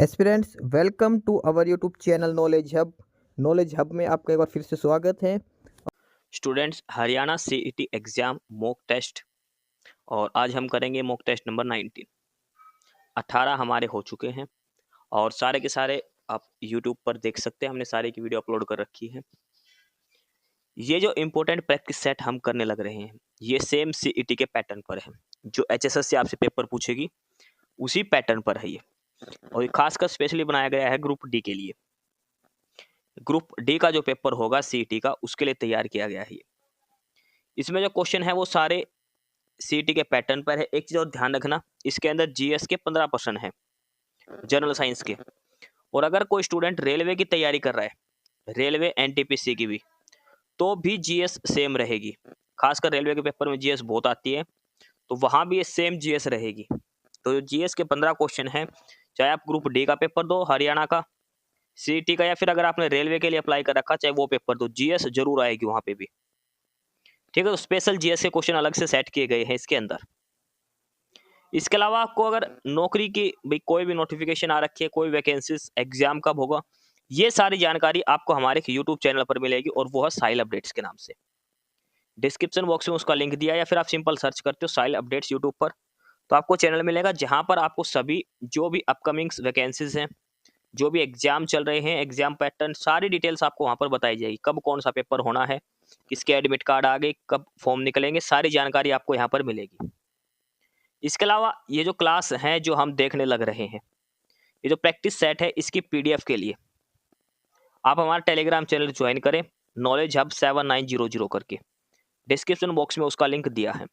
Aspirants welcome to our YouTube channel knowledge hub में आपका एक बार फिर से स्वागत है। Students, Haryana CET exam mock test और आज हम करेंगे मॉक टेस्ट नंबर 19। 18 हमारे हो चुके हैं और सारे के सारे आप यूट्यूब पर देख सकते हैं। हमने सारे की वीडियो अपलोड कर रखी है। ये जो इम्पोर्टेंट प्रैक्टिस सेट हम करने लग रहे हैं ये सेम सीईटी के पैटर्न पर है। जो एचएसएस से आपसे पेपर पूछेगी उसी पैटर्न पर है ये, और ये खासकर स्पेशली बनाया गया है ग्रुप डी के लिए। ग्रुप डी का जो पेपर होगा सीईटी का, उसके लिए तैयार किया गया है ये। इसमें जो क्वेश्चन है वो सारे सीईटी के पैटर्न पर है। एक चीज और ध्यान रखना, इसके अंदर जीएस के 15% है, जनरल साइंस के। और अगर कोई स्टूडेंट रेलवे की तैयारी कर रहा है, रेलवे एनटीपीसी की भी, तो भी जीएस सेम रहेगी। खासकर रेलवे के पेपर में जीएस बहुत आती है, तो वहां भी ये सेम जीएस रहेगी। तो जीएस के 15 क्वेश्चन है, चाहे आप ग्रुप डी का पेपर दो, हरियाणा का सीईटी का, या फिर अगर आपने रेलवे के लिए अप्लाई कर रखा चाहे वो पेपर दो, जीएस जरूर आएगी वहां पे भी। ठीक है, तो स्पेशल जीएस के क्वेश्चन अलग से सेट किए गए हैं इसके अंदर। इसके अलावा आपको अगर नौकरी की भाई कोई भी नोटिफिकेशन आ रखी है, कोई वैकेंसीज, एग्जाम कब होगा, ये सारी जानकारी आपको हमारे यूट्यूब चैनल पर मिलेगी, और वो है साहिल अपडेट्स के नाम से। डिस्क्रिप्शन बॉक्स में उसका लिंक दिया, या फिर आप सिंपल सर्च करते हो साहिल अपडेट्स यूट्यूब पर, तो आपको चैनल मिलेगा, जहां पर आपको सभी जो भी अपकमिंग वैकेंसीज हैं, जो भी एग्जाम चल रहे हैं, एग्जाम पैटर्न, सारी डिटेल्स आपको वहां पर बताई जाएगी। कब कौन सा पेपर होना है, किसके एडमिट कार्ड आ गए, कब फॉर्म निकलेंगे, सारी जानकारी आपको यहाँ पर मिलेगी। इसके अलावा ये जो क्लास है जो हम देखने लग रहे हैं, ये जो प्रैक्टिस सेट है, इसकी पीडीएफ के लिए आप हमारा टेलीग्राम चैनल ज्वाइन करें, नॉलेज हब 7900 करके। डिस्क्रिप्शन बॉक्स में उसका लिंक दिया है।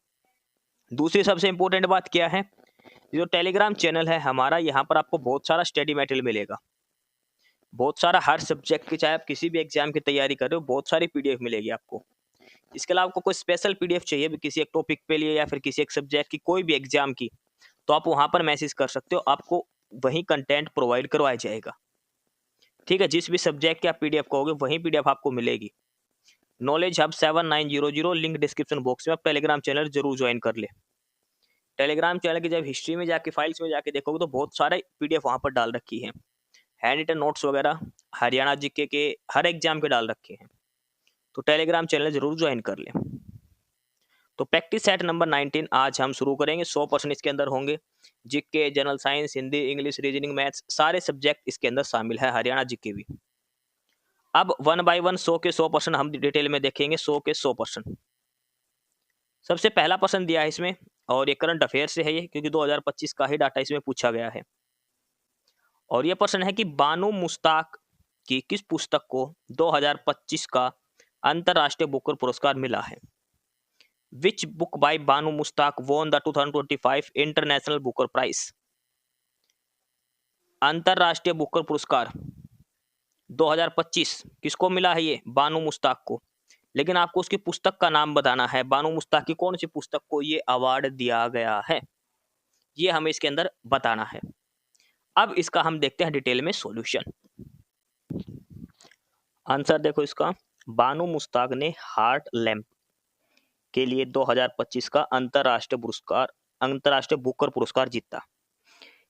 दूसरी सबसे इंपॉर्टेंट बात क्या है, ये जो टेलीग्राम चैनल है हमारा, यहाँ पर आपको बहुत सारा स्टडी मटेरियल मिलेगा, बहुत सारा, हर सब्जेक्ट की, चाहे आप किसी भी एग्जाम की तैयारी कर रहे हो, बहुत सारी पीडीएफ मिलेगी आपको। इसके अलावा आपको कोई स्पेशल पीडीएफ चाहिए भी किसी एक टॉपिक पे लिए, या फिर किसी एक सब्जेक्ट की, कोई भी एग्जाम की, तो आप वहां पर मैसेज कर सकते हो, आपको वही कंटेंट प्रोवाइड करवाया जाएगा। ठीक है, जिस भी सब्जेक्ट की आप पीडीएफ कहोगे वही पीडीएफ आपको मिलेगी। Knowledge hub 7900, link description box में। आप टेलीग्राम चैनल जरूर ज्वाइन कर ले। टेलीग्राम चैनल की जब हिस्ट्री में जाके, फाइल्स में जाके देखोगे, तो बहुत सारे पीडीएफ वहां पर डाल रखी है, हैंड रिटन नोट्स वगैरह, हरियाणा जीके के हर एग्जाम के डाल रखे हैं। तो टेलीग्राम चैनल जरूर ज्वाइन कर ले। तो प्रैक्टिस सेट नंबर 19 आज हम शुरू करेंगे। 100% इसके अंदर होंगे, GK, general science, Hindi, English, reasoning, maths, सारे सब्जेक्ट इसके अंदर शामिल है, हरियाणा जीके भी। अब 1 बाय 1 100 के 100% हम डिटेल में देखेंगे, 100 के 100%। सबसे पहला प्रश्न दिया है इसमें, और ये करंट अफेयर से है ये, क्योंकि 2025 का ही डाटा इसमें पूछा गया है। और ये प्रश्न है कि बानू मुश्ताक की किस पुस्तक को 2025 का अंतरराष्ट्रीय बुकर पुरस्कार मिला है। Which book by Banu Mushtaq won the 2025 international Booker prize. अंतरराष्ट्रीय बुकर पुरस्कार 2025 किसको मिला है, ये बानू मुश्ताक को। लेकिन आपको उसकी पुस्तक का नाम बताना है, बानू मुश्ताक की कौन सी पुस्तक को ये अवार्ड दिया गया है, ये हमें इसके अंदर बताना है। अब इसका हम देखते हैं डिटेल में सॉल्यूशन। आंसर देखो इसका, बानू मुश्ताक ने हार्ट लैम्प के लिए 2025 का अंतरराष्ट्रीय बुकर पुरस्कार जीता।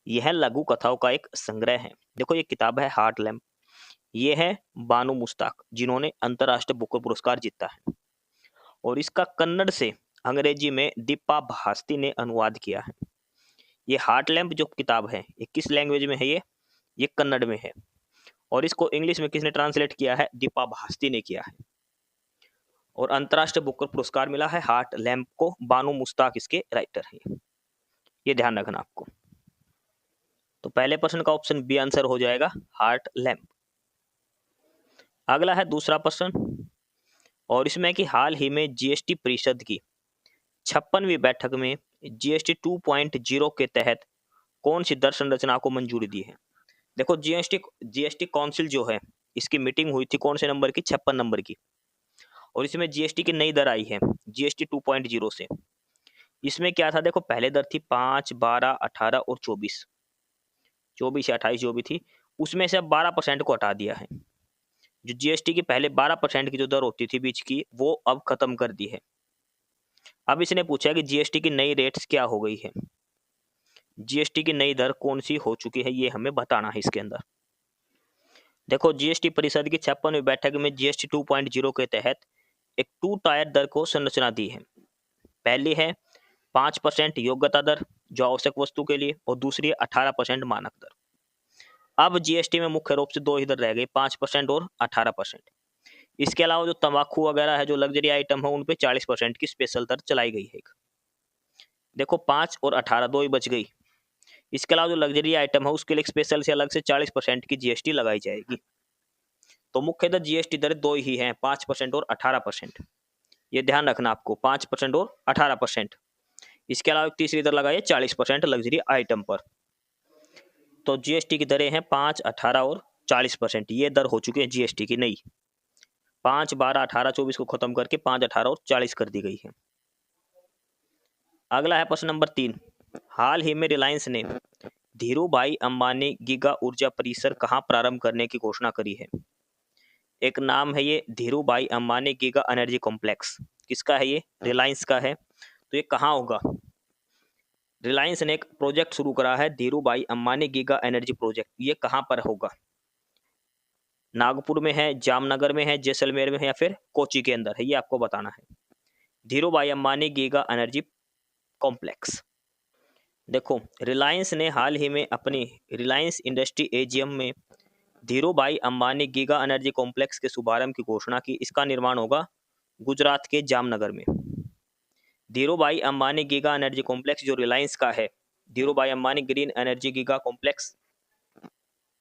यह लघु कथाओं का एक संग्रह है। देखो ये किताब है हार्ट लैम्प, ये है बानू मुश्ताक जिन्होंने अंतरराष्ट्रीय बुकर पुरस्कार जीता है। और इसका कन्नड़ से अंग्रेजी में दीपा भास्ती ने अनुवाद किया है। ये हार्ट लैम्प जो किताब है, ये किस लैंग्वेज में है, ये कन्नड़ में है। और इसको इंग्लिश में किसने ट्रांसलेट किया है, दीपा भास्ती ने किया है। और अंतरराष्ट्रीय बुकर पुरस्कार मिला है हार्ट लैम्प को, बानू मुश्ताक इसके राइटर हैं। ये ध्यान रखना आपको। तो पहले प्रश्न का ऑप्शन बी आंसर हो जाएगा, हार्ट लैम्प। अगला है दूसरा प्रश्न, और इसमें कि हाल ही में जीएसटी परिषद की 56वीं बैठक में जीएसटी 2.0 के तहत कौन सी दर संरचना को मंजूरी दी है। देखो जीएसटी काउंसिल जो है, इसकी मीटिंग हुई थी कौन से नंबर की, 56 नंबर की। और इसमें जीएसटी की नई दर आई है जीएसटी 2.0 से। इसमें क्या था, देखो पहले दर थी 5, 12, 18 और 24 या 28 जो भी थी, उसमें से अब 12% को हटा दिया है। जो जीएसटी की पहले 12% की जो दर होती थी बीच की, वो अब खत्म कर दी है। अब इसने पूछा कि जीएसटी की नई रेट्स क्या हो गई है। जीएसटी की नई दर कौन सी हो चुकी है, ये हमें बताना है इसके अंदर। देखो, जीएसटी परिषद की 56वीं बैठक में जीएसटी 2.0 के तहत एक 2 टायर दर को संरचना दी है। पहली है 5% योग्यता दर जो आवश्यक वस्तु के लिए, और दूसरी है 18% मानक दर। अब जीएसटी में मुख्य रूप से दो ही दर रह गई, 5% और 18%। इसके अलावा जो तंबाकू वगैरह है, जो लग्जरी आइटम है, उन पे 40% की स्पेशल दर चलाई गई है। देखो, 5 और 18 दो ही बच गई। इसके अलावा जो लग्जरी आइटम है उसके लिए स्पेशल से अलग से 40% की जीएसटी लगाई जाएगी। तो मुख्यतः जीएसटी दर दो ही हैं, 5% और 18%। ये ध्यान रखना आपको, 5% और 18%। इसके अलावा एक तीसरी दर लगाई है 40% लग्जरी आइटम पर। तो जीएसटी की दरें हैं 5, 18 और 40%। ये दर हो चुकी है जीएसटी की नई। 5, 12, 18, 24 को खत्म करके 5, 18 और 40 कर दी गई है। अगला है प्रश्न नंबर 3। हाल ही में रिलायंस ने धीरूभाई अंबानी गीगा ऊर्जा परिसर कहाँ प्रारंभ करने की घोषणा करी है। एक नाम है ये Dhirubhai Ambani giga energy complex. किसका है ये? रिलायंस का है। तो ये कहाँ होगा? रिलायंस ने एक प्रोजेक्ट शुरू करा है, Dhirubhai Ambani giga energy project. ये कहाँ पर होगा? नागपुर में है, जामनगर में है, जैसलमेर में है, या फिर कोची के अंदर है, ये आपको बताना है। Dhirubhai Ambani giga energy complex. देखो, रिलायंस ने हाल ही में अपनी रिलायंस इंडस्ट्री एजीएम में Dhirubhai Ambani giga energy complex के शुभारंभ की घोषणा की। इसका निर्माण होगा गुजरात के जामनगर में। Dhirubhai Ambani giga energy complex जो रिलायंस का है, Dhirubhai Ambani green energy giga complex,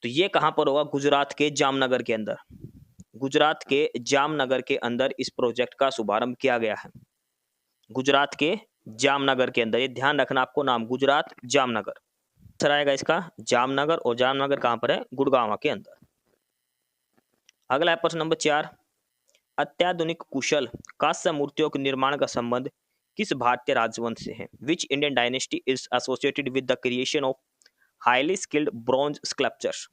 तो ये कहाँ पर होगा? गुजरात के जामनगर के अंदर। गुजरात के जामनगर के अंदर इस प्रोजेक्ट का शुभारंभ किया गया है। गुजरात के जामनगर के अंदर, ये ध्यान रखना आपको नाम, गुजरात जामनगर। सर आएगा इसका जामनगर, और जामनगर कहाँ पर है? गुड़गांव के अंदर। अगला है प्रश्न नंबर 4। अत्याधुनिक कुशल कांस्य मूर्तियों के निर्माण का संबंध किस भारतीय राजवंश से है? Which Indian dynasty is associated with the creation of highly skilled bronze sculptures.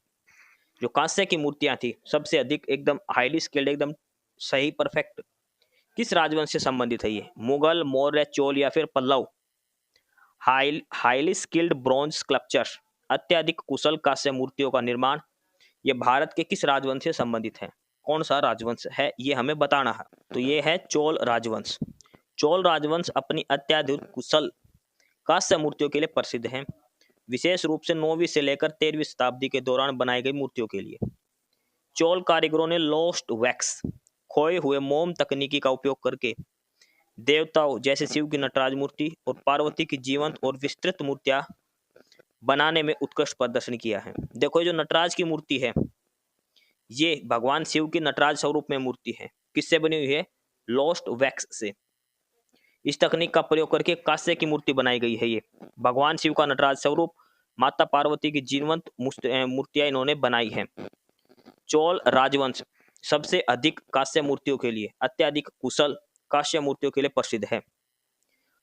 जो कांस्य की मूर्तियां थी सबसे अधिक एकदम हाईली स्किल्ड, एकदम सही परफेक्ट, किस राजवंश से संबंधित है ये? मुगल, मौर्य, चोल या फिर Pallava? Highly skilled bronze sculptures, अत्याधिक कुशल कांस्य मूर्तियों का निर्माण, ये भारत के किस राजवंश से संबंधित है? कौन सा राजवंश है ये हमें बताना है। तो ये है चोल राजवंश। चोल राजवंश अपनी अत्याधुनिक कुशल कांस्य मूर्तियों के लिए प्रसिद्ध है, विशेष रूप से 9वीं से लेकर 13वीं शताब्दी के दौरान बनाई गई मूर्तियों के लिए। चोल कारीगरों ने लोस्ट वैक्स, खोए हुए मोम तकनीकी का उपयोग करके देवताओं जैसे शिव की नटराज मूर्ति और पार्वती की जीवंत और विस्तृत मूर्तियां बनाने में उत्कृष्ट प्रदर्शन किया है। देखो, ये जो नटराज की मूर्ति है, ये भगवान शिव की नटराज स्वरूप में मूर्ति है। किससे बनी हुई है? लोस्ट वैक्स से। इस तकनीक का प्रयोग करके कांस्य की मूर्ति बनाई गई है। ये भगवान शिव का नटराज स्वरूप, माता पार्वती की जीवंत मूर्तियां इन्होंने बनाई है। चोल राजवंश सबसे अधिक कांस्य मूर्तियों के लिए, अत्याधिक कुशल कांस्य मूर्तियों के लिए प्रसिद्ध है।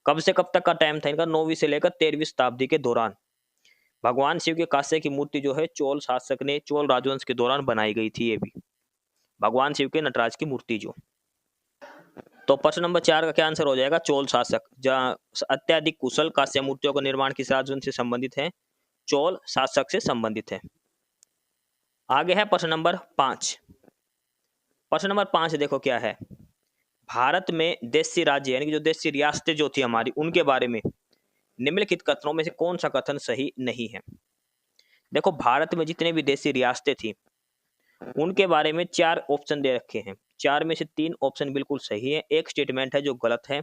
कब से कब तक का टाइम था इनका? 9वीं से लेकर 13वीं शताब्दी के दौरान भगवान शिव के कांस्य की मूर्ति जो है चोल शासक ने, चोल राजवंश के दौरान बनाई गई थी। ये भी भगवान शिव के नटराज की मूर्ति जो। तो प्रश्न नंबर 4 का क्या आंसर हो जाएगा? चोल शासक। जहाँ अत्याधिक कुशल कांस्य मूर्तियों का निर्माण किस राजवंश से संबंधित है? चोल शासक से संबंधित है। आगे है प्रश्न नंबर 5। प्रश्न नंबर 5 देखो क्या है। भारत में देशी राज्य यानी कि जो देशी रियासतें जो थी हमारी, उनके बारे में निम्नलिखित कथनों में से कौन सा कथन सही नहीं है? देखो, भारत में जितने भी देशी रियासतें थी उनके बारे में 4 ऑप्शन दे रखे हैं। 4 में से 3 ऑप्शन बिल्कुल सही है, एक स्टेटमेंट है जो गलत है।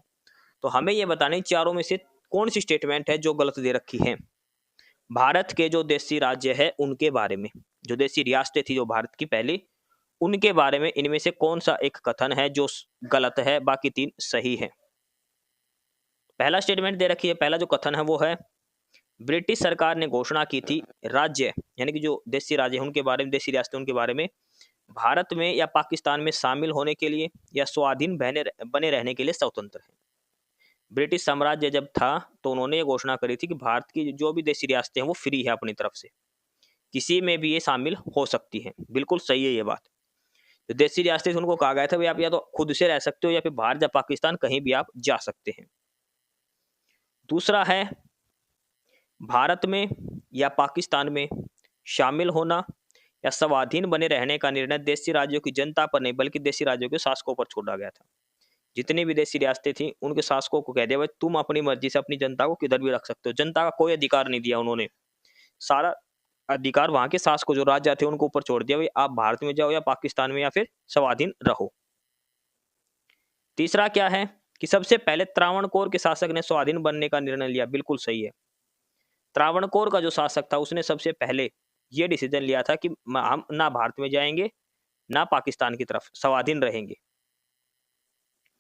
तो हमें यह बताना है चारों में से कौन सी स्टेटमेंट है जो गलत दे रखी है। भारत के जो देशी राज्य है उनके बारे में, जो देशी रियासतें थी जो भारत की पहली, उनके बारे में इनमें से कौन सा एक कथन है जो गलत है, बाकी 3 सही है। पहला स्टेटमेंट दे रखी है, पहला जो कथन है वो है, ब्रिटिश सरकार ने घोषणा की थी राज्य यानी कि जो देशी राज्य उनके बारे में, देशी रियासतें उनके बारे में, भारत में या पाकिस्तान में शामिल होने के लिए या स्वाधीन बने रहने के लिए स्वतंत्र है। ब्रिटिश साम्राज्य जब था तो उन्होंने ये घोषणा करी थी कि भारत की जो भी देशी रियासतें हैं वो फ्री है अपनी तरफ से, किसी में भी ये शामिल हो सकती है। बिल्कुल सही है ये बात। तो देशी रियासतें उनको कहा गया था भाई आप या तो खुद से रह सकते हो या फिर बाहर या पाकिस्तान कहीं भी आप जा सकते हैं। दूसरा है भारत में या पाकिस्तान में शामिल होना या स्वाधीन बने रहने का निर्णय देशी राज्यों की जनता पर नहीं बल्कि देशी राज्यों के शासकों पर छोड़ा गया था। जितनी विदेशी रियासतें थी उनके शासकों को कह दिया भाई तुम अपनी मर्जी से अपनी जनता को किधर भी रख सकते हो। जनता का कोई अधिकार नहीं दिया उन्होंने, सारा अधिकार वहां के शासकों जो राजा थे उनको ऊपर छोड़ दिया, भाई आप भारत में जाओ या पाकिस्तान में या फिर स्वाधीन रहो। तीसरा क्या है कि सबसे पहले त्रावणकोर के शासक ने स्वाधीन बनने का निर्णय लिया। बिल्कुल सही है, त्रावणकोर का जो शासक था उसने सबसे पहले ये डिसीजन लिया था कि हम ना भारत में जाएंगे ना पाकिस्तान की तरफ, स्वाधीन रहेंगे।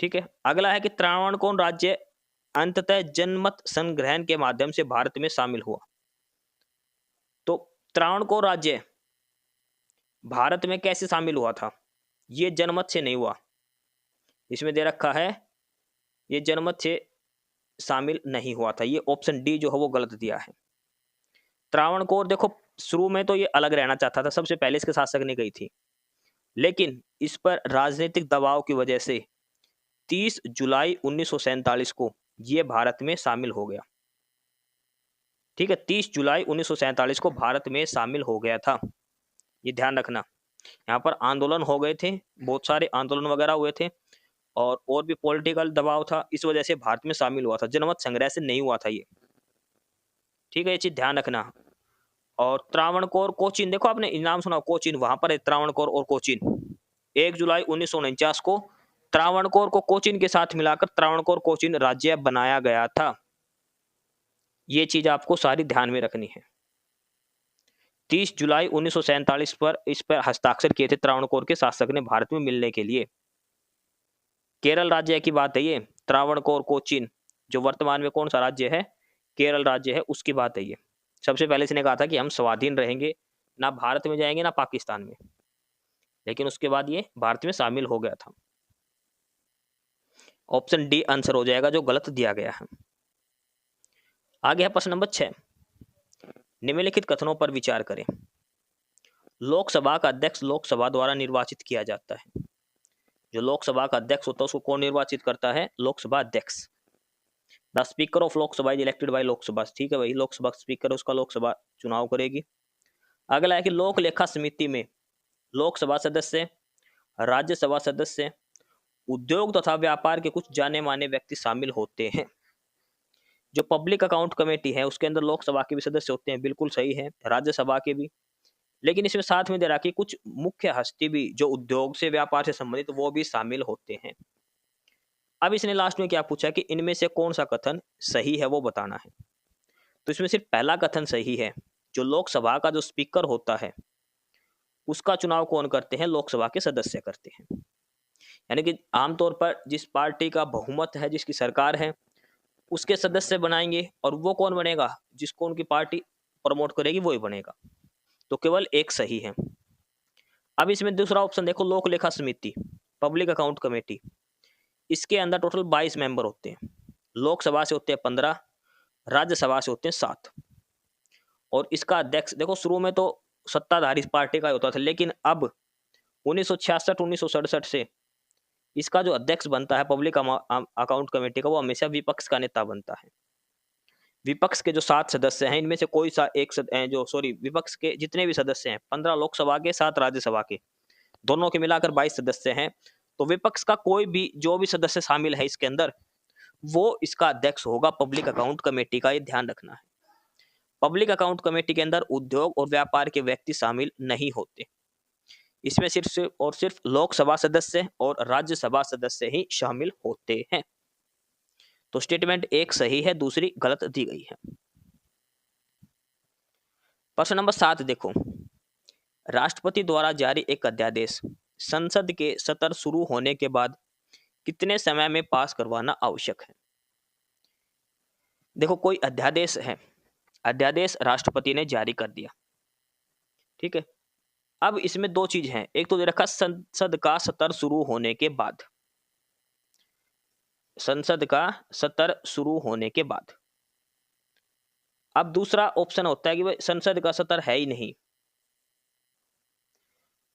ठीक है, अगला है कि त्रावणकोर राज्य अंततः जनमत संग्रहण के माध्यम से भारत में शामिल हुआ। तो त्रावणकोर राज्य भारत में कैसे शामिल हुआ था? ये जनमत से नहीं हुआ, इसमें दे रखा है ये जनमत से शामिल नहीं हुआ था। ये ऑप्शन डी जो है वो गलत दिया है। त्रावणकोर देखो शुरू में तो ये अलग रहना चाहता था, सबसे पहले इसके शासक ने गई थी, लेकिन इस पर राजनीतिक दबाव की वजह से 30 जुलाई 1947 को ये भारत में शामिल हो गया। ठीक है, 30 जुलाई 1947 को भारत में शामिल हो गया था, ये ध्यान रखना। यहाँ पर आंदोलन हो गए थे, बहुत सारे आंदोलन वगैरह हुए थे और भी पॉलिटिकल दबाव था, इस वजह से भारत में शामिल हुआ था, जनमत संग्रह से नहीं हुआ था ये। ठीक है, ये चीज ध्यान रखना। और त्रावणकोर कोचीन, देखो आपने नाम सुना कोचीन, वहां पर है त्रावणकोर और कोचीन। 1 जुलाई 1949 को त्रावणकोर को कोचीन के साथ मिलाकर त्रावणकोर कोचीन राज्य बनाया गया था। ये चीज आपको सारी ध्यान में रखनी है। 30 जुलाई 1947 पर इस पर हस्ताक्षर किए थे त्रावणकोर के शासक ने भारत में मिलने के लिए। केरल राज्य की बात है ये, त्रावणकोर कोचीन जो वर्तमान में कौन सा राज्य है? केरल राज्य है, उसकी बात है ये। सबसे पहले इसने कहा था कि हम स्वाधीन रहेंगे, ना भारत में जाएंगे ना पाकिस्तान में, लेकिन उसके बाद ये भारत में शामिल हो गया था। ऑप्शन डी आंसर हो जाएगा जो गलत दिया गया है। आगे है प्रश्न नंबर 6, निम्नलिखित कथनों पर विचार करें। लोकसभा का अध्यक्ष लोकसभा द्वारा निर्वाचित किया जाता है। जो लोकसभा का अध्यक्ष होता है उसको कौन निर्वाचित करता है? लोकसभा अध्यक्ष। The speaker of Lok Sabha is elected by Lok Sabha. ठीक है भाई, लोकसभा स्पीकर उसका लोकसभा चुनाव करेगी। अगला है कि लोक लेखा समिति में लोकसभा सदस्य, राज्यसभा सदस्य, उद्योग तथा व्यापार के कुछ जाने माने व्यक्ति शामिल होते हैं। जो पब्लिक अकाउंट कमेटी है उसके अंदर लोकसभा के भी सदस्य होते हैं, बिल्कुल सही है, राज्यसभा के भी, लेकिन इसमें साथ में दे रहा कि कुछ मुख्य हस्ती भी जो उद्योग से व्यापार से संबंधित वो भी शामिल होते हैं। अब इसने लास्ट में क्या पूछा कि इनमें से कौन सा कथन सही है वो बताना है। तो इसमें सिर्फ पहला कथन सही है, जो लोकसभा का जो स्पीकर होता है उसका चुनाव कौन करते हैं? लोकसभा के सदस्य करते हैं। यानी कि आमतौर पर जिस पार्टी का बहुमत है, जिसकी सरकार है, उसके सदस्य बनाएंगे, और वो कौन बनेगा? जिसको उनकी पार्टी प्रमोट करेगी वो ही बनेगा। तो केवल एक सही है। अब इसमें दूसरा ऑप्शन देखो, लोक लेखा समिति, पब्लिक अकाउंट कमेटी, इसके अंदर टोटल 22 मेंबर होते हैं। लोकसभा से होते हैं 15, राज्यसभा से होते हैं 7, और इसका अध्यक्ष देखो शुरू में तो सत्ताधारी पार्टी का होता था, लेकिन अब 1966-1967 से इसका जो अध्यक्ष बनता है पब्लिक अकाउंट कमेटी का, वो हमेशा विपक्ष का नेता बनता है। विपक्ष के जो 7 सदस्य हैं इनमें से कोई सा एक विपक्ष के जितने भी सदस्य हैं, 15 लोकसभा के 7 राज्यसभा के, दोनों के मिलाकर 22 सदस्य हैं। तो विपक्ष का कोई भी जो भी सदस्य शामिल है इसके अंदर, वो इसका अध्यक्ष होगा पब्लिक अकाउंट कमेटी का, ये ध्यान रखना है। पब्लिक अकाउंट कमेटी के अंदर उद्योग और व्यापार के व्यक्ति शामिल नहीं होते, इसमें सिर्फ और सिर्फ लोकसभा सदस्य और राज्यसभा सदस्य ही शामिल होते हैं। तो स्टेटमेंट एक सही है, दूसरी गलत दी गई है। प्रश्न नंबर 7 देखो, राष्ट्रपति द्वारा जारी एक अध्यादेश संसद के सत्र शुरू होने के बाद कितने समय में पास करवाना आवश्यक है? देखो कोई अध्यादेश है, अध्यादेश राष्ट्रपति ने जारी कर दिया, ठीक है। अब इसमें दो चीज हैं, एक तो दे रखा संसद का सत्र शुरू होने के बाद, संसद का सत्र शुरू होने के बाद। अब दूसरा ऑप्शन होता है कि भाई संसद का सत्र है ही नहीं,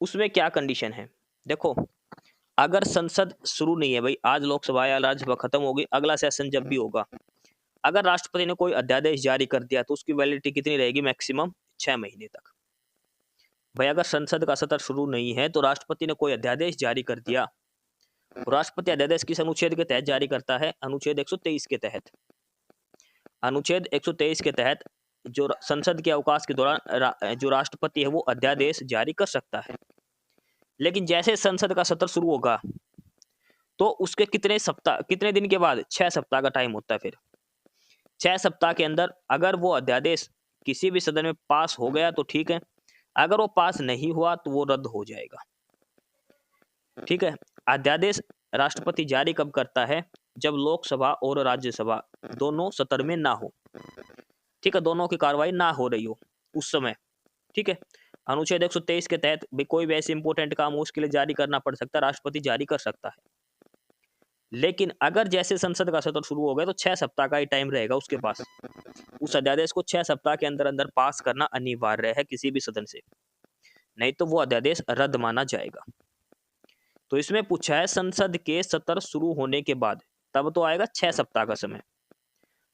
उसमें क्या कंडीशन है? देखो अगर संसद शुरू नहीं है भाई, आज लोकसभा या राज्यसभा खत्म होगी, अगला सेशन जब भी होगा अगर राष्ट्रपति ने कोई अध्यादेश जारी कर दिया तो उसकी वैलिडिटी कितनी रहेगी? मैक्सिमम 6 महीने तक। भाई अगर संसद का सत्र शुरू नहीं है तो राष्ट्रपति ने कोई अध्यादेश जारी कर दिया, राष्ट्रपति अध्यादेश किस अनुच्छेद के तहत जारी करता है? अनुच्छेद 123 के तहत। अनुच्छेद 123 के तहत जो संसद के अवकाश के दौरान जो राष्ट्रपति है वो अध्यादेश जारी कर सकता है। लेकिन जैसे संसद का सत्र शुरू होगा तो उसके कितने दिन के बाद? 6 सप्ताह का टाइम होता है। फिर 6 सप्ताह के अंदर अगर वो अध्यादेश किसी भी सदन में पास हो गया तो ठीक है, अगर वो पास नहीं हुआ तो वो रद्द हो जाएगा। ठीक है। अध्यादेश राष्ट्रपति जारी कब करता है? जब लोकसभा और राज्यसभा दोनों सत्र में ना हो। ठीक है, दोनों की कार्रवाई ना हो रही हो उस समय। ठीक है, अनुच्छेद 123 के तहत भी कोई भी ऐसे इंपॉर्टेंट काम हो उसके लिए जारी करना पड़ सकता है, राष्ट्रपति जारी कर सकता है। लेकिन अगर जैसे संसद का सत्र शुरू हो गया तो 6 सप्ताह का ही टाइम रहेगा उसके पास। उस अध्यादेश को 6 सप्ताह के अंदर अंदर पास करना अनिवार्य है किसी भी सदन से, नहीं तो वो अध्यादेश रद्द माना जाएगा। तो इसमें पूछा है संसद के सत्र शुरू होने के बाद, तब तो आएगा 6 सप्ताह का समय।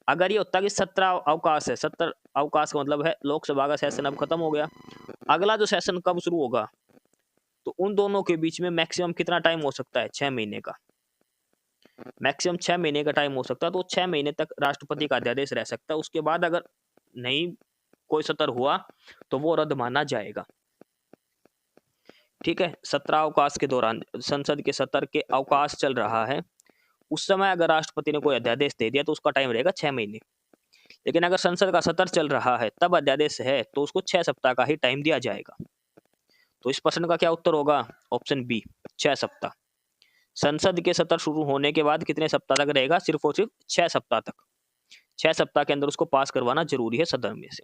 अगर ये होता कि सत्र अवकाश है, सत्र अवकाश का मतलब है लोकसभा का सेशन अब खत्म हो गया, अगला जो सेशन कब शुरू होगा, तो उन दोनों के बीच में मैक्सिमम कितना टाइम हो सकता है? 6 महीने का। मैक्सिमम 6 महीने का टाइम हो सकता है, तो 6 महीने तक राष्ट्रपति का अध्यादेश रह सकता है। उसके बाद अगर नहीं कोई सत्र हुआ तो वो रद्द माना जाएगा। ठीक है, सत्रावकाश के दौरान संसद के सत्र के अवकाश चल रहा है, उस समय अगर राष्ट्रपति ने कोई अध्यादेश दे दिया तो उसका टाइम रहेगा 6 महीने। लेकिन अगर संसद का सत्र चल रहा है तब अध्यादेश है तो उसको 6 सप्ताह का ही टाइम दिया जाएगा। तो इस प्रश्न का क्या उत्तर होगा? ऑप्शन बी, 6 सप्ताह। संसद के सत्र शुरू होने के बाद कितने सप्ताह तक रहेगा? सिर्फ और सिर्फ 6 सप्ताह तक। 6 सप्ताह के अंदर उसको पास करवाना जरूरी है सदन में से।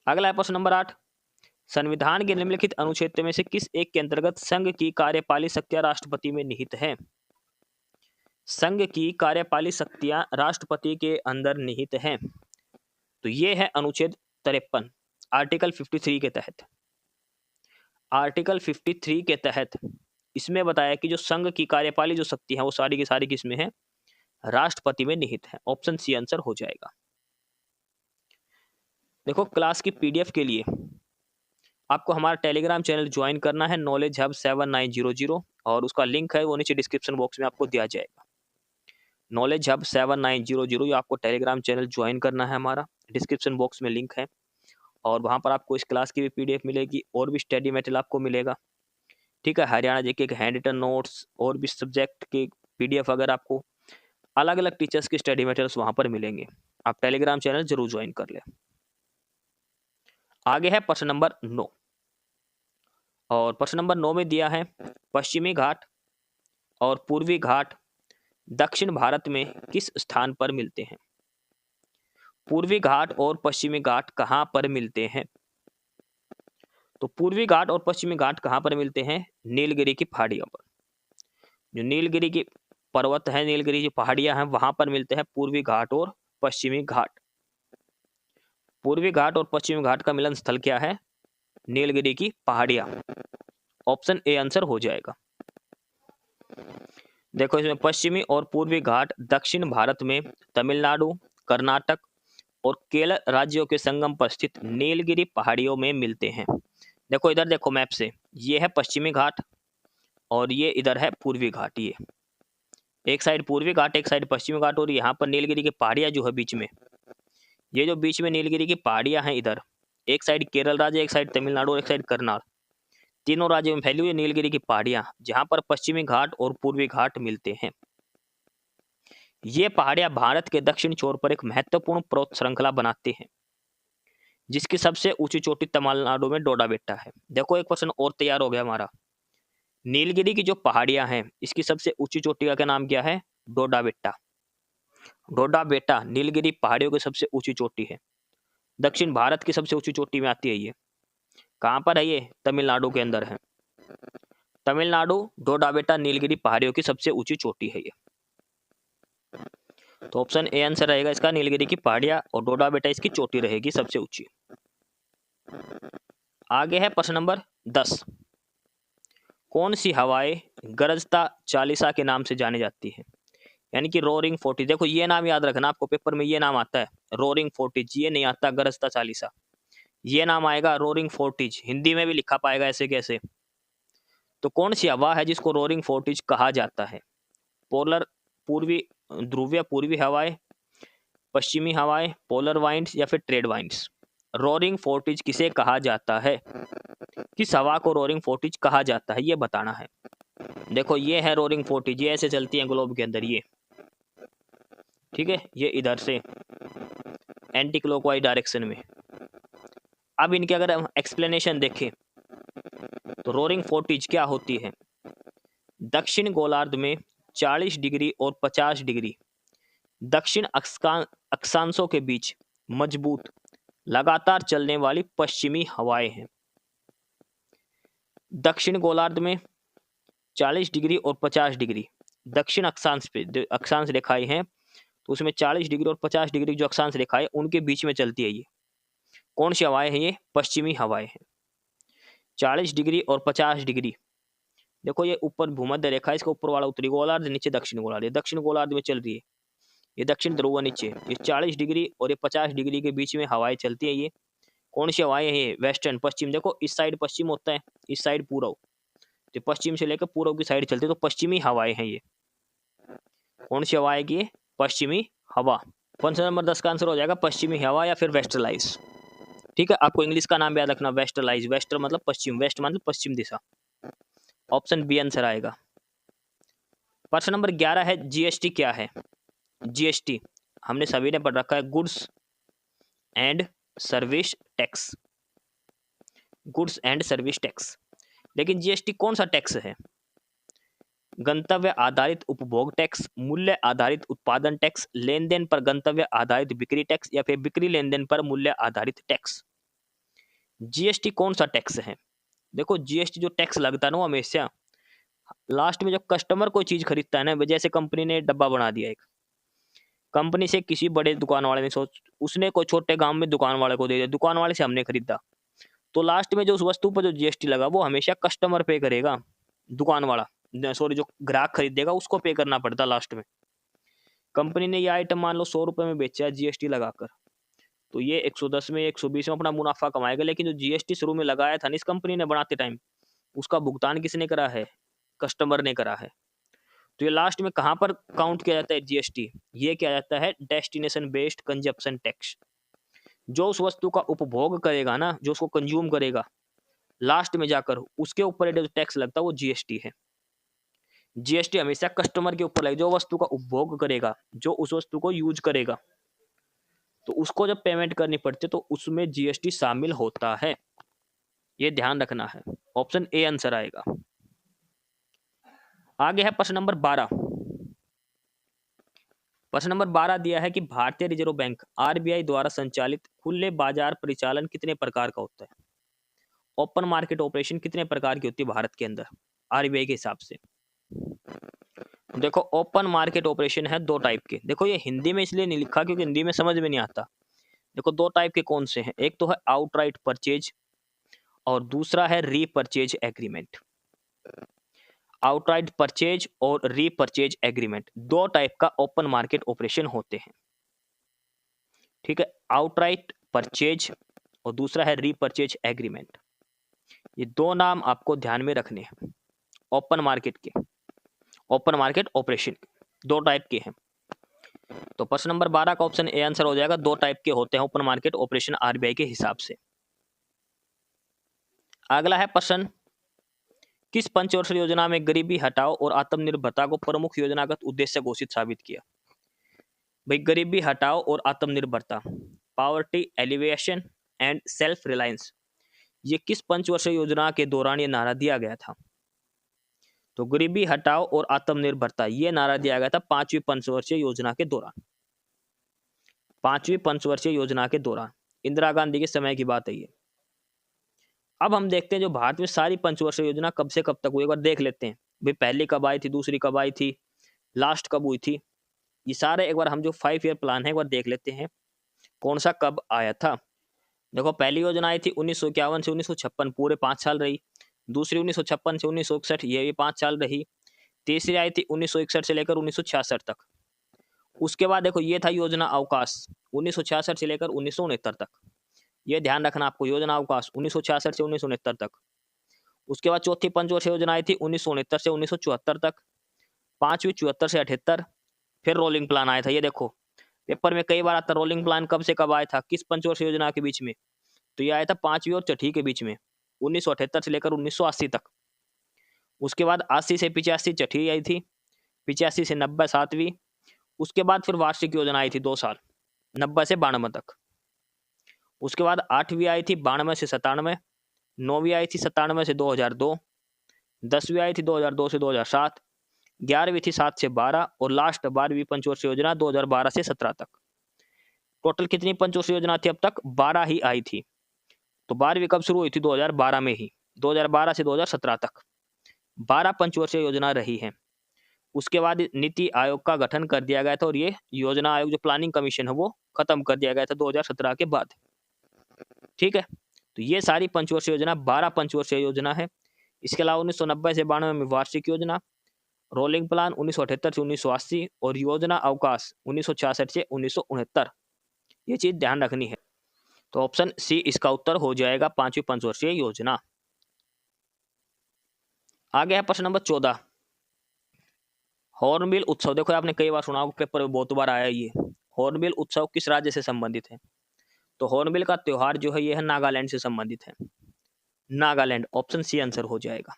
अगला है प्रश्न नंबर 8। संविधान के निम्नलिखित अनुच्छेद में से किस एक के अंतर्गत संघ की कार्यपालिक शक्तियां राष्ट्रपति में निहित है? संघ की कार्यपालिक शक्तियां राष्ट्रपति के अंदर निहित हैं। तो ये है अनुच्छेद 53, आर्टिकल 53 के तहत। आर्टिकल 53 के तहत इसमें बताया कि जो संघ की कार्यपालिक जो शक्ति है वो सारी की सारी किसमें है? राष्ट्रपति में निहित है। ऑप्शन सी आंसर हो जाएगा। देखो, क्लास की पीडीएफ के लिए आपको हमारा टेलीग्राम चैनल ज्वाइन करना है, नॉलेज हब 7900, और उसका लिंक है वो नीचे डिस्क्रिप्शन बॉक्स में आपको दिया जाएगा। नॉलेज हब 7900, ये आपको टेलीग्राम चैनल ज्वाइन करना है हमारा, डिस्क्रिप्शन बॉक्स में लिंक है, और वहाँ पर आपको इस क्लास की भी पीडीएफ मिलेगी और भी स्टडी मटेरियल आपको मिलेगा। ठीक है, हरियाणा जीके के हैंड रिटन नोट्स और भी सब्जेक्ट के पीडीएफ, अगर आपको अलग अलग टीचर्स के स्टडी मटेरियल्स वहाँ पर मिलेंगे। आप टेलीग्राम चैनल जरूर ज्वाइन कर लें। आगे है प्रश्न नंबर 9, और प्रश्न नंबर 9 में दिया है पश्चिमी घाट और पूर्वी घाट दक्षिण भारत में किस स्थान पर मिलते हैं? पूर्वी घाट और पश्चिमी घाट कहाँ पर मिलते हैं? तो पूर्वी घाट और पश्चिमी घाट कहाँ पर मिलते हैं? नीलगिरी की पहाड़ियों पर। जो नीलगिरी की पर्वत है, नीलगिरी की पहाड़ियां हैं, वहां पर मिलते हैं पूर्वी घाट और पश्चिमी घाट। पूर्वी घाट और पश्चिमी घाट का मिलन स्थल क्या है? नीलगिरी की पहाड़ियां। ऑप्शन ए आंसर हो जाएगा। देखो, इसमें पश्चिमी और पूर्वी घाट दक्षिण भारत में तमिलनाडु, कर्नाटक और केरल राज्यों के संगम पर स्थित नीलगिरी पहाड़ियों में मिलते हैं। देखो इधर देखो मैप से, ये है पश्चिमी घाट और ये इधर है पूर्वी घाट। ये एक साइड पूर्वी घाट, एक साइड पश्चिमी घाट, और यहाँ पर नीलगिरी की पहाड़ियां जो है बीच में, ये जो बीच में नीलगिरी की पहाड़ियां हैं, इधर एक साइड केरल राज्य, एक साइड तमिलनाडु और एक साइड कर्नाटक, तीनों राज्यों में फैली हुई नीलगिरी की पहाड़ियां, जहां पर पश्चिमी घाट और पूर्वी घाट मिलते हैं। ये पहाड़ियां भारत के दक्षिण छोर पर एक महत्वपूर्ण पर्वत श्रृंखला बनाते हैं, जिसकी सबसे ऊंची चोटी तमिलनाडु में डोडा बेट्टा है। देखो एक क्वेश्चन और तैयार हो गया हमारा। नीलगिरी की जो पहाड़ियां हैं, इसकी सबसे ऊंची चोटी का क्या नाम क्या है? डोडा बेट्टा। डोडा बेट्टा नीलगिरी पहाड़ियों की सबसे ऊंची चोटी है, दक्षिण भारत की सबसे ऊंची चोटी में आती है। ये कहाँ पर है? ये तमिलनाडु के अंदर है। तमिलनाडु डोडा बेट्टा नीलगिरी पहाड़ियों की सबसे ऊंची चोटी है ये। तो ऑप्शन ए आंसर रहेगा इसका, नीलगिरी की पहाड़ियां और डोडा बेट्टा इसकी चोटी रहेगी सबसे ऊंची। आगे है प्रश्न नंबर 10। कौन सी हवाएं गरजता चालीसा के नाम से जानी जाती है? यानी कि रोरिंग फोर्टीज। देखो ये नाम याद रखना, आपको पेपर में ये नाम आता है रोरिंग फोर्टीज, ये नहीं आता गरजता चालीसा, ये नाम आएगा रोरिंग फोर्टीज। हिंदी में भी लिखा पाएगा ऐसे कैसे। तो कौन सी हवा है जिसको रोरिंग फोर्टीज कहा जाता है? पोलर पूर्वी ध्रुवीय पूर्वी हवाएं, पश्चिमी हवाएं, पोलर वाइंड्स या फिर ट्रेड वाइंड्स। रोरिंग फोर्टीज किसे कहा जाता है? किस हवा को रोरिंग फोर्टीज कहा जाता है ये बताना है। देखो ये है रोरिंग फोर्टीज, ये ऐसे चलती है ग्लोब के अंदर, ये ठीक है, ये इधर से एंटी क्लॉकवाइज डायरेक्शन में। अब इनके अगर हम एक्सप्लेनेशन देखें तो रोरिंग फोर्टीज क्या होती है? दक्षिण गोलार्ध में 40 डिग्री और 50 डिग्री दक्षिण अक्षांशों के बीच मजबूत लगातार चलने वाली पश्चिमी हवाएं हैं। दक्षिण गोलार्ध में 40 डिग्री और 50 डिग्री दक्षिण अक्षांश पे अक्षांश रेखाएं हैं, तो उसमें 40 डिग्री और 50 डिग्री जो अक्षांश रेखाएं उनके बीच में चलती है ये। कौन सी हवाएं हैं? ये पश्चिमी हवाएं हैं। 40 डिग्री और 50 डिग्री, देखो ये ऊपर भूमध्य रेखा, इसका ऊपर वाला उत्तरी गोलार्ध, नीचे दक्षिण गोलार्ध, ये दक्षिण गोलार्ध में चल रही है, ये दक्षिण ध्रुव नीचे, ये 40 डिग्री और ये 50 डिग्री के बीच में हवाएं चलती है। ये कौन सी हवाएं हैं? ये वेस्टर्न पश्चिम। देखो इस साइड पश्चिम होता है, इस साइड पूर्व, तो पश्चिम से लेकर पूर्व की साइड चलती है, तो पश्चिमी हवाएं हैं ये। कौन सी हवा आएगी? पश्चिमी हवा। क्वेश्चन नंबर 10 का आंसर हो जाएगा पश्चिमी हवा या फिर वेस्टर्लाइज। ठीक है, आपको इंग्लिश का नाम याद रखना, वेस्टर्लाइज। वेस्टर मतलब पश्चिम, वेस्ट मतलब पश्चिम दिशा। ऑप्शन बी आंसर आएगा। प्रश्न नंबर 11 है जीएसटी क्या है? जीएसटी हमने सभी ने पढ़ रखा है, goods and service tax, goods and service tax. लेकिन जीएसटी कौन सा टैक्स है? गंतव्य आधारित उपभोग टैक्स, मूल्य आधारित उत्पादन टैक्स, लेन देन पर गंतव्य आधारित बिक्री टैक्स या फिर बिक्री लेन देन पर मूल्य आधारित टैक्स। जीएसटी कौन सा टैक्स है? देखो जीएसटी जो टैक्स लगता है ना, हमेशा लास्ट में जब कस्टमर कोई चीज खरीदता है ना, जैसे कंपनी ने डब्बा बना दिया, एक कंपनी से किसी बड़े दुकान वाले ने उसने कोई छोटे गांव में दुकान वाले को दे दिया, दुकान वाले से हमने खरीदा, तो लास्ट में जो उस वस्तु पर जो जीएसटी लगा वो हमेशा कस्टमर पे करेगा, दुकान वाला, सॉरी जो ग्राहक खरीदेगा उसको पे करना पड़ता लास्ट में। कंपनी ने ये आइटम मान लो 100 रुपए में बेचा है जीएसटी लगाकर, तो ये 110 में 120 में अपना मुनाफा कमाएगा, लेकिन जो जीएसटी शुरू में लगाया था ना इस कंपनी ने बनाते टाइम, उसका भुगतान किसने करा है? कस्टमर ने करा है। तो ये लास्ट में कहां पर काउंट किया जाता है जीएसटी? ये किया जाता है डेस्टिनेशन बेस्ड कंजप्शन टैक्स। जो उस वस्तु का उपभोग करेगा ना, जो उसको कंज्यूम करेगा, लास्ट में जाकर उसके ऊपर जो टैक्स लगता है वो जीएसटी है। जीएसटी हमेशा कस्टमर के ऊपर लगेगा, जो वस्तु का उपभोग करेगा, जो उस वस्तु को यूज करेगा, तो उसको जब पेमेंट करनी पड़ती है तो उसमें जीएसटी शामिल होता है, ये ध्यान रखना है। ऑप्शन ए आंसर आएगा। आगे है प्रश्न नंबर 12। प्रश्न नंबर 12 दिया है कि भारतीय रिजर्व बैंक आरबीआई द्वारा संचालित खुले बाजार परिचालन कितने प्रकार का होता है? ओपन मार्केट ऑपरेशन कितने प्रकार की होती है भारत के अंदर आरबीआई के हिसाब से? देखो ओपन मार्केट ऑपरेशन है 2 टाइप के। देखो ये हिंदी में इसलिए नहीं लिखा क्योंकि हिंदी में समझ में नहीं आता। देखो 2 टाइप के कौन से हैं? एक तो है आउटराइट परचेज और दूसरा है रीपरचेज एग्रीमेंट। आउटराइट परचेज और रीपरचेज एग्रीमेंट 2 टाइप का ओपन मार्केट ऑपरेशन होते हैं। ठीक है, आउटराइट परचेज और दूसरा है रीपरचेज एग्रीमेंट। ये 2 नाम आपको ध्यान में रखने हैं ओपन मार्केट के। ओपन मार्केट ऑपरेशन 2 टाइप के हैं। तो प्रश्न नंबर 12 का ऑप्शन ए आंसर हो जाएगा। 2 टाइप के होते हैं ओपन मार्केट ऑपरेशन आरबीआई के हिसाब से। अगला है प्रश्न, किस पंचवर्षीय योजना में गरीबी हटाओ और आत्मनिर्भरता को प्रमुख योजनागत उद्देश्य घोषित साबित किया? भाई गरीबी हटाओ और आत्मनिर्भरता, poverty alleviation and self reliance, ये किस पंचवर्षीय योजना के दौरान ये नारा दिया गया था? तो गरीबी हटाओ और आत्मनिर्भरता ये नारा दिया गया था 5वीं पंचवर्षीय योजना के दौरान। 5वीं पंचवर्षीय योजना के दौरान इंदिरा गांधी के समय की बात है ये। अब हम देखते हैं जो भारत में सारी पंचवर्षीय योजना कब से कब तक हुई, एक बार देख लेते हैं। भाई पहली कब आई थी, दूसरी कब आई थी, लास्ट कब हुई थी, ये सारे एक बार हम जो 5 ईयर प्लान है एक बार देख लेते हैं कौन सा कब आया था। देखो पहली योजना आई थी 1951 से 1956, पूरे 5 साल रही। दूसरी 1956 से 1961, ये भी 5 साल रही। तीसरी आई थी 1961 से लेकर 1966 तक, उसके बाद देखो ये था योजना अवकाश 1966 से लेकर 1969 तक। ये ध्यान रखना आपको, योजना अवकाश 1966 से 1969 तक। उसके बाद चौथी पंचवर्षीय योजना आई थी 1969 से 1974 तक। पांचवी 74 से 78। फिर रोलिंग प्लान आया था। ये देखो पेपर में कई बार आता, रोलिंग प्लान कब से कब आया था, किस पंचवर्षीय योजना के बीच में। तो ये आया था पांचवी और छठी के बीच में 1978 से लेकर 1980 तक। उसके बाद 80 से 85 छठी आई थी, 85 से 90 सातवीं। उसके बाद फिर वार्षिक योजना आई थी 2 साल 90 से 92 तक। उसके बाद 8वीं आई थी 92 से 97, 9वीं आई थी 97 से 2002, 10वीं आई थी 2002 से 2007, 11वीं थी 7 से 12 और लास्ट 12वीं पंचवर्षीय योजना 2012 से 17 तक। टोटल कितनी पंचवर्षीय योजना थी अब तक? 12 ही आई थी। तो 12वीं कब शुरू हुई थी? 2012 में ही, 2012 से 2017 तक 12 पंचवर्षीय योजना रही है। उसके बाद नीति आयोग का गठन कर दिया गया था और ये योजना आयोग जो प्लानिंग कमीशन है वो खत्म कर दिया गया था 2017 के बाद। ठीक है, तो ये सारी पंचवर्षीय योजना 12 पंचवर्षीय योजना है। इसके अलावा 1990 से 92 में वार्षिक योजना, रोलिंग प्लान 1978 से 1980 और योजना अवकाश 1966 से 1969। ये चीज ध्यान रखनी है। तो ऑप्शन सी इसका उत्तर हो जाएगा, पांचवी पंचवर्षीय योजना। आगे है प्रश्न नंबर 14। हॉर्नबिल उत्सव, देखो आपने कई बार सुना होगा, पेपर में बहुत बार आया ये। हॉर्नबिल उत्सव किस राज्य से संबंधित है? तो हॉर्नबिल का त्योहार जो है ये है नागालैंड से संबंधित है। नागालैंड, ऑप्शन सी आंसर हो जाएगा।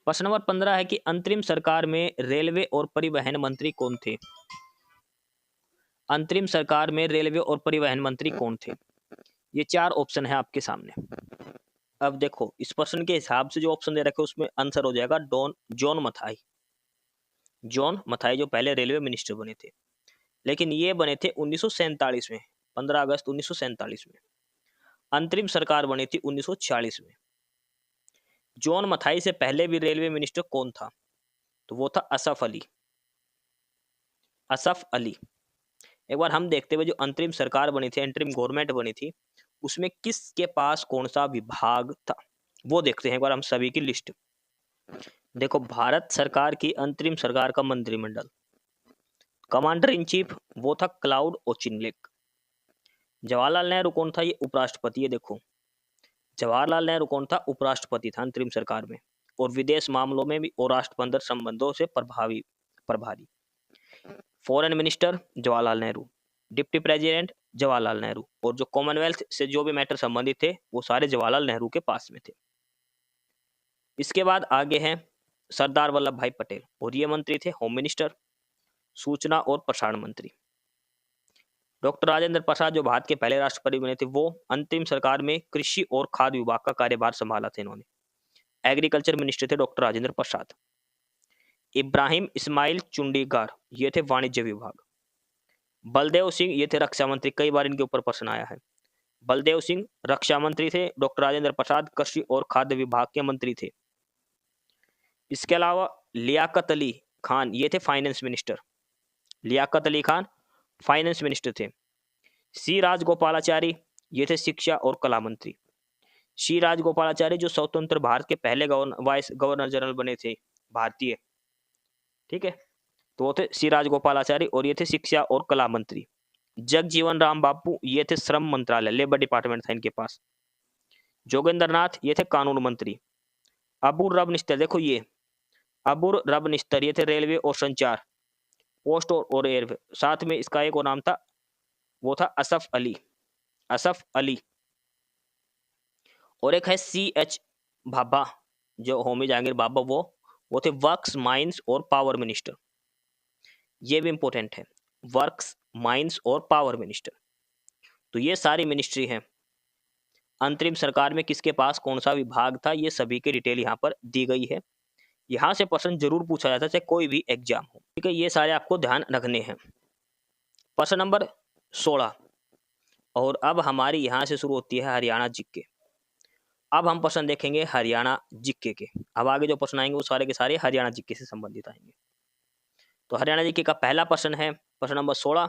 प्रश्न नंबर 15 है कि अंतरिम सरकार में रेलवे और परिवहन मंत्री कौन थे? अंतरिम सरकार में रेलवे और परिवहन मंत्री कौन थे? ये 4 ऑप्शन है आपके सामने। अब देखो इस प्रश्न के हिसाब से जो ऑप्शन दे रखे उसमें आंसर हो जाएगा जॉन मथाई। जॉन मथाई जो पहले रेलवे मिनिस्टर बने थे, लेकिन ये बने थे 1947 में, 15 अगस्त 1947 में। अंतरिम सरकार बनी थी 1946 में। जॉन मथाई से पहले भी रेलवे मिनिस्टर कौन था? तो वो था असफ अली। असफ अली। एक बार हम देखते हुए जो अंतरिम सरकार बनी थी, अंतरिम गवर्नमेंट बनी थी, उसमें किसके पास कौन सा विभाग था वो देखते हैं एक बार हम सभी की लिस्ट। देखो भारत सरकार की अंतरिम सरकार का मंत्रिमंडल, कमांडर इन चीफ वो था क्लाउड ओचिनलेक। जवाहरलाल नेहरू कौन था? ये उपराष्ट्रपति। ये देखो जवाहरलाल नेहरू कौन था? उपराष्ट्रपति था अंतरिम सरकार में, और विदेश मामलों में भी और राष्ट्रपंदर संबंधों से प्रभारी। Foreign minister Jawaharlal Nehru, deputy president Jawaharlal Nehru, और जो कॉमनवेल्थ से जो भी मैटर संबंधित थे वो सारे जवाहरलाल नेहरू के पास में थे। इसके बाद आगे हैं सरदार वल्लभ भाई पटेल, और ये मंत्री थे होम मिनिस्टर, सूचना और प्रसारण मंत्री। डॉक्टर राजेंद्र प्रसाद जो भारत के पहले राष्ट्रपति बने थे, वो अंतिम सरकार में कृषि और खाद्य विभाग का कार्यभार संभाला था इन्होंने। एग्रीकल्चर मिनिस्टर थे डॉक्टर राजेंद्र प्रसाद। इब्राहिम इस्माइल चुंडीगार ये थे वाणिज्य विभाग। बलदेव सिंह ये थे रक्षा मंत्री, कई बार इनके ऊपर प्रश्न आया है। बलदेव सिंह रक्षा मंत्री थे। डॉक्टर राजेंद्र प्रसाद कृषि और खाद्य विभाग के मंत्री थे। इसके अलावा लियाकत अली खान ये थे finance minister. Liaquat Ali Khan finance minister थे। सी राजगोपालाचारी ये थे शिक्षा और कला मंत्री। सी राजगोपालाचारी जो स्वतंत्र भारत के पहले वाइस गवर्नर जनरल बने थे भारतीय, ठीक है, तो वो थे सी राजगोपालाचारी, और ये थे शिक्षा और कला मंत्री। जगजीवन राम बापू ये थे श्रम मंत्रालय, लेबर डिपार्टमेंट था इनके पास। जोगेंद्र नाथ ये थे कानून मंत्री। अबुर रब निस्तर, देखो ये अबुर रब निस्तर ये थे रेलवे और संचार, पोस्ट और एयरवे। साथ में इसका एक और नाम था, वो था असफ अली। असफ अली। और एक है CH भाभा जो होमी जहांगीर बाबा, वो थे वर्क्स माइंस और पावर मिनिस्टर। ये भी इंपॉर्टेंट है, वर्क्स माइंस और पावर मिनिस्टर। तो ये सारी मिनिस्ट्री हैं। अंतरिम सरकार में किसके पास कौन सा विभाग था, ये सभी की डिटेल यहाँ पर दी गई है। यहाँ से प्रश्न जरूर पूछा जाता है चाहे कोई भी एग्जाम हो, ठीक है, ये सारे आपको ध्यान रखने हैं। प्रश्न नंबर 16, और अब हमारी यहाँ से शुरू होती है हरियाणा जीके। अब हम प्रश्न देखेंगे हरियाणा जीके के। अब आगे जो प्रश्न आएंगे वो सारे के सारे हरियाणा जीके से संबंधित आएंगे। तो हरियाणा जीके का पहला प्रश्न है, प्रश्न नंबर 16,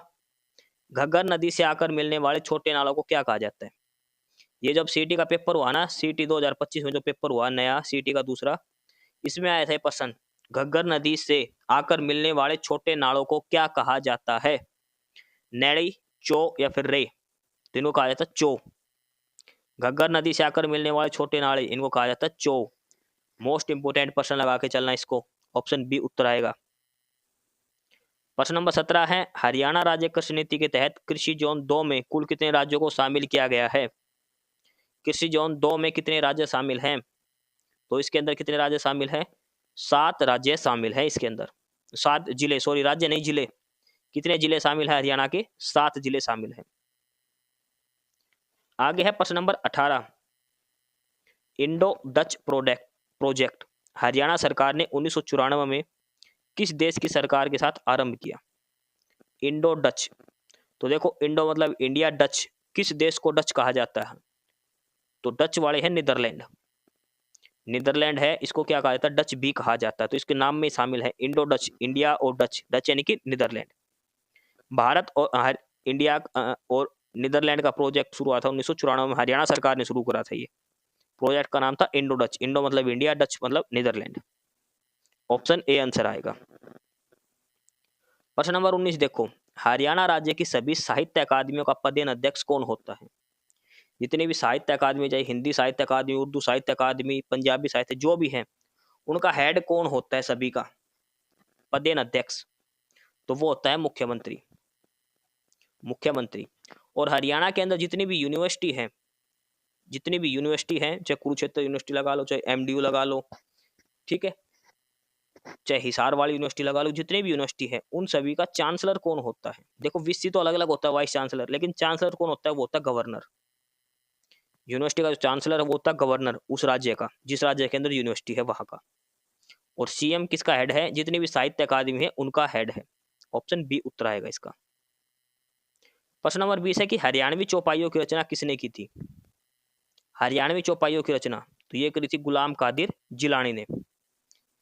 घग्गर नदी से आकर मिलने वाले छोटे नालों को क्या कहा जाता है? ये जब सीटी का पेपर हुआ ना, सीटी 2025 में जो पेपर हुआ नया सीटी का दूसरा, इसमें आया था प्रश्न, घग्गर नदी से आकर मिलने वाले छोटे नालों को क्या कहा जाता है? नैड़ी, चो या फिर रे? तो इनको कहा जाता है चो। घग्गर नदी से आकर मिलने वाले छोटे नाले, इनको कहा जाता है चो। मोस्ट इंपोर्टेंट प्रश्न लगा के चलना इसको, ऑप्शन बी उत्तर आएगा। प्रश्न नंबर 17 है, हरियाणा राज्य कृषि नीति के तहत कृषि जोन 2 में कुल कितने राज्यों को शामिल किया गया है? कृषि जोन 2 में कितने राज्य शामिल हैं? तो इसके अंदर कितने राज्य शामिल हैं? 7 राज्य शामिल हैं इसके अंदर। 7 जिले, सॉरी राज्य नहीं जिले। कितने जिले शामिल हैं हरियाणा के? 7 जिले शामिल हैं। आगे है प्रश्न number 18, Indo Dutch project Haryana सरकार ने 1994 में किस देश की सरकार के साथ आरंभ किया? इंडो डच, तो देखो इंडो मतलब इंडिया, डच किस देश को डच कहा जाता है? तो डच वाले हैं नीदरलैंड। नीदरलैंड है, इसको क्या कहा जाता है? डच भी कहा जाता है। तो इसके नाम में शामिल है इंडो डच, इंडिया और डच, डच यानी कि नीदरलैंड। भारत और इंडिया और नीदरलैंड का प्रोजेक्ट शुरू हुआ था 1994 में, हरियाणा सरकार ने शुरू करा था। ये प्रोजेक्ट का नाम था इंडो डच। इंडो मतलब इंडिया, डच मतलब नीदरलैंड। ऑप्शन ए आंसर आएगा। प्रश्न नंबर 19 देखो, हरियाणा राज्य की सभी साहित्य अकादमियों का पदेन अध्यक्ष कौन होता है? जितनी भी साहित्य अकादमी, चाहे हिंदी साहित्य अकादमी, उर्दू साहित्य अकादमी, पंजाबी साहित्य, जो भी है, उनका हेड कौन होता है सभी का? पदेन अध्यक्ष, तो वो होता है मुख्यमंत्री। मुख्यमंत्री। और हरियाणा के अंदर जितनी भी यूनिवर्सिटी है, जितनी भी यूनिवर्सिटी है, चाहे कुरुक्षेत्र यूनिवर्सिटी लगा लो, चाहे एमडीयू लगा लो, ठीक है, चाहे हिसार वाली यूनिवर्सिटी लगा लो, जितनी भी यूनिवर्सिटी है, उन सभी का चांसलर कौन होता है? देखो वीसी तो अलग अलग होता है, वाइस चांसलर, लेकिन चांसलर कौन होता है? वो होता है गवर्नर। यूनिवर्सिटी का जो चांसलर है वो होता है गवर्नर, उस राज्य का, जिस राज्य के अंदर यूनिवर्सिटी है वहां का। और सीएम किसका हेड है? जितनी भी साहित्य अकादमी है उनका हेड है। ऑप्शन बी उत्तर आएगा इसका। प्रश्न नंबर 20 है कि हरियाणवी चौपाइयों की रचना किसने की थी? हरियाणवी चौपाइयों की रचना तो ये करी थी गुलाम कादिर जिलानी ने।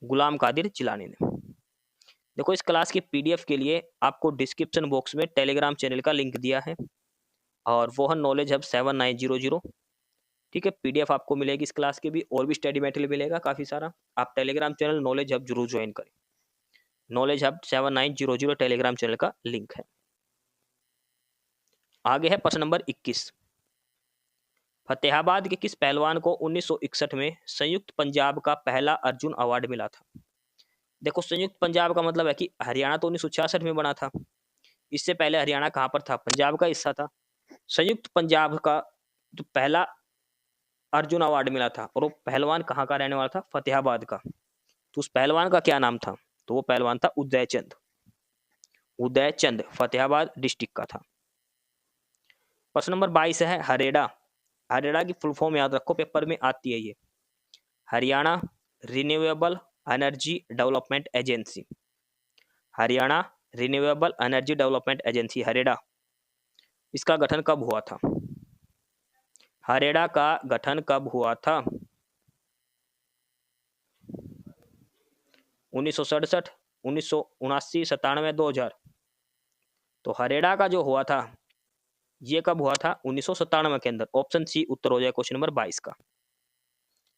गुलाम कादिर जिलानी ने। देखो इस क्लास की पीडीएफ के लिए आपको डिस्क्रिप्शन बॉक्स में टेलीग्राम चैनल का लिंक दिया है, और वो है नॉलेज हब 7900। ठीक है, पीडीएफ आपको मिलेगी इस क्लास की भी, और भी स्टडी मटेरियल मिलेगा काफी सारा। आप टेलीग्राम चैनल नॉलेज हब जरूर ज्वाइन करें। नॉलेज हब 7900 टेलीग्राम चैनल का लिंक है। आगे है प्रश्न नंबर 21, फतेहाबाद के किस पहलवान को 1961 में संयुक्त पंजाब का पहला अर्जुन अवार्ड मिला था? देखो संयुक्त पंजाब का मतलब है कि हरियाणा तो 1966 में बना था, इससे पहले हरियाणा कहाँ पर था? पंजाब का हिस्सा था। संयुक्त पंजाब का जो पहला अर्जुन अवार्ड मिला था, और वो पहलवान कहाँ का रहने वाला था? फतेहाबाद का। तो उस पहलवान का क्या नाम था? तो वो पहलवान था उदय चंद। उदय चंद फतेहाबाद डिस्ट्रिक्ट का था। प्रश्न नंबर 22 है, हरेडा। हरेडा की फुल फॉर्म याद रखो, पेपर में आती है ये। Haryana renewable energy development agency. Haryana renewable energy development agency, HAREDA. इसका गठन कब हुआ था? हरेडा का गठन कब हुआ था? 1967, 1979, 97, 2000। तो हरेडा का जो हुआ था ये कब हुआ था? 1997 के अंदर। ऑप्शन सी उत्तर हो जाए क्वेश्चन नंबर 22 का।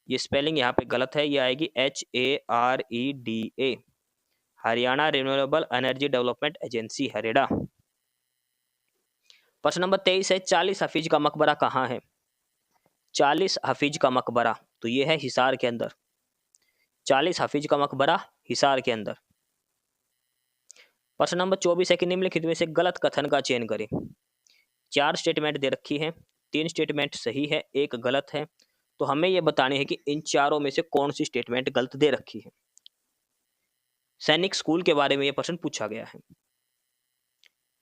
ये स्पेलिंग यहाँ पे गलत है, ये आएगी HAREDA, Haryana renewable energy development agency, HAREDA. प्रश्न नंबर 23 है, 40 हफीज का मकबरा कहाँ है? 40 हफीज का मकबरा तो ये है हिसार के अंदर। 40 हफीज का मकबरा हिसार के अंदर। प्रश्न नंबर 24 है कि निम्नलिखित में से गलत कथन का चयन करें। 4 स्टेटमेंट दे रखी है, 3 स्टेटमेंट सही है, 1 गलत है। तो हमें यह बतानी है कि इन चारों में से कौन सी स्टेटमेंट गलत दे रखी है। सैनिक स्कूल के बारे में यह प्रश्न पूछा गया है।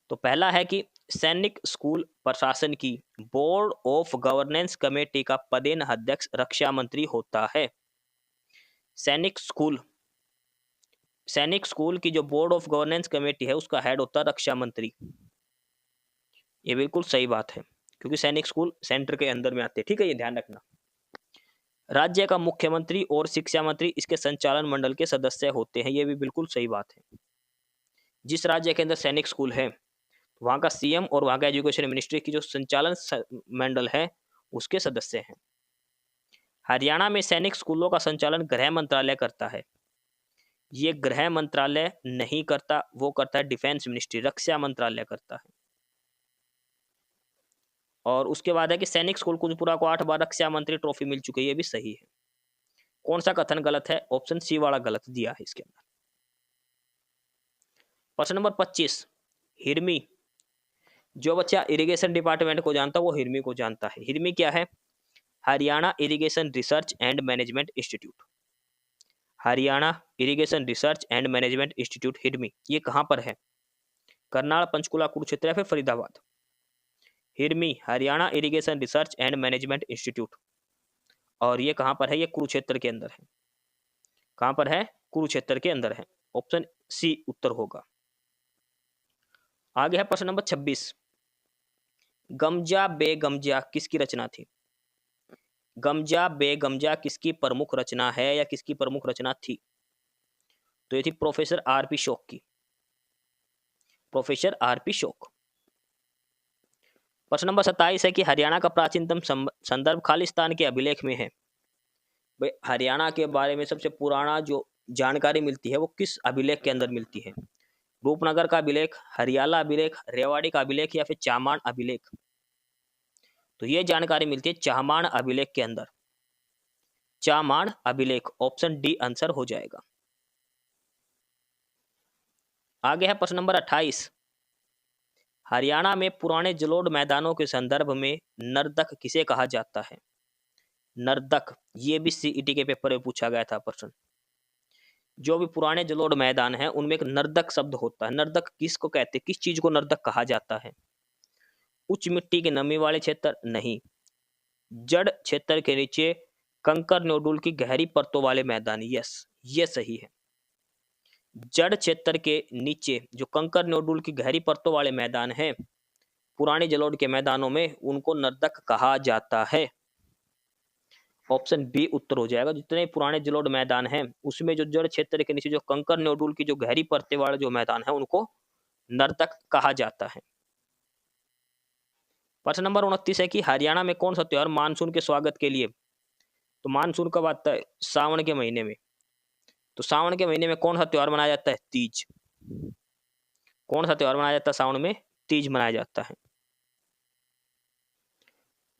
तो पहला है कि सैनिक स्कूल प्रशासन की बोर्ड ऑफ गवर्नेंस कमेटी का पदेन अध्यक्ष रक्षा मंत्री होता है। सैनिक स्कूल की जो बोर्ड ऑफ गवर्नेंस कमेटी है उसका हेड होता है रक्षा मंत्री। ये बिल्कुल सही बात है, क्योंकि सैनिक स्कूल सेंटर के अंदर में आते हैं। ठीक है, ये ध्यान रखना। राज्य का मुख्यमंत्री और शिक्षा मंत्री इसके संचालन मंडल के सदस्य होते हैं, ये भी बिल्कुल सही बात है। जिस राज्य के अंदर सैनिक स्कूल है वहां का सीएम और वहां का एजुकेशन मिनिस्ट्री की जो संचालन मंडल है उसके सदस्य हैं। हरियाणा में सैनिक स्कूलों का संचालन गृह मंत्रालय करता है। ये गृह मंत्रालय नहीं करता, वो करता है डिफेंस मिनिस्ट्री, रक्षा मंत्रालय करता है। और उसके बाद है कि सैनिक स्कूल कुजपुरा को 8 बार रक्षा मंत्री ट्रॉफी मिल चुकी है, ये भी सही है। कौन सा कथन गलत है? ऑप्शन सी वाला गलत दिया है इसके अंदर। प्रश्न नंबर 25, हिरमी। जो बच्चा इरिगेशन डिपार्टमेंट को जानता है वो हिरमी को जानता है। हिरमी क्या है? Haryana irrigation research and management institute. Haryana irrigation research and management institute हिरमी, ये कहाँ पर है? करनाल, पंचकुला, कुरुक्षेत्र या फिर Faridabad? हिरमी Haryana irrigation research and management institute, और ये कहाँ पर है? ये कुरुक्षेत्र के अंदर है। कहाँ पर है? कुरुक्षेत्र के अंदर है। ऑप्शन सी उत्तर होगा। आगे है प्रश्न नंबर 26, गमजा बेगमजा किसकी रचना थी? गमजा बेगमजा किसकी प्रमुख रचना है या किसकी प्रमुख रचना थी? तो ये थी प्रोफेसर आरपी शोक की, प्रोफेसर आरपी शोक। प्रश्न नंबर 27 है कि हरियाणा का प्राचीनतम संदर्भ खालिस्तान के अभिलेख में है। भाई हरियाणा के बारे में सबसे पुराना जो जानकारी मिलती है वो किस अभिलेख के अंदर मिलती है? रूपनगर का अभिलेख, हरियाला अभिलेख, रेवाड़ी का अभिलेख या फिर चामान अभिलेख? तो ये जानकारी मिलती है चामान अभिलेख के अंदर। चामान अभिलेख, ऑप्शन डी आंसर हो जाएगा। आगे है प्रश्न नंबर 28, हरियाणा में पुराने जलोढ़ मैदानों के संदर्भ में नर्दक किसे कहा जाता है? नर्दक, ये भी सीईटी के पेपर में पूछा गया था प्रश्न। जो भी पुराने जलोढ़ मैदान है उनमें एक नर्दक शब्द होता है। नर्दक किसको कहते हैं? किस चीज को नर्दक कहा जाता है? उच्च मिट्टी के नमी वाले क्षेत्र? नहीं। जड़ क्षेत्र के नीचे कंकर नोडुल की गहरी परतों वाले मैदान? यस, ये सही है। जड़ क्षेत्र के नीचे जो कंकर नोडुल की गहरी परतों वाले मैदान हैं, पुराने जलोढ़ के मैदानों में, उनको नर्दक कहा जाता है। ऑप्शन बी उत्तर हो जाएगा। जितने पुराने जलोढ़ मैदान हैं उसमें जो जड़ क्षेत्र के नीचे जो कंकर नोडुल की जो गहरी परतें वाले जो मैदान है उनको नर्दक कहा जाता है। प्रश्न नंबर 29 है कि हरियाणा में कौन सा त्योहार मानसून के स्वागत के लिए? तो मानसून कब आता है? सावन के महीने में। तो सावन के महीने में कौन सा त्योहार मनाया जाता है? तीज। कौन सा त्योहार मनाया जाता है सावन में? तीज मनाया जाता है।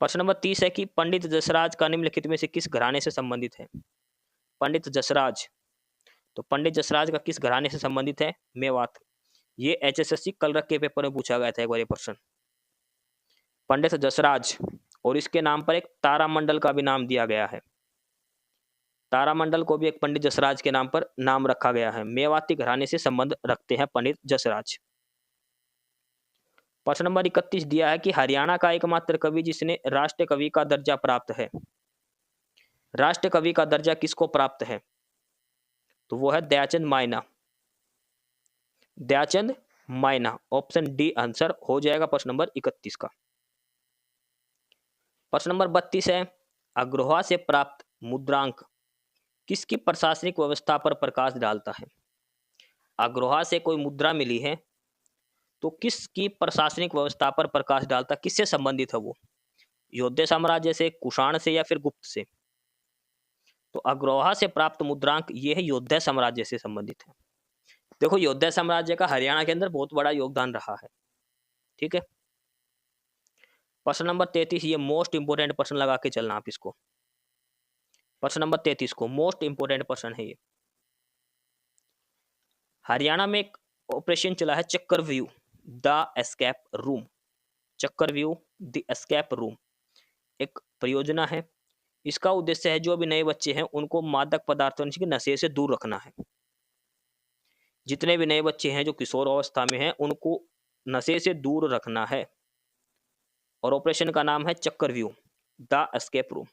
प्रश्न नंबर 30 है कि पंडित जसराज का निम्नलिखित में से किस घराने से संबंधित है? पंडित जसराज, तो पंडित जसराज का किस घराने से संबंधित है? मेवात। ये एचएसएससी कलरक के पेपर में पूछा गया था एक बार ये प्रश्न। पंडित जसराज, और इसके नाम पर एक तारामंडल का भी नाम दिया गया है। तारामंडल को भी एक पंडित जसराज के नाम पर नाम रखा गया है। मेवाती घराने से संबंध रखते हैं पंडित जसराज। प्रश्न नंबर 31 दिया है कि हरियाणा का एकमात्र कवि जिसने राष्ट्र कवि का दर्जा प्राप्त है। राष्ट्र कवि का दर्जा किसको प्राप्त है? तो वो है दयाचंद मायना। दयाचंद मायना, ऑप्शन डी आंसर हो जाएगा प्रश्न नंबर 31 का। प्रश्न नंबर 32 है, अग्रहा से प्राप्त मुद्रांक किसकी प्रशासनिक व्यवस्था पर प्रकाश डालता है? अग्रहा से कोई मुद्रा मिली है तो किसकी प्रशासनिक व्यवस्था पर प्रकाश डालता, किससे संबंधित है वो? यौध्य साम्राज्य से, कुषाण से या फिर गुप्त से? तो अग्रहा से प्राप्त मुद्रांक ये है यौध्य साम्राज्य से संबंधित है। देखो यौध्य साम्राज्य का हरियाणा के अंदर बहुत बड़ा योगदान रहा है। ठीक है। प्रश्न नंबर 33, ये मोस्ट इंपोर्टेंट प्रश्न लगा के चलना आप इसको। प्रश्न नंबर 33 को मोस्ट इंपोर्टेंट प्रश्न है ये। हरियाणा में एक ऑपरेशन चला है चक्रव्यूह द एस्केप रूम। चक्रव्यूह द एस्केप रूम एक परियोजना है। इसका उद्देश्य है जो भी नए बच्चे हैं उनको मादक पदार्थों के नशे से दूर रखना है। जितने भी नए बच्चे हैं जो किशोर अवस्था में हैं उनको नशे से दूर रखना है। और ऑपरेशन का नाम है चक्रव्यूह द एस्केप रूम।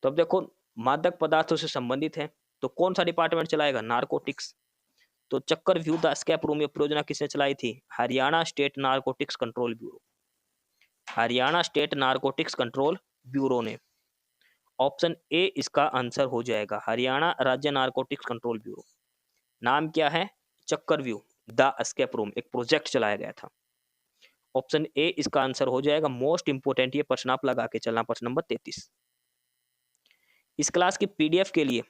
तो अब देखो मादक पदार्थों से संबंधित है तो कौन सा डिपार्टमेंट चलाएगा? नारकोटिक्स। तो चक्रव्यूह द एस्केप रूम ये परियोजना किसने चलाई थी? Haryana state narcotics control bureau. Haryana state narcotics control bureau ने। ऑप्शन ए इसका आंसर हो जाएगा, हरियाणा राज्य नारकोटिक्स कंट्रोल ब्यूरो। नाम क्या है? चक्रव्यूह द एस्केप रूम, एक प्रोजेक्ट चलाया गया था। ऑप्शन ए इसका आंसर हो जाएगा। मोस्ट इंपोर्टेंट ये प्रश्न आप लगा के चलना, प्रश्न नंबर 33। इस क्लास की पीडीएफ के लिए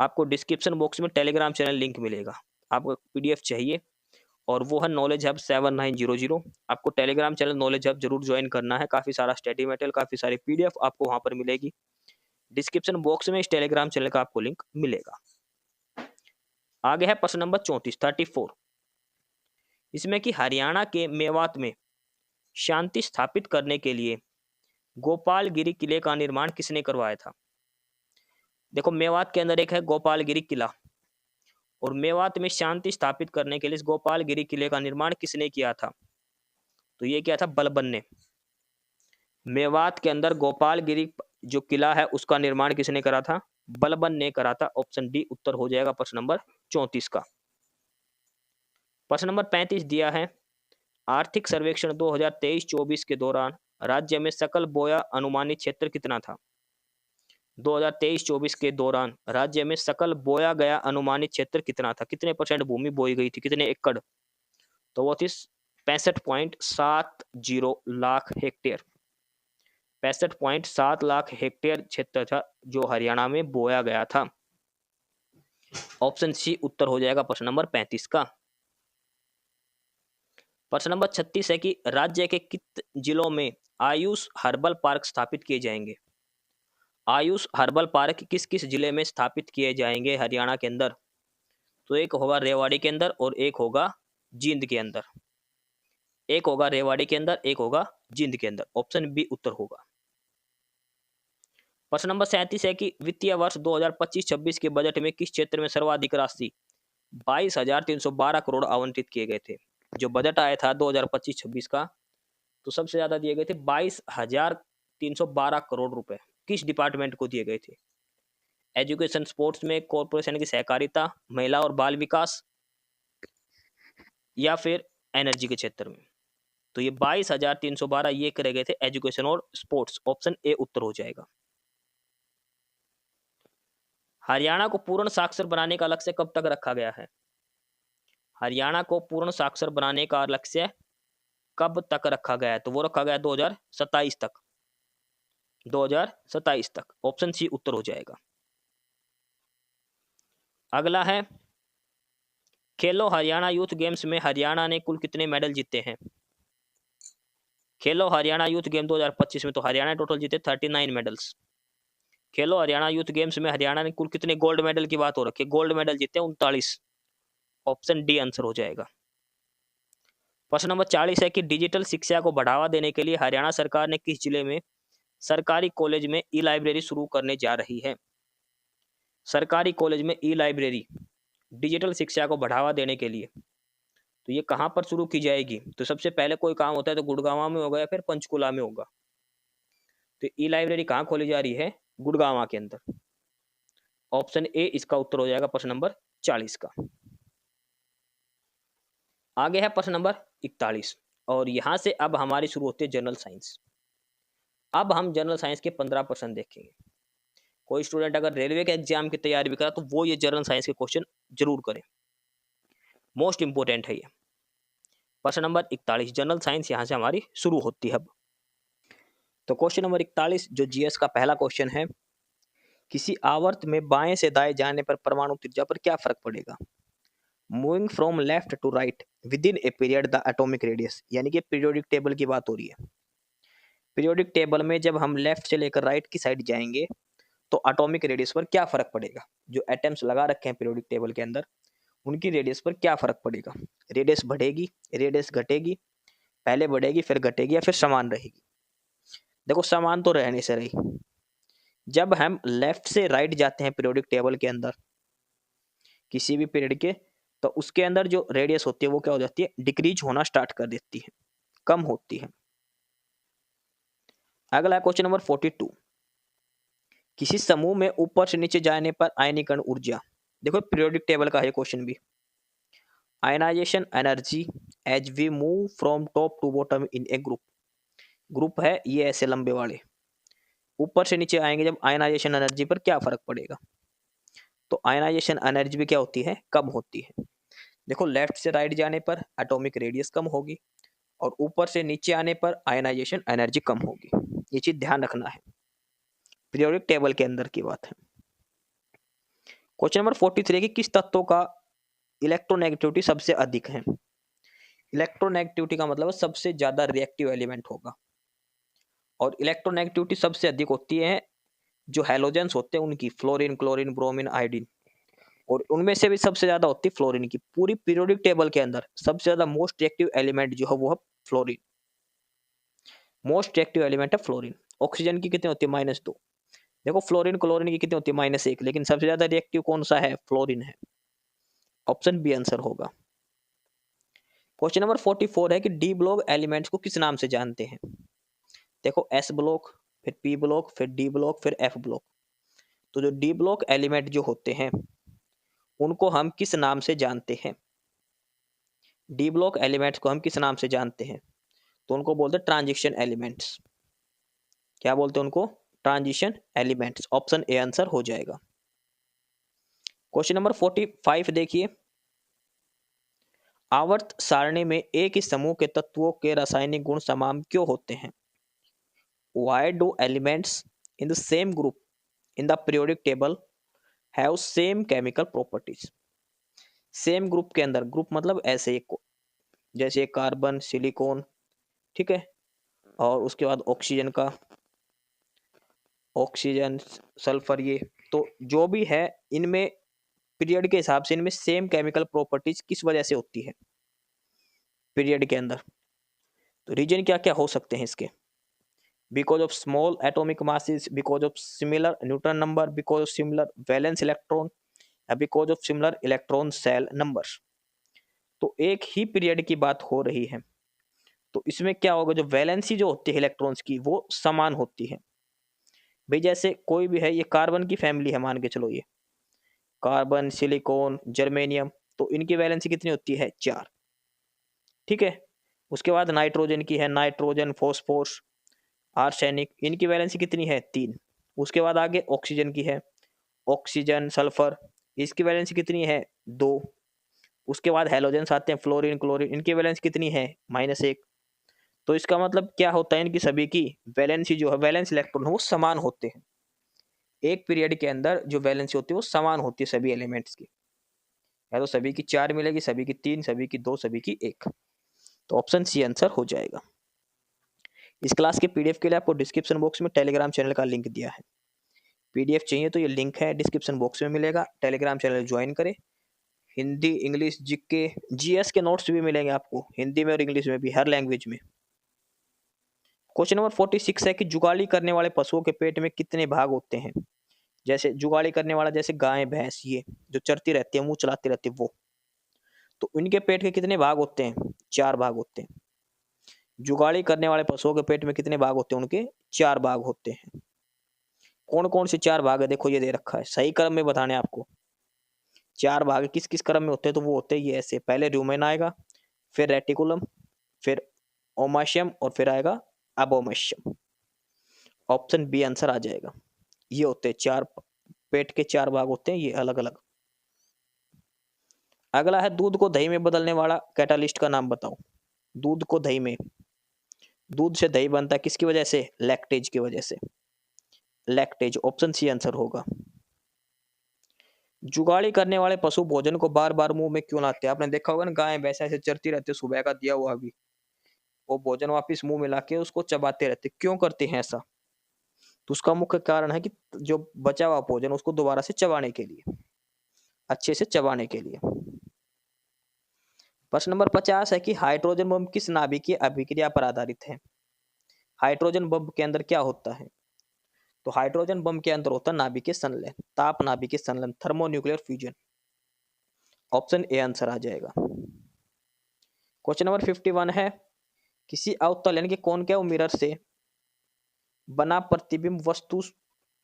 आपको डिस्क्रिप्शन बॉक्स में टेलीग्राम चैनल लिंक मिलेगा। आपको पीडीएफ चाहिए और वो है नॉलेज हब 7900। आपको टेलीग्राम चैनल नॉलेज हब जरूर ज्वाइन करना है। काफ़ी सारा स्टडी मटेरियल, काफ़ी सारी पीडीएफ आपको वहाँ पर मिलेगी। डिस्क्रिप्शन बॉक्स में इस टेलीग्राम चैनल का आपको लिंक मिलेगा। आगे है प्रश्न नंबर 34। इसमें कि हरियाणा के मेवात में शांति स्थापित करने के लिए गोपालगिरी किले का निर्माण किसने करवाया था? देखो, मेवात के अंदर एक है गोपालगिरी किला, और मेवात में शांति स्थापित करने के लिए इस गोपालगिरी किले का निर्माण किसने किया था? तो ये किया था बलबन ने। मेवात के अंदर गोपालगिरी जो किला है उसका निर्माण किसने करा था? बलबन ने करा था। ऑप्शन डी उत्तर हो जाएगा प्रश्न नंबर 34 का। प्रश्न नंबर 35 दिया है, आर्थिक सर्वेक्षण 2023-24 के दौरान राज्य में सकल बोया अनुमानित क्षेत्र कितना था? 2023-24 के दौरान राज्य में सकल बोया गया अनुमानित क्षेत्र कितना था? कितने परसेंट भूमि बोई गई थी, कितने एकड़? तो वो थी 65.70 लाख हेक्टेयर। 65.7 लाख हेक्टेयर क्षेत्र था जो हरियाणा में बोया गया था। ऑप्शन सी उत्तर हो जाएगा प्रश्न नंबर 35 का। प्रश्न नंबर 36 है कि राज्य के कित जिलों में आयुष हर्बल पार्क स्थापित किए जाएंगे? आयुष हर्बल पार्क किस किस जिले में स्थापित किए जाएंगे हरियाणा के अंदर? तो एक होगा रेवाड़ी के अंदर और एक होगा जींद के अंदर। एक होगा रेवाड़ी के अंदर, एक होगा जींद के अंदर। ऑप्शन बी उत्तर होगा। प्रश्न नंबर 37 है कि वित्तीय वर्ष 2025-26 के बजट में किस क्षेत्र में सर्वाधिक राशि 22,312 करोड़ आवंटित किए गए थे? जो बजट आया था 2025-26 का, तो सबसे ज्यादा दिए गए थे 22,312 करोड़ रुपए। किस डिपार्टमेंट को दिए गए थे? एजुकेशन, स्पोर्ट्स में, कॉर्पोरेशन की सहकारिता, महिला और बाल विकास, या फिर एनर्जी के क्षेत्र में? तो ये 22,312 ये करे गए थे एजुकेशन और स्पोर्ट्स। ऑप्शन ए उत्तर हो जाएगा। हरियाणा को पूर्ण साक्षर बनाने का लक्ष्य कब तक रखा गया है? हरियाणा को पूर्ण साक्षर बनाने का लक्ष्य कब तक रखा गया है? तो वो रखा गया 2027 तक। 2027 तक। ऑप्शन सी उत्तर हो जाएगा। अगला है, खेलो हरियाणा यूथ गेम्स में हरियाणा ने कुल कितने मेडल जीते हैं? खेलो हरियाणा यूथ गेम 2025 में तो हरियाणा ने टोटल जीते 39 मेडल्स। खेलो हरियाणा यूथ गेम्स में हरियाणा ने कुल कितने गोल्ड मेडल की बात हो रखी है? गोल्ड मेडल जीते 39। ऑप्शन डी आंसर हो जाएगा। प्रश्न नंबर 40 है कि डिजिटल शिक्षा को बढ़ावा देने के लिए हरियाणा सरकार ने किस जिले में सरकारी कॉलेज में ई लाइब्रेरी शुरू करने जा रही है? सरकारी कॉलेज में ई लाइब्रेरी डिजिटल शिक्षा को बढ़ावा देने के लिए, तो ये कहाँ पर शुरू की जाएगी? तो सबसे पहले कोई काम होता है तो गुड़गांव में होगा या फिर पंचकुला में होगा। तो ई लाइब्रेरी कहाँ खोली जा रही है? गुड़गांव के अंदर। ऑप्शन ए इसका उत्तर हो जाएगा प्रश्न नंबर 40 का। आगे है प्रश्न नंबर 41, और यहां से अब हमारी शुरू होती है जनरल साइंस। अब हम जनरल साइंस के 15% देखेंगे। कोई स्टूडेंट अगर रेलवे के एग्जाम की तैयारी भी करा तो वो ये जनरल साइंस के क्वेश्चन जरूर करें, मोस्ट इंपोर्टेंट है ये। प्रश्न नंबर 41 जनरल साइंस यहां से हमारी शुरू होती है अब। तो क्वेश्चन नंबर 41 जो जीएस का पहला क्वेश्चन है, किसी आवर्त में बाएं से दाएं जाने पर परमाणु त्रिज्या पर क्या फर्क पड़ेगा? Moving from left to right within a period the atomic radius, यानी कि पीरियोडिक टेबल की बात हो रही है। पीरियोडिक टेबल में जब हम लेफ्ट से लेकर राइट की साइड जाएंगे तो एटॉमिक रेडियस पर क्या फर्क पड़ेगा? जो एटम्स लगा रखे हैं पीरियोडिक टेबल के अंदर उनकी रेडियस पर क्या फर्क पड़ेगा? रेडियस बढ़ेगी, रेडियस घटेगी, पहले बढ़ेगी फिर घटेगी, या फिर समान रहेगी? देखो, समान तो रहने से रही। जब हम लेफ्ट से राइट जाते हैं पीरियोडिक टेबल के अंदर किसी भी पीरियड के, तो उसके अंदर जो रेडियस होती है वो क्या हो जाती है? डिक्रीज होना स्टार्ट कर देती है, कम होती है। अगला क्वेश्चन नंबर 42, किसी समूह में ऊपर से नीचे जाने पर आयनीकरण ऊर्जा। देखो, पीरियोडिक टेबल का है क्वेश्चन भी। Ionisation energy as we move from top to bottom in a group. Group है ये ऐसे लंबे वाले, ऊपर से नीचे आएंगे जब आयनाइजेशन एनर्जी पर क्या फर्क पड़ेगा? तो आयनाइजेशन एनर्जी भी क्या होती है? कम होती है। देखो, लेफ्ट से राइट जाने पर एटॉमिक रेडियस कम होगी और ऊपर से नीचे आने पर आयनाइजेशन एनर्जी कम होगी। ये चीज ध्यान रखना है, पीरियोडिक टेबल के अंदर की बात है। क्वेश्चन नंबर 43 कि किस तत्वों का इलेक्ट्रोनेगेटिविटी सबसे अधिक है। इलेक्ट्रोनेगेटिविटी का मतलब सबसे ज्यादा रिएक्टिव एलिमेंट होगा, और इलेक्ट्रोनेगेटिविटी सबसे अधिक होती है जो हैलोजेंस होते हैं उनकी, फ्लोरीन, क्लोरीन, ब्रोमीन, आयोडीन, और उनमें से भी सबसे ज्यादा होती है फ्लोरीन की। पूरी पीरियोडिक टेबल के अंदर सबसे ज्यादा मोस्ट रिएक्टिव एलिमेंट जो है वो है फ्लोरीन। मोस्ट रिएक्टिव एलिमेंट है फ्लोरीन। ऑक्सीजन की कितनी होती है -2। देखो फ्लोरीन क्लोरीन की कितनी होती है -1, लेकिन सबसे ज्यादा रिएक्टिव कौन सा है, फ्लोरीन है। ऑप्शन बी आंसर होगा। क्वेश्चन नंबर 44 है कि डी ब्लॉक एलिमेंट्स को किस नाम से जानते हैं। देखो एस ब्लॉक, फिर पी ब्लॉक, फिर डी ब्लॉक, फिर एफ ब्लॉक। तो जो डी ब्लॉक एलिमेंट जो होते हैं उनको हम किस नाम से जानते हैं। डी ब्लॉक एलिमेंट्स को हम किस नाम से जानते हैं, तो उनको बोलते हैं ट्रांजिशन एलिमेंट्स। क्या बोलते हैं उनको, transition elements. Option A answer हो जाएगा। क्वेश्चन नंबर 45 देखिए, आवर्त सारणी में एक ही समूह के तत्वों के रासायनिक गुण समान क्यों होते हैं। Why do elements in the same group in the periodic table have same chemical properties। Same group के अंदर, ग्रुप मतलब ऐसे एक, जैसे कार्बन, सिलिकॉन, ठीक है, और उसके बाद ऑक्सीजन का, ऑक्सीजन, सल्फर, ये तो जो भी है इनमें पीरियड के हिसाब से इनमें सेम केमिकल प्रॉपर्टीज किस वजह से होती है पीरियड के अंदर। तो रीजन क्या क्या हो सकते हैं इसके, because of small atomic masses, because of similar Newton number, because of similar valence electron, या because of similar electron cell numbers। तो एक ही पीरियड की बात हो रही है, तो इसमें क्या होगा, जो वैलेंसी जो होती है इलेक्ट्रॉन्स की वो समान होती है। भाई जैसे कोई भी है, ये कार्बन की फैमिली है मान के चलो, ये कार्बन, सिलिकॉन, जर्मेनियम, तो इनकी वैलेंसी कितनी होती है, 4, ठीक है। उसके बाद नाइट्रोजन की है, नाइट्रोजन, फॉस्फोरस, आर्सेनिक, इनकी वैलेंसी कितनी है, 3। उसके बाद आगे ऑक्सीजन की है, ऑक्सीजन, सल्फर, इसकी वैलेंसी कितनी है, 2। उसके बाद हैलोजेंस आते हैं, फ्लोरीन, क्लोरीन, इनकी वैलेंसी कितनी है, -1। तो इसका मतलब क्या होता है, इनकी सभी की वैलेंसी जो है, वैलेंस इलेक्ट्रॉन वो समान होते हैं। एक पीरियड के अंदर जो वैलेंसी होती है वो समान होती है सभी एलिमेंट्स की, या तो सभी की 4 मिलेगी, सभी की 3, सभी की 2, सभी की 1। तो ऑप्शन सी आंसर हो जाएगा। इस क्लास के पीडीएफ के लिए आपको डिस्क्रिप्शन बॉक्स में टेलीग्राम चैनल का लिंक दिया है। पीडीएफ चाहिए तो ये लिंक है डिस्क्रिप्शन बॉक्स में मिलेगा, टेलीग्राम चैनल ज्वाइन करें। हिंदी, इंग्लिश, जीके, जीएस के नोट्स भी मिलेंगे आपको, हिंदी में और इंग्लिश में भी, हर लैंग्वेज में। क्वेश्चन नंबर 46 है कि जुगाली करने वाले पशुओं के पेट में कितने भाग होते हैं। जैसे जुगाली करने वाला, जैसे गाय, भैंस, ये जो चरती रहती है, मुंह चलाती रहती है, वो, तो उनके पेट के कितने भाग होते हैं, 4 भाग होते हैं। जुगाली करने वाले पशुओं के पेट में कितने भाग होते हैं, उनके 4 भाग होते हैं। कौन कौन से 4 भाग है, देखो ये दे रखा है, सही क्रम में बताने आपको। 4 भाग किस किस क्रम में होते हैं, तो वो होते हैं ये ऐसे, पहले रूमेन आएगा, फिर रेटिकुलम, फिर ओमाशियम, और फिर आएगा अबोमाशियम। ऑप्शन बी आंसर आ जाएगा। ये होते हैं 4, पेट के 4 भाग होते हैं ये अलग अलग। अगला है दूध को दही में बदलने वाला कैटालिस्ट का नाम बताओ। दूध को दही में, दूध से दही बनता है किसकी वजह से, लैक्टेज की वजह से, लैक्टेज। ऑप्शन सी आंसर होगा। जुगाड़ी करने वाले पशु भोजन को बार बार मुंह में क्यों लाते हैं। आपने देखा होगा ना, गाय भैंस ऐसे चरती रहती है, सुबह का दिया हुआ भी वो भोजन वापस मुंह में लाके उसको चबाते रहते, क्यों करते हैं ऐसा। तो उसका मुख्य कारण है कि जो बचा हुआ भोजन उसको दोबारा से चबाने के लिए, अच्छे से चबाने के लिए। प्रश्न नंबर 50 है कि हाइड्रोजन बम किस नाभिकीय अभिक्रिया पर आधारित है। हाइड्रोजन बम के अंदर क्या होता है, तो हाइड्रोजन बम के अंदर होता है नाभिकीय संलयन, ताप नाभिकीय संलयन, thermonuclear fusion. Option A answer आ जाएगा। क्वेश्चन नंबर 51 है, किसी अवतल यानी कि कॉनकेव मिरर से बना प्रतिबिंब वस्तु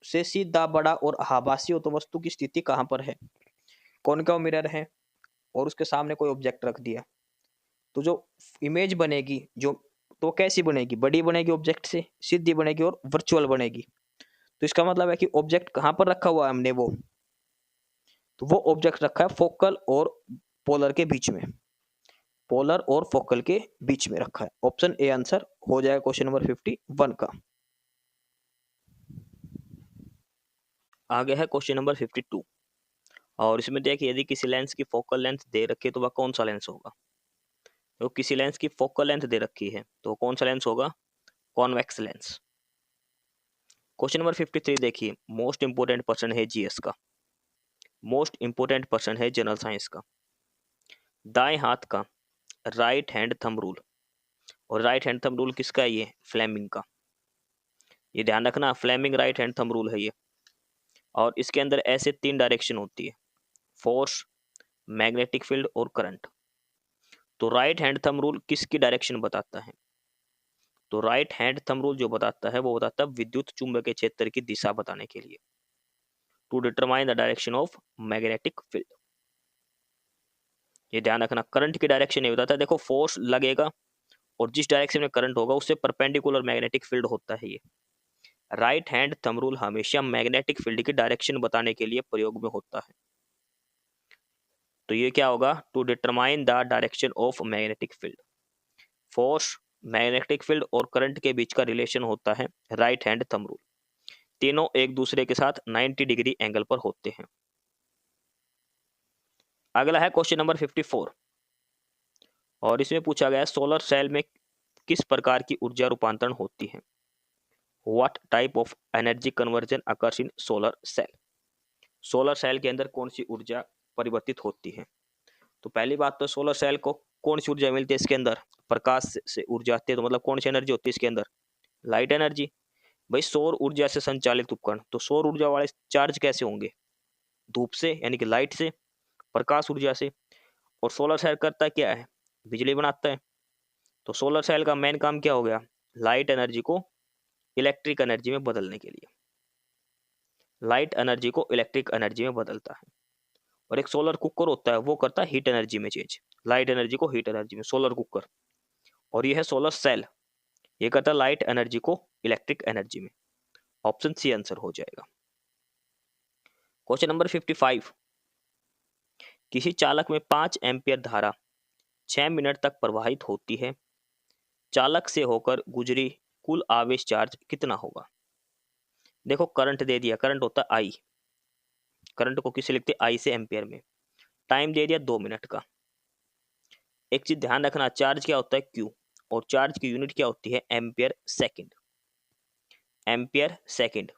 से सीधा बड़ा और आभासी हो तो वस्तु की स्थिति कहां पर है। कॉनकेव मिरर है और उसके सामने कोई ऑब्जेक्ट रख दिया, तो जो इमेज बनेगी जो, तो कैसी बनेगी, बड़ी बनेगी ऑब्जेक्ट से, सीधी बनेगी और वर्चुअल बनेगी। तो इसका मतलब है कि ऑब्जेक्ट कहां पर रखा हुआ है हमने, वो तो वो ऑब्जेक्ट रखा है फोकल और पोलर के बीच में, पोलर और फोकल के बीच में रखा है। ऑप्शन ए आंसर हो जाएगा क्वेश्चन नंबर 51 का। आगे है क्वेश्चन नंबर 52, और इसमें देखिए यदि किसी लेंस की फोकल लेंथ दे रखी है तो वह कौन सा लेंस होगा? तो किसी लेंस की फोकल लेंथ दे रखी है तो कौन सा लेंस होगा? Convex lens. क्वेश्चन नंबर 53 देखिए, मोस्ट इंपोर्टेंट पर्सन है जीएस का, मोस्ट इंपोर्टेंट पर्सन है जनरल साइंस का। दाएं हाथ का राइट हैंड थंब रूल, और राइट हैंड थंब रूल किसका है? ये फ्लेमिंग का। ये ध्यान रखना, Fleming right hand thumb rule है ये। और इसके अंदर ऐसे 3 डायरेक्शन होती है, फोर्स, मैग्नेटिक फील्ड और करंट। तो राइट हैंड थंब रूल किसकी डायरेक्शन बताता है? तो राइट हैंड थंब रूल जो बताता है वो बताता है विद्युत चुंबकीय क्षेत्र की दिशा बताने के लिए, to determine the direction of magnetic field. ये ध्यान रखना, करंट की डायरेक्शन नहीं बताता। देखो फोर्स लगेगा और जिस डायरेक्शन में करंट होगा उससे परपेंडिकुलर मैग्नेटिक फील्ड होता है ये। राइट हैंड थंब रूल हमेशा मैग्नेटिक फील्ड की डायरेक्शन बताने के लिए प्रयोग में होता है। तो ये क्या होगा? To determine the direction of magnetic field. Force, magnetic field और करंट के बीच का रिलेशन होता है राइट हैंड थंब रूल। तीनों एक दूसरे के साथ 90 डिग्री एंगल पर होते हैं। अगला है क्वेश्चन नंबर 54, और इसमें पूछा गया है सोलर सेल में किस प्रकार की ऊर्जा रूपांतरण होती है? What type of energy conversion occurs in solar cell. Solar cell के अंदर कौन सी ऊर्जा परिवर्तित होती है? तो पहली बात तो सोलर सेल को कौन सी ऊर्जा मिलती है? इसके अंदर प्रकाश से ऊर्जा आती है, तो मतलब कौन सी एनर्जी होती है इसके अंदर? Light energy. भाई सौर ऊर्जा से संचालित उपकरण, तो सौर ऊर्जा वाले चार्ज कैसे होंगे? धूप से, यानी कि लाइट से, प्रकाश ऊर्जा से। और सोलर सेल करता क्या है? बिजली बनाता है। तो सोलर सेल का मेन काम क्या हो गया? लाइट एनर्जी को इलेक्ट्रिक एनर्जी में बदलने के लिए, लाइट एनर्जी को इलेक्ट्रिक एनर्जी में बदलता है। और एक सोलर कुकर होता है, वो करता है हीट एनर्जी में चेंज, लाइट एनर्जी को हीट एनर्जी में, सोलर कुकर। और ये है सोलर सेल, ये करता है लाइट एनर्जी को इलेक्ट्रिक एनर्जी में। ऑप्शन सी आंसर हो जाएगा। क्वेश्चन नंबर 55, किसी चालक में 5 एम्पियर धारा 6 मिनट तक प्रवाहित होती है, चालक से होकर गुजरी कुल आवेश चार्ज कितना होगा? देखो करंट दे दिया, करंट होता है आई, करंट को किसे लिखते हैं? आई से एम्पियर में। टाइम दे दिया 2 मिनट का। एक चीज ध्यान रखना, चार्ज क्या होता है? क्यू, और चार्ज की यूनिट क्या होती है? Ampere second, ampere second.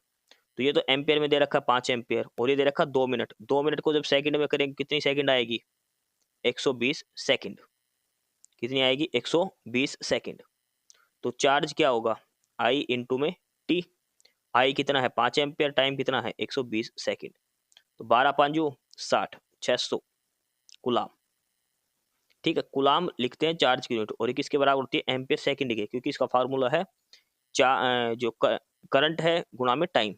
तो ये तो एम्पियर में दे रखा 5 एम्पियर, और ये दे रखा 2 मिनट। 2 मिनट को जब सेकंड में करेंगे कितनी सेकंड आएगी? 120 सेकंड। कितनी आएगी? 120 सेकंड। तो चार्ज क्या होगा? आई इंटू में टी। आई कितना है? 5 एम्पियर, टाइम कितना है? 120 सेकंड। तो 12 पांचू 60, 600 कुलाम। ठीक है, कुलाम लिखते हैं चार्ज की यूनिट, और ये किसके बराबर होती है? एम्पियर सेकंड के, क्योंकि इसका फार्मूला है जो करंट है गुणा में टाइम।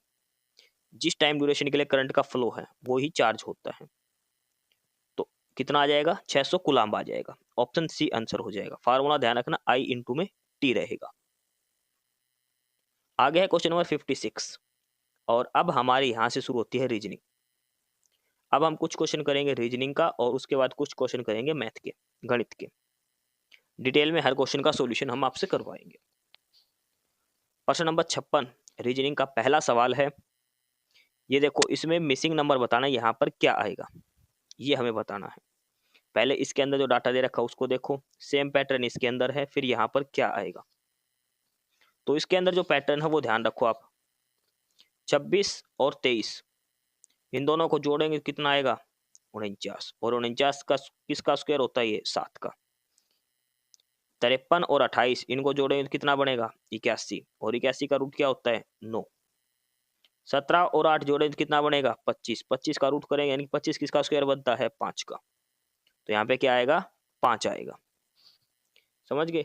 जिस टाइम ड्यूरेशन के लिए करंट का फ्लो है वो ही चार्ज होता है। तो कितना आ जाएगा? 600 कुलाम आ जाएगा। ऑप्शन सी आंसर हो जाएगा। फार्मूला ध्यान रखना, आई इंटू में टी रहेगा। आगे है क्वेश्चन नंबर 56, और अब हमारे यहां से शुरू होती है रीजनिंग। अब हम कुछ क्वेश्चन करेंगे रीजनिंग का, और उसके बाद कुछ क्वेश्चन करेंगे मैथ के, गणित के। डिटेल में हर क्वेश्चन का सॉल्यूशन हम आपसे करवाएंगे। प्रश्न नंबर 56 रीजनिंग का पहला सवाल है, ये देखो इसमें मिसिंग नंबर बताना, यहाँ पर क्या आएगा ये हमें बताना है। पहले इसके अंदर जो डाटा दे रखा है उसको देखो, सेम पैटर्न इसके अंदर है, फिर यहाँ पर क्या आएगा। तो इसके अंदर जो पैटर्न है वो ध्यान रखो आप, 26 और 23 इन दोनों को जोड़ेंगे कितना आएगा? 49। और 49 का किसका स्क्वायर होता है? ये 7 का। 53 और 28 इनको जोड़ेंगे तो कितना बनेगा? 81। और 81 का रूट क्या होता है? 9। 17 और 8 जोड़ेंगे तो कितना बनेगा? 25। 25 का रूट करेंगे, यानी 25 किसका स्क्वायर बनता है? 5 का। तो यहाँ पे क्या आएगा? 5 आएगा। समझ गए?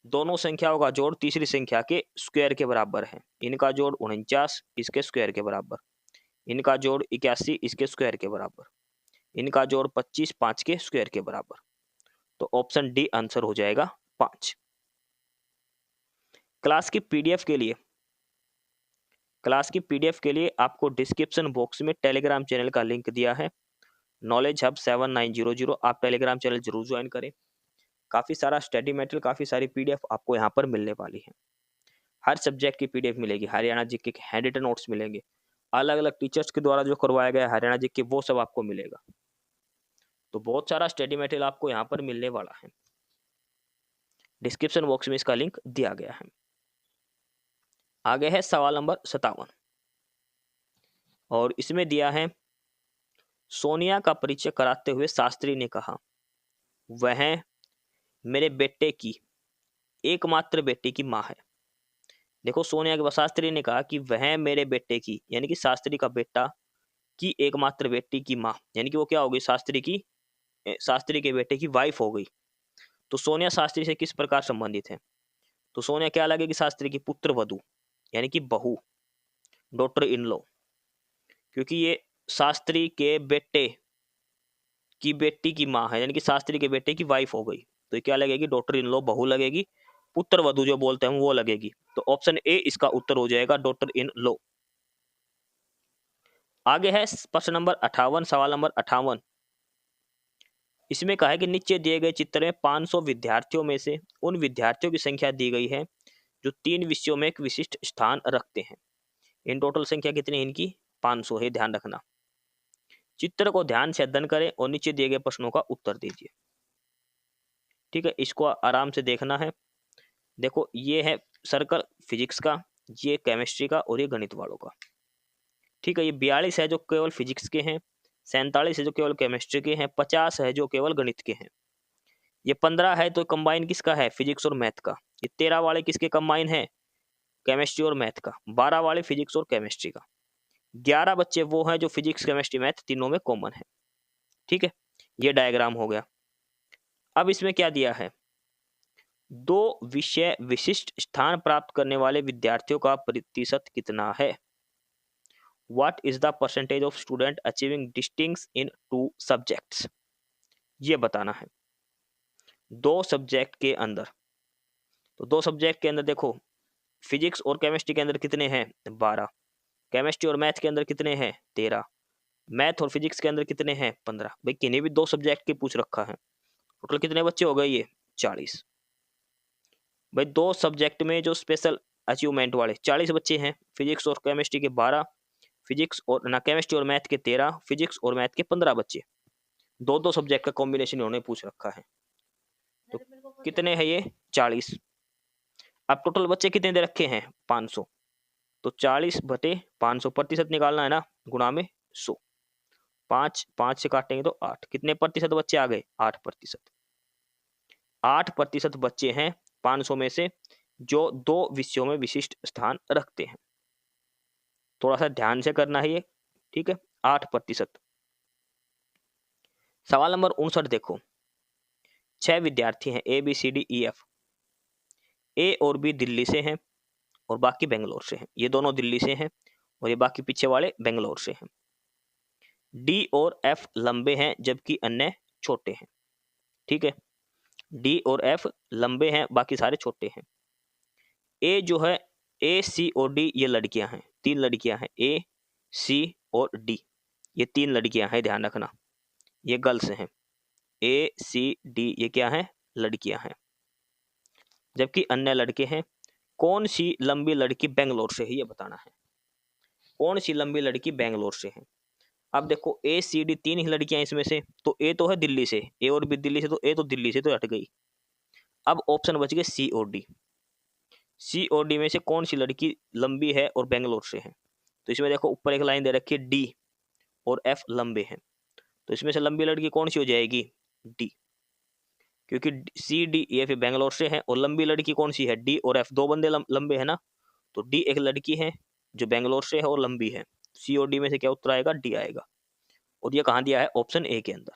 दोनों संख्याओं का जोड़ तीसरी संख्या के स्क्वायर के बराबर है। इनका जोड़ 49 इसके स्क्वायर के बराबर, इनका जोड़ 81 इसके स्क्वायर के बराबर, इनका जोड़ 25 5 के स्क्वायर के बराबर। तो ऑप्शन डी आंसर हो जाएगा 5। क्लास की पीडीएफ के लिए, क्लास की पीडीएफ के लिए आपको डिस्क्रिप्शन बॉक्स में टेलीग्राम चैनल का लिंक दिया है, नॉलेज हब 7900। आप टेलीग्राम चैनल जरूर ज्वाइन करें। काफ़ी सारा स्टडी मटेरियल, काफ़ी सारी पीडीएफ आपको यहाँ पर मिलने वाली है। हर सब्जेक्ट की पीडीएफ मिलेगी, हरियाणा जीके के हैंड रिटन नोट्स मिलेंगे, अलग अलग टीचर्स के द्वारा जो करवाया गया है हरियाणा जी के, वो सब आपको मिलेगा। तो बहुत सारा स्टडी मटेरियल आपको यहाँ पर मिलने वाला है। डिस्क्रिप्शन बॉक्स में इसका लिंक दिया गया है। आगे है सवाल नंबर 57 और इसमें दिया है, सोनिया का परिचय कराते हुए शास्त्री ने कहा, वह मेरे बेटे की एकमात्र बेटी की माँ है। देखो, सोनिया के बाद शास्त्री ने कहा कि वह मेरे बेटे की, यानी कि शास्त्री का बेटा की एकमात्र बेटी की माँ, यानी कि वो क्या होगी, शास्त्री के बेटे की वाइफ हो गई। तो सोनिया शास्त्री से किस प्रकार संबंधित है? तो सोनिया क्या लगेगी, शास्त्री की पुत्र वधू, यानी कि बहू, डॉटर इन लॉ, क्योंकि ये शास्त्री के बेटे की बेटी की माँ है, यानी कि शास्त्री के बेटे की वाइफ हो गई। तो ये क्या लगेगी, डॉटर इन लॉ बहू लगेगी, पुत्र वधू जो बोलते हैं वो लगेगी। तो ऑप्शन ए इसका उत्तर हो जाएगा, डॉटर इन लॉ। आगे है प्रश्न नंबर 58, सवाल नंबर 58। इसमें कहा है कि नीचे दिए गए चित्र में 500 विद्यार्थियों में से उन विद्यार्थियों की संख्या दी गई है जो 3 विषयों में एक विशिष्ट स्थान रखते हैं। इन टोटल संख्या कितनी है इनकी, 500 है, ध्यान रखना। चित्र को ध्यान से अध्ययन करें और नीचे दिए गए प्रश्नों का उत्तर दीजिए। ठीक है, इसको आराम से देखना है। देखो, ये है सर्कल फिजिक्स का, ये केमिस्ट्री का और ये गणित वालों का। ठीक है, ये 42 है जो केवल फिजिक्स के हैं, 47 है जो केवल केमिस्ट्री के हैं, 50 है जो केवल गणित के हैं। ये 15 है तो कंबाइन किसका है, फिजिक्स और मैथ का। ये 13 वाले किसके कंबाइन है, केमिस्ट्री और मैथ का। 12 वाले फिजिक्स और केमिस्ट्री का। 11 बच्चे वो हैं जो फिजिक्स केमिस्ट्री मैथ तीनों में कॉमन है। ठीक है, ये डायग्राम हो गया। अब इसमें क्या दिया है, 2 विषय विशिष्ट स्थान प्राप्त करने वाले विद्यार्थियों का प्रतिशत कितना है। What is the percentage of student achieving distinction in 2 subjects? ये बताना है 2 सब्जेक्ट के अंदर। तो 2 सब्जेक्ट के अंदर देखो, फिजिक्स और केमिस्ट्री के अंदर कितने हैं, 12। केमिस्ट्री और मैथ के अंदर कितने हैं, 13। मैथ और फिजिक्स के अंदर कितने हैं, 15। भाई किन्हीं भी 2 सब्जेक्ट के पूछ रखा है, टोटल कितने बच्चे हो गए, ये 40। भाई 2 सब्जेक्ट में जो स्पेशल अचीवमेंट वाले 40 बच्चे हैं, फिजिक्स और केमिस्ट्री के 12, फिजिक्स और ना केमिस्ट्री और मैथ के 13, फिजिक्स और मैथ के 15 बच्चे। 2 सब्जेक्ट का कॉम्बिनेशन इन्होंने पूछ रखा है। तो कितने हैं ये, 40। अब टोटल बच्चे कितने दे रखे हैं, 500। तो 40/500 प्रतिशत निकालना है ना, गुणा में 100। 5 से काटेंगे तो 8। कितने प्रतिशत बच्चे आ गए, 8%। 8% बच्चे हैं 500 में से जो 2 विषयों में विशिष्ट स्थान रखते हैं। थोड़ा सा ध्यान से करना है ये। ठीक है, 8%। सवाल नंबर 59 देखो, 6 विद्यार्थी हैं, A B C D E F. A और बी दिल्ली से हैं और बाकी बेंगलोर से हैं। ये दोनों दिल्ली से हैं और ये बाकी पीछे वाले बेंगलोर से हैं। डी और एफ लंबे हैं जबकि अन्य छोटे हैं। ठीक है, डी और एफ लंबे हैं, बाकी सारे छोटे हैं। ए जो है, ए सी और डी ये लड़कियां हैं, 3 लड़कियां हैं, ए सी और डी ये 3 लड़कियां हैं, ध्यान रखना, ये गर्ल्स हैं। ए सी डी ये क्या है, लड़कियां हैं, जबकि अन्य लड़के हैं। कौन सी लंबी लड़की बेंगलोर से है, ये बताना है। कौन सी लंबी लड़की बेंगलोर से है। अब देखो, ए सी डी 3 ही लड़कियां इसमें से, तो ए तो है दिल्ली से, ए और बी दिल्ली से, तो ए तो दिल्ली से तो हट गई। अब ऑप्शन बच गए सी और डी। सी और डी में से कौन सी लड़की लंबी है और बेंगलोर से है। तो इसमें देखो, ऊपर एक लाइन दे रखी है, डी और एफ लंबे हैं, तो इसमें से लंबी लड़की कौन सी हो जाएगी, डी, क्योंकि सी डी ये फिर बेंगलोर से है। और लंबी लड़की कौन सी है, डी और एफ, 2 बंदे लंबे हैं ना, तो डी एक लड़की है जो बेंगलोर से है और लंबी है। सी और डी में से क्या उत्तर आएगा, डी आएगा। और ये कहाँ दिया है, ऑप्शन ए के अंदर।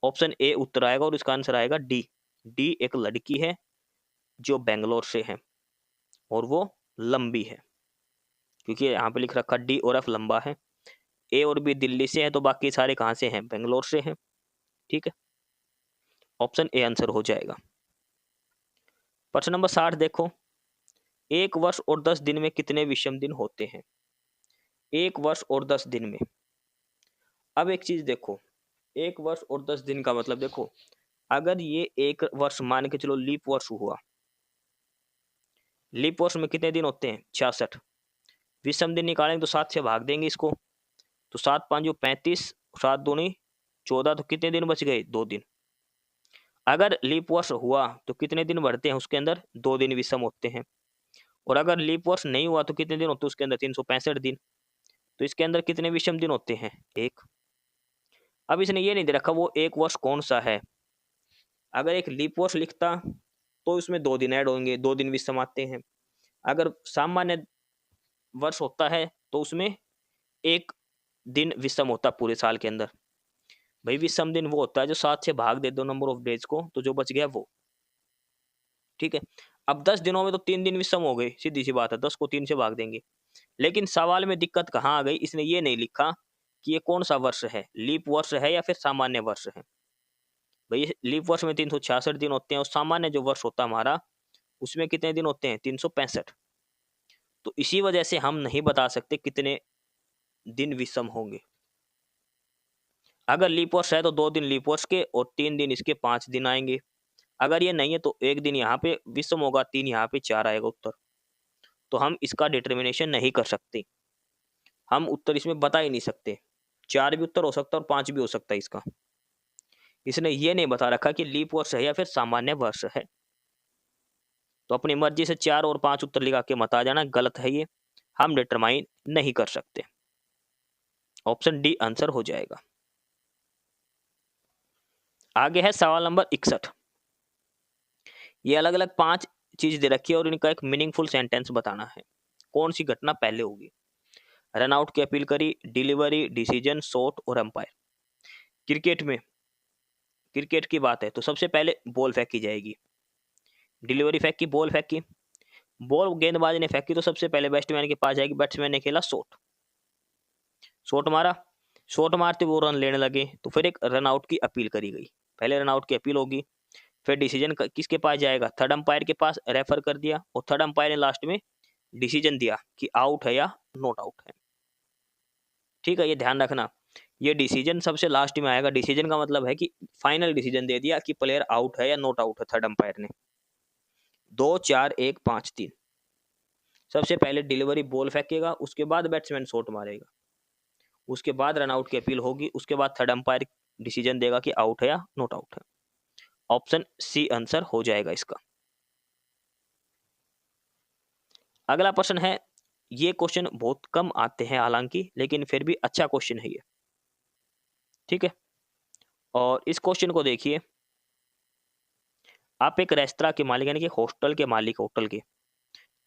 ऑप्शन ए उत्तर आएगा और इसका आंसर आएगा डी। डी एक लड़की है जो बेंगलोर से है और वो लंबी है, क्योंकि यहाँ पे लिख रखा डी और एफ लंबा है। ए और बी दिल्ली से है, तो बाकी सारे कहाँ से हैं, बेंगलोर से हैं। ठीक है, ऑप्शन ए आंसर हो जाएगा। प्रश्न नंबर 60 देखो, 1 वर्ष और 10 दिन में कितने विषम दिन होते हैं। 1 वर्ष और 10 दिन में। अब एक चीज देखो, 1 वर्ष और 10 दिन का मतलब देखो, अगर ये 1 वर्ष मान के चलो लीप वर्ष हुआ, लीप वर्ष में कितने दिन होते हैं, 66। विषम दिन निकालेंगे तो 7 से भाग देंगे इसको, तो 7 5 35, 7 दूनी 14, तो कितने दिन बच गए? 2 दिन। अगर लीप वर्ष हुआ तो कितने दिन बढ़ते हैं उसके अंदर? 2 दिन विषम होते हैं। और अगर लीप वर्ष नहीं हुआ तो कितने दिन होते हैं उसके अंदर? 365 दिन। तो इसके अंदर कितने विषम दिन होते हैं? 1। अब इसने ये नहीं दे रखा वो एक वर्ष कौन सा है। अगर एक लीप वर्ष लिखता तो उसमें 2 दिन ऐड होंगे, 2 दिन विषम आते हैं। अगर सामान्य वर्ष होता है तो उसमें 1 दिन विषम होता है पूरे साल के अंदर। भाई विषम दिन वो होता है जो 7 से भाग दे दो नंबर ऑफ डेज को, तो जो बच गया वो। ठीक है। अब 10 दिनों में तो 3 दिन विषम हो गए, सीधी सी बात है, 10 को 3 से भाग देंगे। लेकिन सवाल में दिक्कत कहाँ आ गई, इसने ये नहीं लिखा कि ये कौन सा वर्ष है, लीप वर्ष है या फिर सामान्य वर्ष है। भाई लीप वर्ष में 366 दिन होते हैं और सामान्य जो वर्ष होता है हमारा उसमें कितने दिन होते हैं? 365। तो इसी वजह से हम नहीं बता सकते कितने दिन विषम होंगे। अगर लीप वर्ष है तो 2 दिन लीप वर्ष के और 3 दिन इसके 5 दिन आएंगे। अगर ये नहीं है तो 1 दिन यहाँ पे विषम होगा, 3 यहाँ पे, 4 आएगा उत्तर। तो हम इसका डिटर्मिनेशन नहीं कर सकते, हम उत्तर इसमें बता ही नहीं सकते। 4 भी उत्तर हो सकता है और 5 भी हो सकता है इसका। इसने ये नहीं बता रखा कि लीप वर्ष है या फिर सामान्य वर्ष है। तो अपनी मर्जी से 4 और 5 उत्तर लगा के मत आ जाना, गलत है ये, हम डिटरमाइन नहीं कर सकते। ऑप्शन डी आंसर हो जाएगा। आगे है सवाल नंबर 61। ये अलग अलग 5 चीज दे रखी है और इनका एक मीनिंगफुल सेंटेंस बताना है। कौन सी घटना पहले होगी? रनआउट की अपील करी, डिलीवरी, डिसीजन, शॉट और अंपायर। क्रिकेट में, क्रिकेट की बात है तो सबसे पहले बॉल फेंकी जाएगी, डिलीवरी फेंकी, बॉल फेंकी, बॉल गेंदबाज ने फेंकी तो सबसे पहले बैट्समैन के पास जाएगी, बैट्समैन ने खेला शॉट, शॉट मारा, शॉट मारते वो रन लेने लगे तो फिर एक रन आउट की अपील करी गई, पहले रन आउट की अपील होगी। फिर डिसीजन किसके पास जाएगा? थर्ड अंपायर के पास रेफर कर दिया और थर्ड अंपायर ने लास्ट में डिसीजन दिया कि आउट है या नॉट आउट है। ठीक है, ये ध्यान रखना, ये डिसीजन सबसे लास्ट में आएगा। डिसीजन का मतलब है कि फाइनल डिसीजन दे दिया कि प्लेयर आउट है या नॉट आउट है थर्ड अंपायर ने। 2 4 1 5 3। सबसे पहले डिलीवरी बॉल फेंकेगा, उसके बाद बैट्समैन शॉट मारेगा, उसके बाद रन आउट की अपील होगी, उसके बाद थर्ड अंपायर डिसीजन देगा कि आउट है या नॉट आउट है। ऑप्शन सी आंसर हो जाएगा इसका। अगला प्रश्न है, ये क्वेश्चन बहुत कम आते हैं हालांकि, लेकिन फिर भी अच्छा क्वेश्चन है ये। ठीक है, और इस क्वेश्चन को देखिए। आप एक रेस्तरा के मालिक यानी कि हॉस्टल के मालिक, होटल के,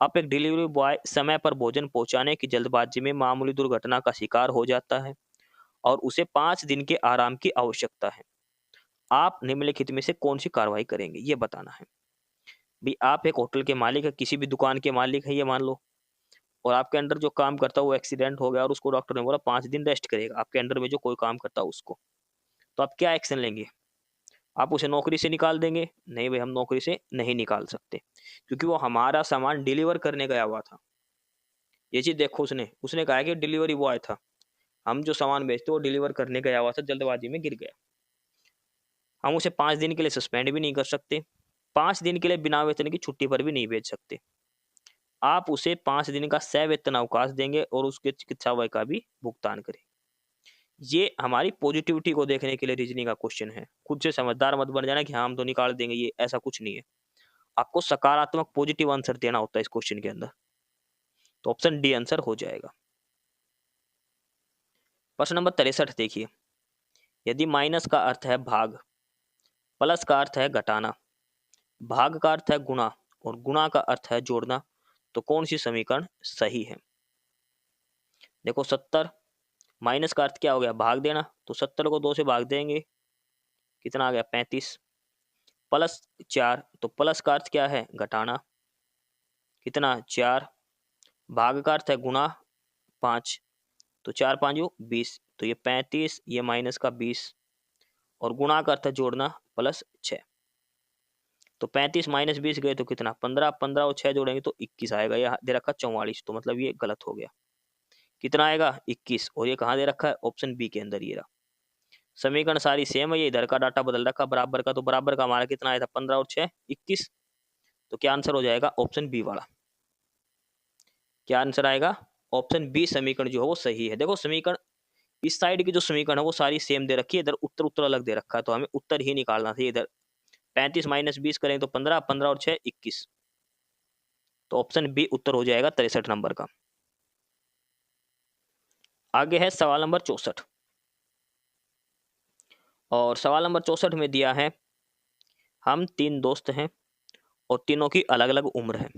आप एक डिलीवरी बॉय समय पर भोजन पहुंचाने की जल्दबाजी में मामूली दुर्घटना का शिकार हो जाता है और उसे 5 दिन के आराम की आवश्यकता है। आप निम्नलिखित में से कौन सी कार्रवाई करेंगे, ये बताना है। भी आप एक होटल के मालिक है, किसी भी दुकान के मालिक है ये मान लो, और आपके अंडर जो काम करता है वो एक्सीडेंट हो गया और उसको डॉक्टर ने बोला 5 दिन रेस्ट करेगा, आपके अंडर में जो कोई काम करता है उसको, तो आप क्या एक्शन लेंगे? आप उसे नौकरी से निकाल देंगे? नहीं भाई, हम नौकरी से नहीं निकाल सकते, क्योंकि वो हमारा सामान डिलीवर करने गया हुआ था। ये चीज देखो, उसने उसने कहा कि डिलीवरी बॉय था, हम जो सामान बेचते वो डिलीवर करने गया हुआ था, जल्दबाजी में गिर गया। हम उसे 5 दिन के लिए सस्पेंड भी नहीं कर सकते, 5 दिन के लिए बिना वेतन की छुट्टी पर भी नहीं भेज सकते। आप उसे 5 दिन का सवेतन अवकाश देंगे और उसके चिकित्सा व्यय का भी भुगतान करें। ये हमारी पॉजिटिविटी को देखने के लिए रीजनिंग का क्वेश्चन है। खुद से समझदार मत बन जाना कि हाँ हम तो निकाल देंगे, ये ऐसा कुछ नहीं है। आपको सकारात्मक पॉजिटिव आंसर देना होता है इस क्वेश्चन के अंदर। तो ऑप्शन डी आंसर हो जाएगा। प्रश्न नंबर 63 देखिए। यदि माइनस का अर्थ है भाग, प्लस का अर्थ है घटाना, भाग का अर्थ है गुणा और गुणा का अर्थ है जोड़ना, तो कौन सी समीकरण सही है? देखो 70, माइनस का अर्थ क्या हो गया? भाग देना, तो 70 को 2 से भाग देंगे, कितना आ गया? 35। प्लस 4, तो प्लस का अर्थ क्या है? घटाना, कितना? 4। भाग का अर्थ है गुणा, 5, तो 4 5 20, तो ये 35, ये माइनस का 20, और गुणा का अर्थ है जोड़ना, प्लस 6। तो 35 माइनस 20 गए तो कितना? 15, 15 और 6 जोड़ेंगे तो 21 आएगा। ये दे रखा 44, तो मतलब ये गलत हो गया। कितना आएगा? 21, और ये कहाँ दे रखा है? ऑप्शन बी के अंदर। ये रहा, समीकरण सारी सेम है, ये इधर का डाटा बदल रखा बराबर का, तो बराबर का हमारा कितना आया था? 15 और 6 21। तो क्या आंसर हो जाएगा? ऑप्शन बी वाला। क्या आंसर आएगा? ऑप्शन बी समीकरण जो है वो सही है। देखो समीकरण, इस साइड की जो समीकरण है वो सारी सेम दे रखी है, इधर उत्तर उत्तर अलग दे रखा है, तो हमें उत्तर ही निकालना था इधर। 35 माइनस 20 करें तो 15, 15 और 6 21। तो ऑप्शन बी उत्तर हो जाएगा 63 नंबर का। आगे है सवाल नंबर 64, और सवाल नंबर 64 में दिया है, हम 3 दोस्त हैं और तीनों की अलग अलग उम्र है।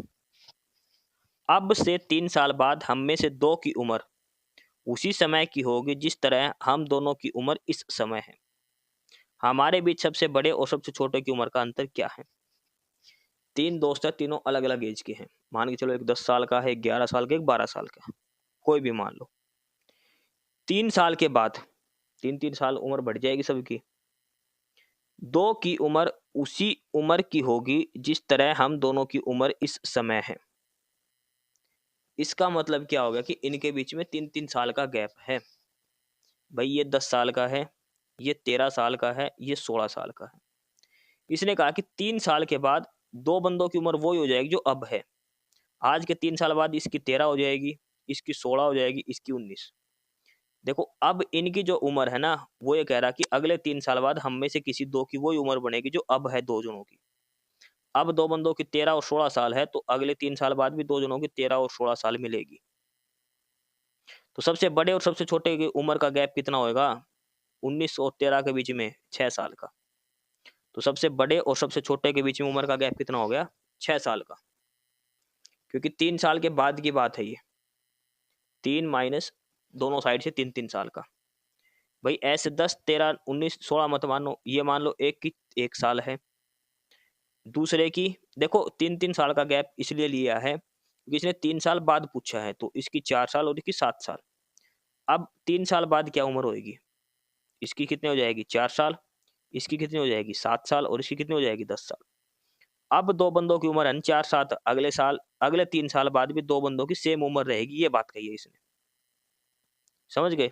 अब से 3 साल बाद हम में से 2 की उम्र उसी समय की होगी जिस तरह हम दोनों की उम्र इस समय है। हमारे बीच सबसे बड़े और सबसे छोटे की उम्र का अंतर क्या है? 3 दोस्त हैं, तीनों अलग अलग एज के हैं। मान के चलो एक 10 साल का है, एक 11 साल का, एक 12 साल का, कोई भी मान लो। 3 साल के बाद 3-3 साल उम्र बढ़ जाएगी सबकी। 2 की उम्र उसी उम्र की होगी जिस तरह हम दोनों की उम्र इस समय है। इसका मतलब क्या होगा कि इनके बीच में 3-3 साल का गैप है। भाई ये 10 साल का है, ये 13 साल का है, ये 16 साल का है। इसने कहा कि 3 साल के बाद 2 बंदों की उम्र वही हो जाएगी जो अब है। आज के 3 साल बाद इसकी 13 हो जाएगी, इसकी 16 हो जाएगी, इसकी 19। देखो अब इनकी जो उम्र है ना, वो ये कह रहा कि अगले 3 साल बाद हम में से किसी 2 की वही उम्र बनेगी जो अब है 2 जनों की। अब 2 बंदों की 13 और 16 साल है, तो अगले 3 साल बाद भी 2 जनों की 13 और 16 साल मिलेगी। तो सबसे बड़े और सबसे छोटे की उम्र का गैप कितना होएगा? 19 और 13 के बीच में 6 साल का। तो सबसे बड़े और सबसे छोटे के बीच में उम्र का गैप कितना हो गया? 6 साल का। क्योंकि 3 साल के बाद की बात है ये। 3 माइनस दोनों साइड से 3-3 साल का। भाई ऐसे 10, 13, 19, 16 मत मानो, ये मान लो एक की 1 साल है। दूसरे की देखो 3-3 साल का गैप इसलिए लिया है क्योंकि इसने 3 साल बाद पूछा है, तो इसकी 4 साल और इसकी 7 साल। अब 3 साल बाद क्या उम्र होएगी? इसकी कितनी हो जाएगी? 4 साल, इसकी कितनी हो जाएगी? 7 साल, और इसकी कितनी हो जाएगी? 10 साल। अब 2 बंदों की उम्र है 4-7, अगले साल अगले 3 साल बाद भी 2 बंदों की सेम उम्र रहेगी, ये बात कही है इसने। समझ गए?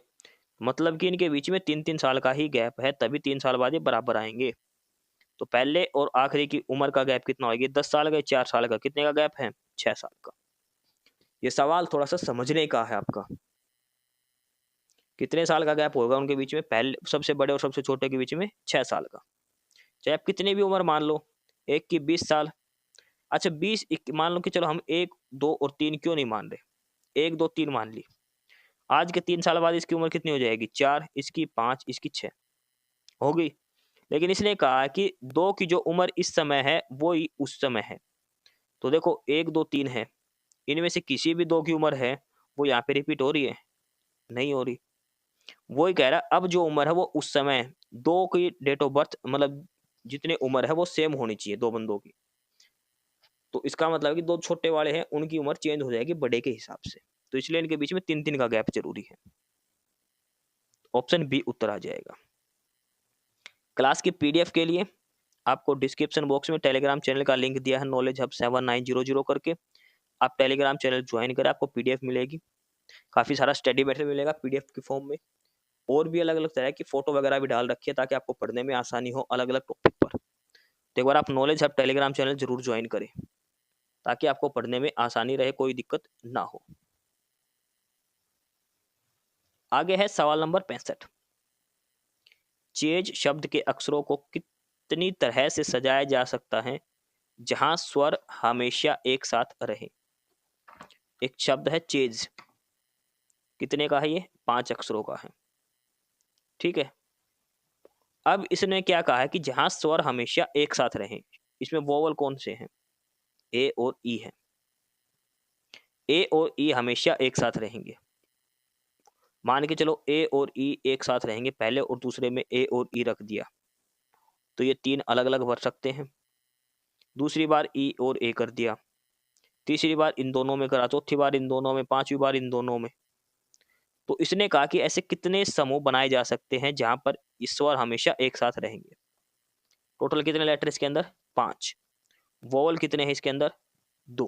मतलब कि इनके बीच में 3-3 साल का ही गैप है, तभी 3 साल बाद ये बराबर आएँगे। तो पहले और आखिरी की उम्र का गैप कितना होएगा? 10 साल का, 4 साल का, कितने का गैप है? 6 साल का। ये सवाल थोड़ा-सा समझने का है आपका। कितने साल का गैप होगा उनके बीच में? पहले सबसे बड़े और सबसे छोटे के बीच में 6 साल का। चाहे आप कितनी भी उम्र मान लो, एक की 20 साल। अच्छा 20 मान लो कि चलो हम 1, 2 और 3 क्यों नहीं मान रहे? 1, 2, 3 मान ली। आज के 3 साल बाद इसकी उम्र कितनी हो जाएगी? 4, इसकी 5, इसकी 6 हो गई। लेकिन इसने कहा कि 2 की जो उम्र इस समय है, वो ही उस समय है। तो देखो 1, 2, 3 है। इनमें से किसी भी 2 की उम्र है, वो यहाँ पे रिपीट हो रही है? नहीं हो रही। वही कह रहा है अब जो उम्र है वो उस समय 2 की डेट ऑफ बर्थ मतलब जितनी उम्र है वो सेम होनी चाहिए 2 बंदों की। तो इसका मतलब है कि 2 छोटे वाले हैं उनकी उम्र चेंज हो जाएगी बड़े के हिसाब से। तो इसलिए इनके बीच में 3-3 का गैप ज़रूरी है। ऑप्शन बी उत्तर आ जाएगा। क्लास की पीडीएफ के लिए आपको डिस्क्रिप्शन बॉक्स में टेलीग्राम चैनल का लिंक दिया है, नॉलेज हब 7900 करके। आप टेलीग्राम चैनल ज्वाइन करें, आपको पीडीएफ मिलेगी। काफ़ी सारा स्टडी मटेरियल मिलेगा पीडीएफ की फॉर्म में। और भी अलग-अलग तरह की फ़ोटो वगैरह भी डाल रखी है ताकि आपको पढ़ने में आसानी हो अलग-अलग टॉपिक पर। तो एक बार आप नॉलेज हब टेलीग्राम चैनल ज़रूर ज्वाइन करें, ताकि आपको पढ़ने में आसानी रहे, कोई दिक्कत ना हो। आगे है सवाल नंबर 65। चेज शब्द के अक्षरों को कितनी तरह से सजाया जा सकता है जहां स्वर हमेशा एक साथ रहे? एक शब्द है चेज, कितने का है ये? 5 अक्षरों का है। ठीक है। अब इसने क्या कहा है कि जहां स्वर हमेशा एक साथ रहे, इसमें वोवल कौन से हैं? ए और ई है। ए और ई हमेशा एक साथ रहेंगे। मान के चलो ए और ई एक साथ रहेंगे, पहले और दूसरे में ए और ई रख दिया, तो ये 3 अलग अलग भर सकते हैं। दूसरी बार ई और ए कर दिया, तीसरी बार इन दोनों में करा, चौथी बार इन दोनों में, पांचवी बार इन दोनों में। तो इसने कहा कि ऐसे कितने समूह बनाए जा सकते हैं जहां पर स्वर हमेशा एक साथ रहेंगे? टोटल कितने लेटर इसके अंदर? 5। वोवल कितने हैं इसके अंदर? 2।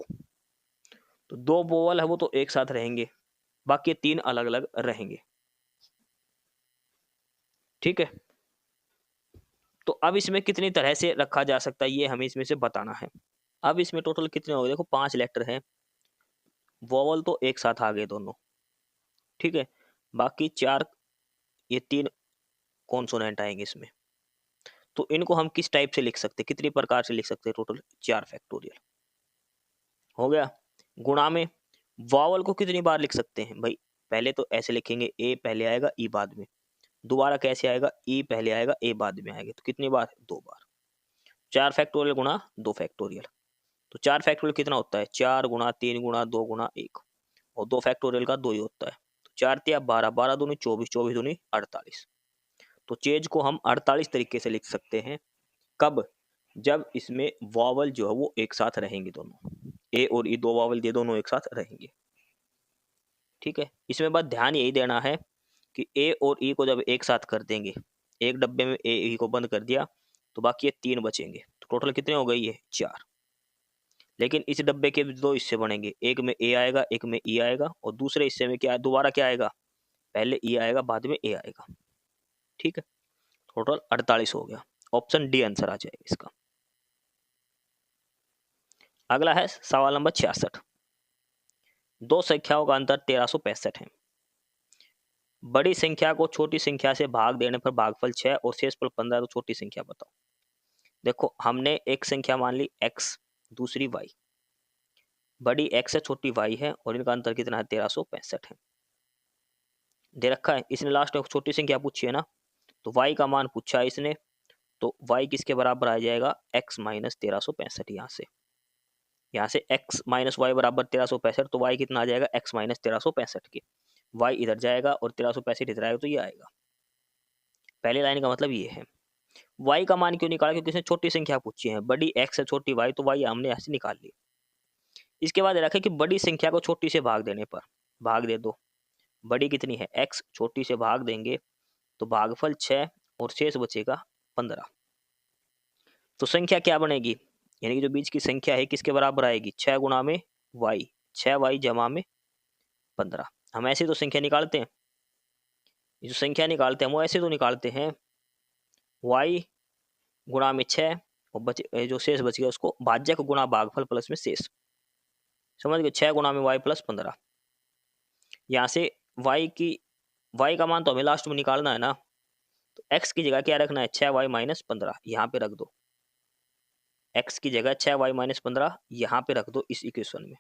तो 2 वोवल है वो तो एक साथ रहेंगे, बाकी 3 अलग अलग रहेंगे। ठीक है। तो अब इसमें कितनी तरह से रखा जा सकता है ये हमें इसमें से बताना है। अब इसमें टोटल कितने हो गए? देखो 5 लेटर हैं। वॉवल तो एक साथ आ गए दोनों, ठीक है। बाकी 4 ये 3 कॉन्सोनेंट आएंगे इसमें। तो इनको हम किस टाइप से लिख सकते हैं, कितनी प्रकार से लिख सकते हैं? टोटल 4 फैक्टोरियल हो गया। गुणा में वॉवल को कितनी बार लिख सकते हैं भाई? पहले तो ऐसे लिखेंगे, ए पहले आएगा ई बाद में। दोबारा कैसे आएगा? ई पहले आएगा ए बाद में आएगा। तो कितनी बार? 2 बार। 4 फैक्टोरियल गुणा 2 फैक्टोरियल। तो 4 फैक्टोरियल कितना होता है? 4 गुणा 3 गुणा 2 गुणा 1, और 2 फैक्टोरियल का 2 ही होता है। तो 4 तिया 12, 12 दूनी 24, 24 दूनी 48। तो चेज को हम 48 तरीके से लिख सकते हैं। कब? जब इसमें वॉवल जो है वो एक साथ रहेंगे, दोनों ए और ई, 2 वॉवल ये दोनों एक साथ रहेंगे, ठीक है। इसमें बस ध्यान यही देना है कि ए और ई को जब एक साथ कर देंगे, एक डब्बे में ए ई को बंद कर दिया, तो बाकी ये 3 बचेंगे। तो टोटल कितने हो गए? ये 4। लेकिन इस डब्बे के भी 2 हिस्से बनेंगे, एक में ए आएगा, एक में ई आएगा, और दूसरे हिस्से में क्या दोबारा क्या आएगा? पहले ई आएगा, बाद में ए आएगा, ठीक है। टोटल 48 हो गया। ऑप्शन डी आंसर आ जाएगा इसका। अगला है सवाल नंबर 66। दो संख्याओं का अंतर 1365 है। बड़ी संख्या को छोटी संख्या से भाग देने पर भागफल 6 और शेष पर 15, तो छोटी संख्या बताओ। देखो, हमने एक संख्या मान ली x, दूसरी y। बड़ी x है, छोटी y है, और इनका अंतर कितना है? 1365 है। दे रखा है। इसने लास्ट में छोटी संख्या पूछी है ना, तो y का मान पूछा है इसने, तो y किसके बराबर आ जाएगा? x minus 1365। यहाँ से x माइनस वाई बराबर 1365, तो y कितना आ जाएगा? x माइनस 1365 के। y इधर जाएगा और 1365 इधर आएगा, तो ये आएगा। पहले लाइन का मतलब ये है। y का मान क्यों निकाला? क्योंकि इसने छोटी संख्या पूछी है। बड़ी x है, छोटी y, तो y हमने ऐसे निकाल ली। इसके बाद रखे कि बड़ी संख्या को छोटी से भाग देने पर, भाग दे दो। बड़ी कितनी है? x, छोटी से भाग देंगे तो भागफल 6 और शेष बचेगा 15। तो संख्या क्या बनेगी? यानी कि जो बीच की संख्या है किसके बराबर आएगी? 6 गुणा में y, 6y जमा में 15। हम ऐसे तो संख्या निकालते हैं, ये जो संख्या निकालते हैं वो ऐसे तो निकालते हैं, y गुणा में 6 और बचे जो शेष बच गया उसको भाज्य को गुणा भागफल प्लस में शेष। समझ गए? 6 गुणा में y प्लस 15। यहाँ से y का मान तो हमें लास्ट में निकालना है ना, तो x की जगह क्या रखना है? 6y माइनस 15 यहाँ पे रख दो। x की जगह 6y माइनस 15 यहाँ पे रख दो इस इक्वेशन में।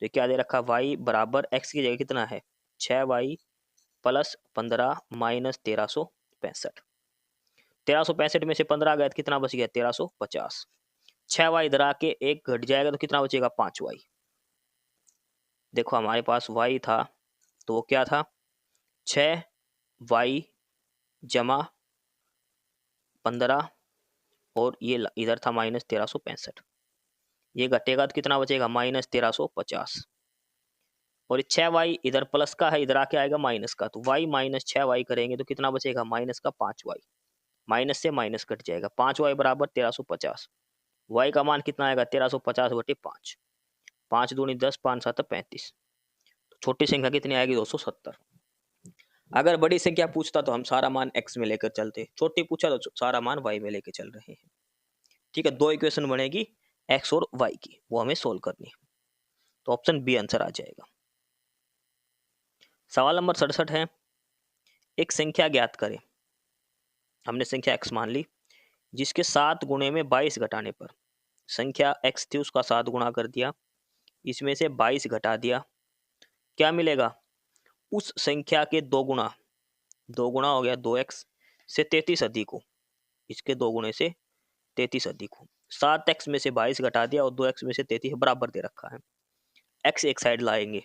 तो क्या दे रखा? y बराबर x की जगह कितना है? 6y plus 15 minus 1365। 1365 में से 15 गया तो कितना बच गया? 1350। 6y इधर आके एक घट जाएगा तो कितना बचेगा? 5y। देखो हमारे पास y था तो वो क्या था? 6y जमा 15, और ये इधर था माइनस 1365। ये घटेगा तो कितना बचेगा? माइनस 1350। और 6y इधर प्लस का है, इधर आके आएगा माइनस का, तो y माइनस 6y करेंगे तो कितना बचेगा? माइनस का 5y। माइनस से माइनस कट जाएगा, 5y बराबर 1350। y का मान कितना आएगा? 1350 बटे 5। 5 दूनी 10, 5 7 35। तो छोटी संख्या कितनी आएगी? 270। अगर बड़ी संख्या पूछता तो हम सारा मान x में लेकर चलते, छोटी पूछा तो सारा मान y में लेकर चल रहे हैं, ठीक है। 2 इक्वेशन बनेगी x और y की, वो हमें सोल्व करनी है। तो ऑप्शन बी आंसर आ जाएगा। सवाल नंबर 67 है। एक संख्या ज्ञात करें। हमने संख्या x मान ली, जिसके 7 गुणे में 22 घटाने पर संख्या x थी उसका 7 गुणा कर दिया, इसमें से 22 घटा दिया, क्या मिलेगा? उस संख्या के 2 गुणा, 2 गुणा हो गया 2x से 33 अधिक हो, इसके 2 गुणे से 33 अधिक हो। 7x में से 22 घटा दिया और 2x में से 33 बराबर दे रखा है। x एक साइड लाएंगे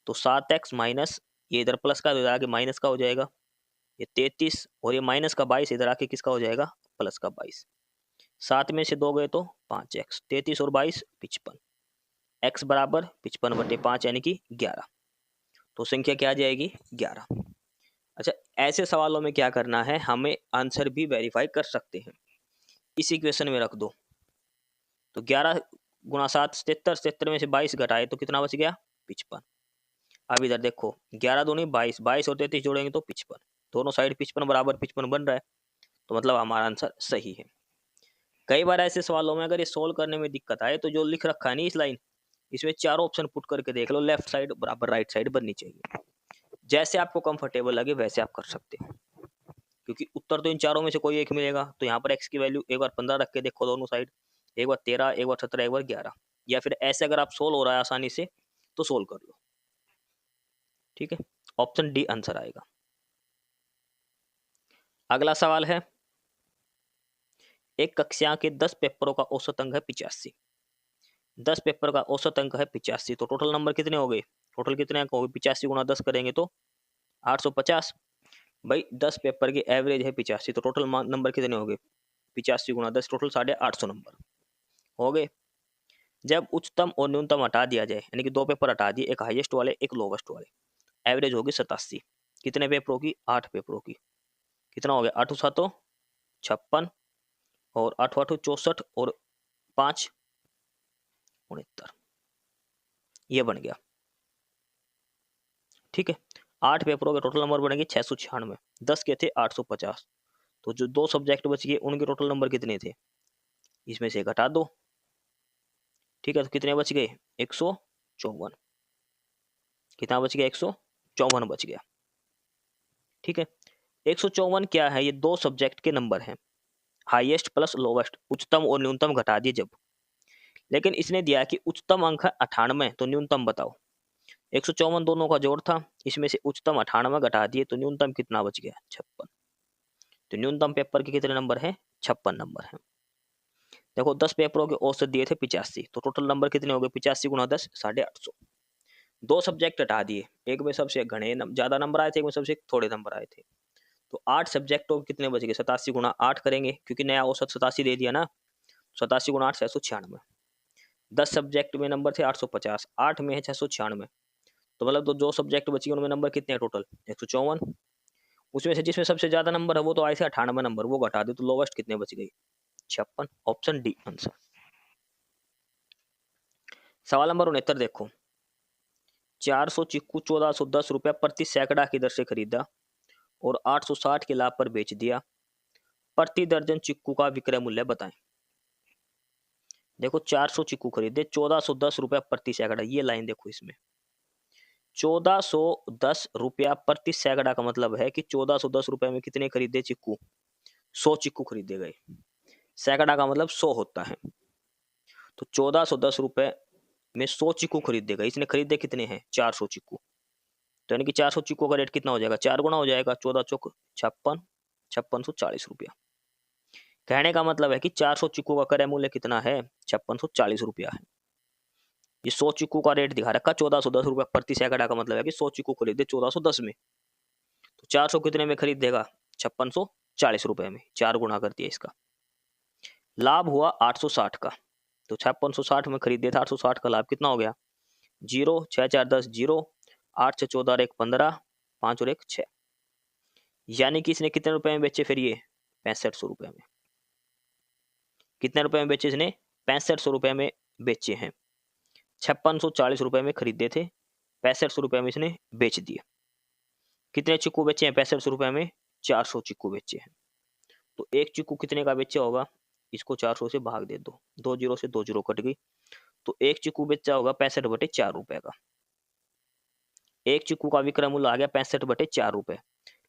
तो 7x माइनस, ये इधर प्लस का इधर आके माइनस का हो जाएगा, ये 33, और ये माइनस का 22 इधर आके किसका हो जाएगा? प्लस का 22। 7 में से 2 गए तो 5x, 33 और 22 55। x बराबर 55 बटे 5 यानी कि 11। तो संख्या क्या आ जाएगी? 11। अच्छा, ऐसे सवालों में क्या करना है? हमें आंसर भी वेरीफाई कर सकते हैं। इस इक्वेशन में रख दो, तो 11 गुणा 7 77, 77 में से 22 घटाए तो कितना बच गया? 55। अब इधर देखो, 11 दूनी 22, 22 और 33 जोड़ेंगे तो 55। दोनों साइड 55 बराबर 55 बन रहा है, तो मतलब हमारा आंसर सही है। कई बार ऐसे सवालों में अगर ये सोल्व करने में दिक्कत आए तो जो लिख रखा है नहीं इस लाइन, इसमें चारों ऑप्शन पुट करके देख लो, लेफ्ट साइड बराबर राइट साइड बननी चाहिए। जैसे आपको कंफर्टेबल लगे वैसे आप कर सकते हो, क्योंकि उत्तर तो इन चारों में से कोई एक मिलेगा। तो यहाँ पर एक्स की वैल्यू एक बार 15 रख के देखो दोनों साइड, एक बार 13, एक बार 17, एक बार 11, या फिर ऐसे अगर आप सोल्व हो रहा है आसानी से तो सोल्व कर लो। ठीक है, ऑप्शन डी आंसर आएगा। अगला सवाल है, एक कक्षा के 10 पेपरों का औसत अंक है 85। 10 पेपर का औसत अंक है 85, तो टोटल नंबर कितने हो गए? टोटल कितने अंक हो गए? 85 गुणा 10 करेंगे तो 850। भाई 10 पेपर की एवरेज है 85, तो टोटल नंबर कितने हो गए? 85 गुणा 10, टोटल 850 नंबर हो गए। जब उच्चतम और न्यूनतम हटा दिया जाए, यानी कि 2 पेपर हटा दिए, एक हाईएस्ट वाले एक लोवेस्ट वाले, एवरेज होगी 87। कितने पेपरों की? 8 पेपरों की। कितना हो गया? 8 7 56 और 8 8 64 और 5 69, ये बन गया। ठीक है, 8 पेपरों के टोटल नंबर बनेंगे 696, 10 के थे 850। तो जो 2 सब्जेक्ट बच गए उनके टोटल नंबर कितने थे? इसमें से घटा दो। ठीक है, तो कितने बच गए? 154। कितना बच गया? 154 बच गया। ठीक है, 154 क्या है? ये 2 सब्जेक्ट के नंबर हैं, हाईएस्ट प्लस लोवेस्ट, उच्चतम और न्यूनतम घटा दिए जब। लेकिन इसने दिया है कि उच्चतम अंक है 98, तो न्यूनतम बताओ। 154 दोनों का जोड़ था, इसमें से उच्चतम 98 घटा दिए तो न्यूनतम कितना बच गया? 56। तो न्यूनतम पेपर के कितने नंबर हैं? 56 नंबर हैं। देखो 10 पेपरों के औसत दिए थे 85, तो टोटल नंबर कितने हो गए? 85 गुणा 10, 850। 2 सब्जेक्ट हटा दिए, एक में सबसे घने ज्यादा नंबर आए थे, एक में सबसे थोड़े नंबर आए थे। तो 8 सब्जेक्टों के कितने बच गए? 87 गुणा 8 करेंगे, क्योंकि नया औसत 87 दे दिया ना। 87 गुणा 8, 696। 10 सब्जेक्ट में नंबर थे 850, 8 में है 696, तो मतलब तो जो सब्जेक्ट बची उनमें नंबर कितने हैं टोटल? 154। उसमें से जिसमें सबसे ज्यादा नंबर है वो तो आए थे 98 नंबर, वो घटा दे तो लोवेस्ट कितने बच गई? 56। Option D answer. सवाल नंबर 69 देखो, 400 चिक्कू 1410 रुपया प्रति सैकड़ा की दर से खरीदा और 860 के लाभ पर बेच दिया। प्रति दर्जन चिक्कू का विक्रय मूल्य बताएं। देखो 400 चिक्कू खरीदे, 1410 रुपया प्रति सैकड़ा, ये लाइन देखो इसमें 1410 रुपया प्रति सैकड़ा का मतलब है कि 1410 रुपए में कितने खरीदे चिक्कू? 100 चिक्कू खरीदे गए। सैकड़ा का मतलब 100 होता है, तो 1410 रुपए में 100 चिक्कू खरीदे गए। इसने खरीदे कितने हैं? 400 चिक्कू। तो यानी कि 400 चिक्कू का रेट कितना हो जाएगा? 4 गुना हो जाएगा, 14 चौक 56, 5640 रुपया। कहने का मतलब है कि 400 चिक्कू का क्रय मूल्य कितना है? 5640 रुपया है। ये 100 चिक्कू का रेट दिखा रखा 1410 रुपया प्रति सैकड़ा का मतलब है कि 100 चिक्कू खरीदे 1410 में, तो 400 कितने में खरीद देगा? 5640 रुपए में। 4 गुना कर दिया इसका। लाभ हुआ 860 का, तो 5660 में खरीदे था, 860 का लाभ कितना हो गया? 0 6 4 10 0, 8 6 14 और 1 15, 5 और 1 6, यानी कि इसने कितने रुपए में बेचे फिर? ये 6500 रुपए में। कितने रुपए में बेचे इसने? 6500 रुपए में बेचे हैं। 5640 रुपए में खरीदे थे, 6500 रुपए में इसने बेच दिए। कितने चिक्कू बेचे हैं 6500 रुपए में? 400 चिक्कू बेचे हैं। तो एक चिक्कू कितने का बेचा होगा? इसको 400 से भाग दे दो, 2 जीरो से 2 जीरो कट गई, तो एक चिक्कू बेचा होगा 65/4 रुपए का। एक चिक्कू का विक्रय मूल्य आ गया 65/4 रुपए।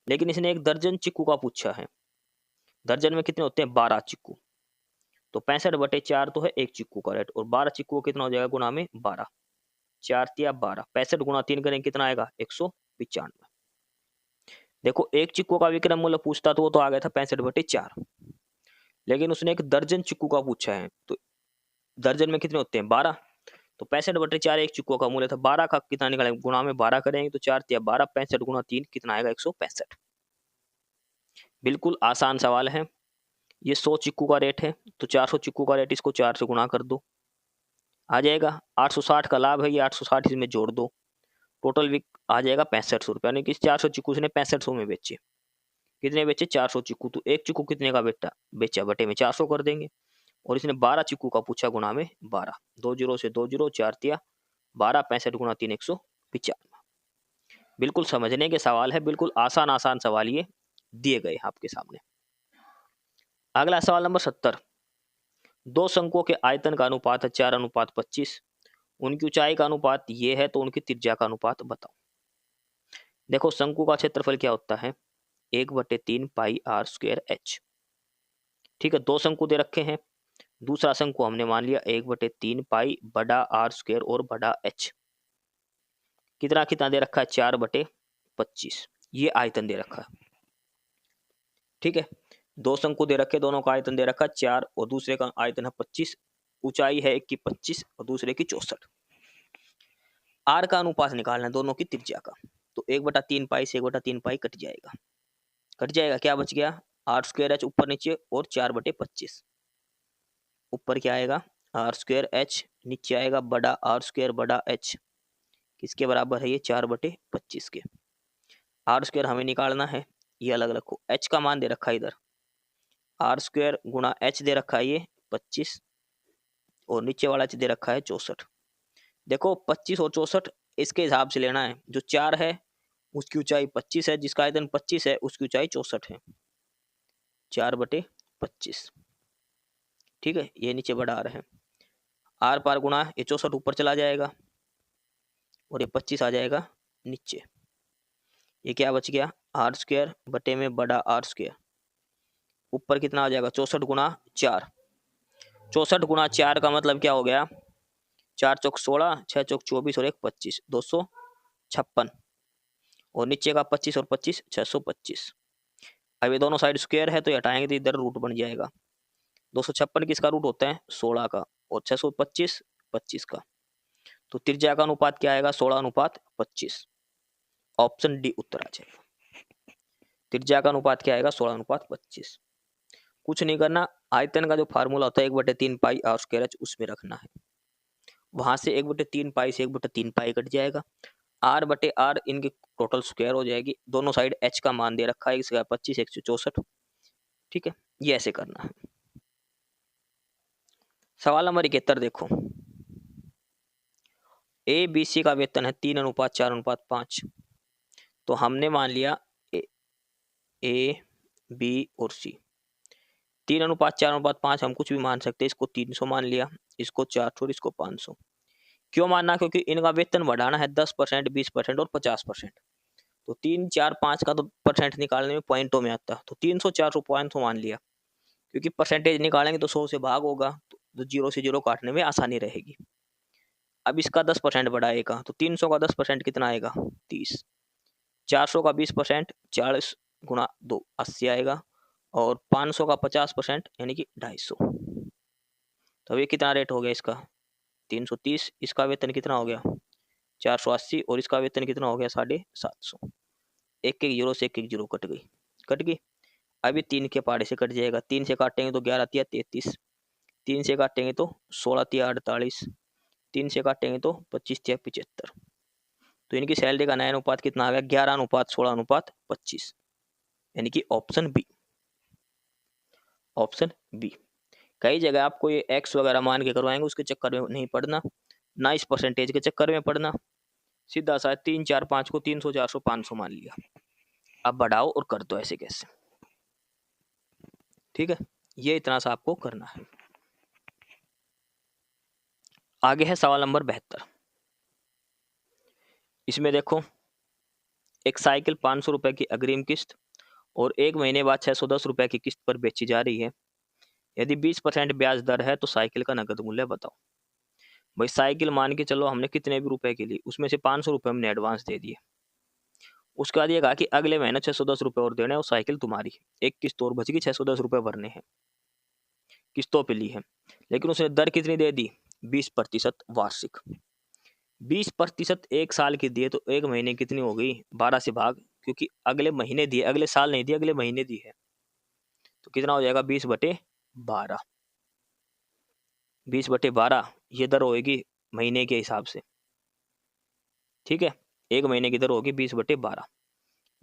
लेकिन इसने एक दर्जन चिक्कू का पूछा है, दर्जन में कितने होते हैं? 12 चिक्कू। तो 65/4 तो है एक चिक्कू का रेट, और 12 चिक्कू कितना हो जाएगा? गुना में 12, 4 तिया 12, 65 गुना 3 करेंगे कितना आएगा? 195। देखो एक चिक्कू का विक्रय मूल्य पूछता तो वो तो आ गया था 65/4, लेकिन उसने एक दर्जन चिक्कू का पूछा है, तो दर्जन में कितने होते हैं? 12, तो 65/4 एक चिक्कू का मूल्य था, 12 का कितना निकालेंगे? गुणा में 12 करेंगे तो 4 तिया 12, 65 गुना 3 कितना आएगा? 165। बिल्कुल आसान सवाल है। ये 100 चिक्कू का रेट है, तो 400 चिक्कू का रेट, इसको 4 से गुणा कर दो, आ जाएगा। 860 का लाभ है, ये 860 इसमें जोड़ दो, टोटल विक आ जाएगा 6500 रुपया, यानी कि 400 चिक्कू उसने 6500 में बेचे। कितने बेचे? 400 चिक्कू। तो एक चिक्कू कितने का बेचा? बटे में 400 कर देंगे, और इसने 12 चिक्कू का पूछा, गुणा में 12, 2 जीरो से 2 जीरो, 4 तिया 12, 65 गुना 3 195। बिल्कुल समझने के सवाल है, बिल्कुल आसान आसान सवाल ये दिए गए आपके सामने। अगला सवाल नंबर 70, 2 शंकुओं के आयतन का अनुपात है 4:25, उनकी ऊंचाई का अनुपात ये है तो उनकी त्रिज्या का अनुपात बताओ। देखो शंकु का क्षेत्रफल क्या होता है, 1/3 पाई आर स्क्वायर एच। ठीक है, दो शंकु दे रखे हैं, दूसरा शंकु हमने मान लिया 1/3 पाई बड़ा आर स्क्वायर और बड़ा एच। कितना कितना दे रखा है, 4/25। ये आयतन दे रखा है। ठीक है, दो शंकु दे रखे, दोनों का आयतन दे रखा 4 और दूसरे का आयतन है 25। ऊंचाई है एक की 25 और दूसरे की 64। आर का अनुपात निकालना है दोनों की त्रिज्या का। तो 1/3 पाई से 1/3 पाई कट जाएगा, कट जाएगा, क्या बच गया, आर स्क्वायर एच ऊपर नीचे और 4/25। ऊपर क्या आएगा, आर स्क्वायर एच, नीचे आएगा बड़ा आर स्क्वायर बड़ा एच। किसके बराबर है ये, 4/25 के। आर स्क्वायर हमें निकालना है, ये अलग रखो। एच का मान दे रखा है इधर, आर स्क्वायर गुणा एच दे रखा है ये 25 और नीचे वाला एच दे रखा है 64। देखो 25 और 64 इसके हिसाब से लेना है। जो 4 है उसकी ऊंचाई 25 है, जिसका आयतन 25 है उसकी ऊंचाई 64 है, 4/25। ठीक है, ये नीचे बढ़ा रहे हैं, आर पार गुणा ये 64 ऊपर चला जाएगा और ये 25 आ जाएगा नीचे। ये क्या बच गया, आर स्क्वायर बटे में बड़ा आर स्क्वायर। ऊपर कितना आ जाएगा, 64 गुणा 4। 64 गुणा 4 का मतलब क्या हो गया, 4 चौक 16, 6 चौक 24 और 1 25, 256। और नीचे का 25 और 25 625। अब ये दोनों साइड स्क्वायर है तो ये हटाएंगे तो इधर रूट बन जाएगा। 256 किसका रूट होता है, 16 का, और 625 25 का। तो त्रिज्या का अनुपात क्या आएगा, 16:25। ऑप्शन डी उत्तर आ जाएगा। त्रिज्या का अनुपात क्या आएगा, 16:25। कुछ नहीं करना, आयतन का जो फार्मूला होता है 1/3 पाई आर स्क्वायर एच उसमें रखना है। वहां से 1/3 पाई से 1/3 पाई कट जाएगा, आर बटे आर इनकी टोटल स्क्वायर हो जाएगी। दोनों साइड एच का मान दे रखा है, इसका 25 164। ठीक है, ये ऐसे करना है। सवाल नंबर 71 देखो, ए बी सी का वेतन है 3:4:5। तो हमने मान लिया ए बी और सी 3:4:5 हम कुछ भी मान सकते हैं। इसको 300 मान लिया, इसको 400 और इसको 500। क्यों मानना, क्योंकि इनका वेतन बढ़ाना है 10%, 20% और 50%। तो 3 4 5 का तो परसेंट निकालने में पॉइंटों में आता है, तो 300 400 500 मान लिया। क्योंकि परसेंटेज निकालेंगे तो 100 से भाग होगा, तो 0 से 0 काटने में आसानी रहेगी। अब इसका 10% बढ़ाएगा तो 300 का 10% कितना आएगा, 30। 400 का 20% 40 गुणा 2 80 आएगा, और 500 का 50% यानी कि 250। तो ये कितना रेट हो गया इसका, 330। इसका वेतन कितना हो गया, 480, और इसका वेतन कितना हो गया, 750। एक एक जीरो से एक एक जीरो कट गई, कट गई। अभी 3 के पाड़े से कट जाएगा, 3 से काटेंगे तो 11 तिया 33, 3 से काटेंगे तो 16 तिया 48, 3 से काटेंगे तो 25 तिया 75। तो इनकी सैलरी का नया अनुपात कितना आ गया, 11:16:25, यानी कि ऑप्शन बी, ऑप्शन बी। कई जगह आपको ये एक्स वगैरह मान के करवाएंगे, उसके चक्कर में नहीं पड़ना, ना इस परसेंटेज के चक्कर में पड़ना। सीधा सा 3 4 5 को 300 400 500 मान लिया। अब बढ़ाओ और कर दो ऐसे कैसे। ठीक है, ये इतना सा आपको करना है। आगे है सवाल नंबर 72। इसमें देखो, एक साइकिल 500 रुपए की अग्रिम किस्त और 1 महीने बाद 610 रुपए की किस्त पर बेची जा रही है। यदि 20% ब्याज दर है तो साइकिल का नगद मूल्य बताओ। भाई साइकिल मान के चलो हमने कितने भी रुपए के लिए, उसमें से 500 रुपए हमने एडवांस दे दिए। उसके बाद ये कहा कि अगले महीने 610 रुपए और देने, और साइकिल तुम्हारी। एक किस्त और बच गई, 610 रुपए भरने हैं, किस्तों पे ली है। लेकिन उसने दर कितनी दे दी, 20% वार्षिक। 20% एक साल की दिए तो एक महीने कितनी हो गई, 12 से भाग, क्योंकि अगले महीने दिए, अगले साल नहीं दिए, अगले महीने दी है। तो कितना हो जाएगा, 20/12। 20/12 ये दर होगी महीने के हिसाब से। ठीक है, एक महीने की दर होगी 20/12,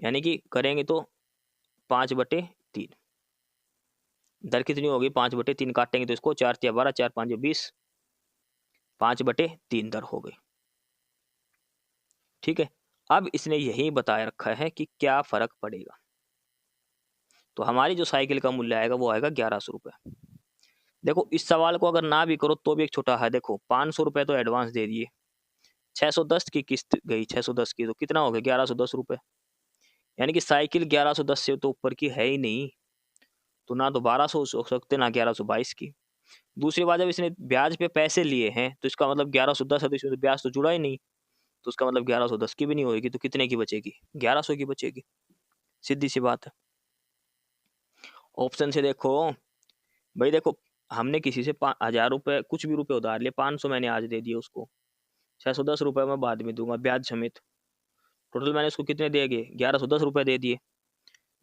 यानी कि करेंगे तो 5/3। दर कितनी होगी, 5/3 काटेंगे तो इसको 4 या 12, 4 5 20, 5/3 दर हो गई। ठीक है, अब इसने यही बताया रखा है कि क्या फर्क पड़ेगा। तो हमारी जो साइकिल का मूल्य आएगा वो आएगा 1100 रुपये। देखो इस सवाल को अगर ना भी करो तो भी एक छोटा है। देखो 500 रुपये तो एडवांस दे दिए, 610 की किस्त गई, 610 की तो कितना हो गया 1110 रुपये। यानी कि साइकिल 1110 से तो ऊपर की है ही नहीं, तो ना तो 1200 हो सकते ना 1122 की। दूसरी बात, जब इसने ब्याज पे पैसे लिए हैं तो इसका मतलब 1110 है, तो इसमें तो ब्याज तो जुड़ा ही नहीं, तो उसका मतलब 1110 की भी नहीं होगी, तो कितने की बचेगी, 1100 की बचेगी। सीधी सी बात है। ऑप्शन से देखो भाई, देखो हमने किसी से 1000 रुपये कुछ भी रुपए उधार लिए, 500 मैंने आज दे दिए उसको, 610 रुपये मैं बाद में दूंगा ब्याज समेत। टोटल मैंने उसको कितने दिए, 1110 रुपये दे दिए।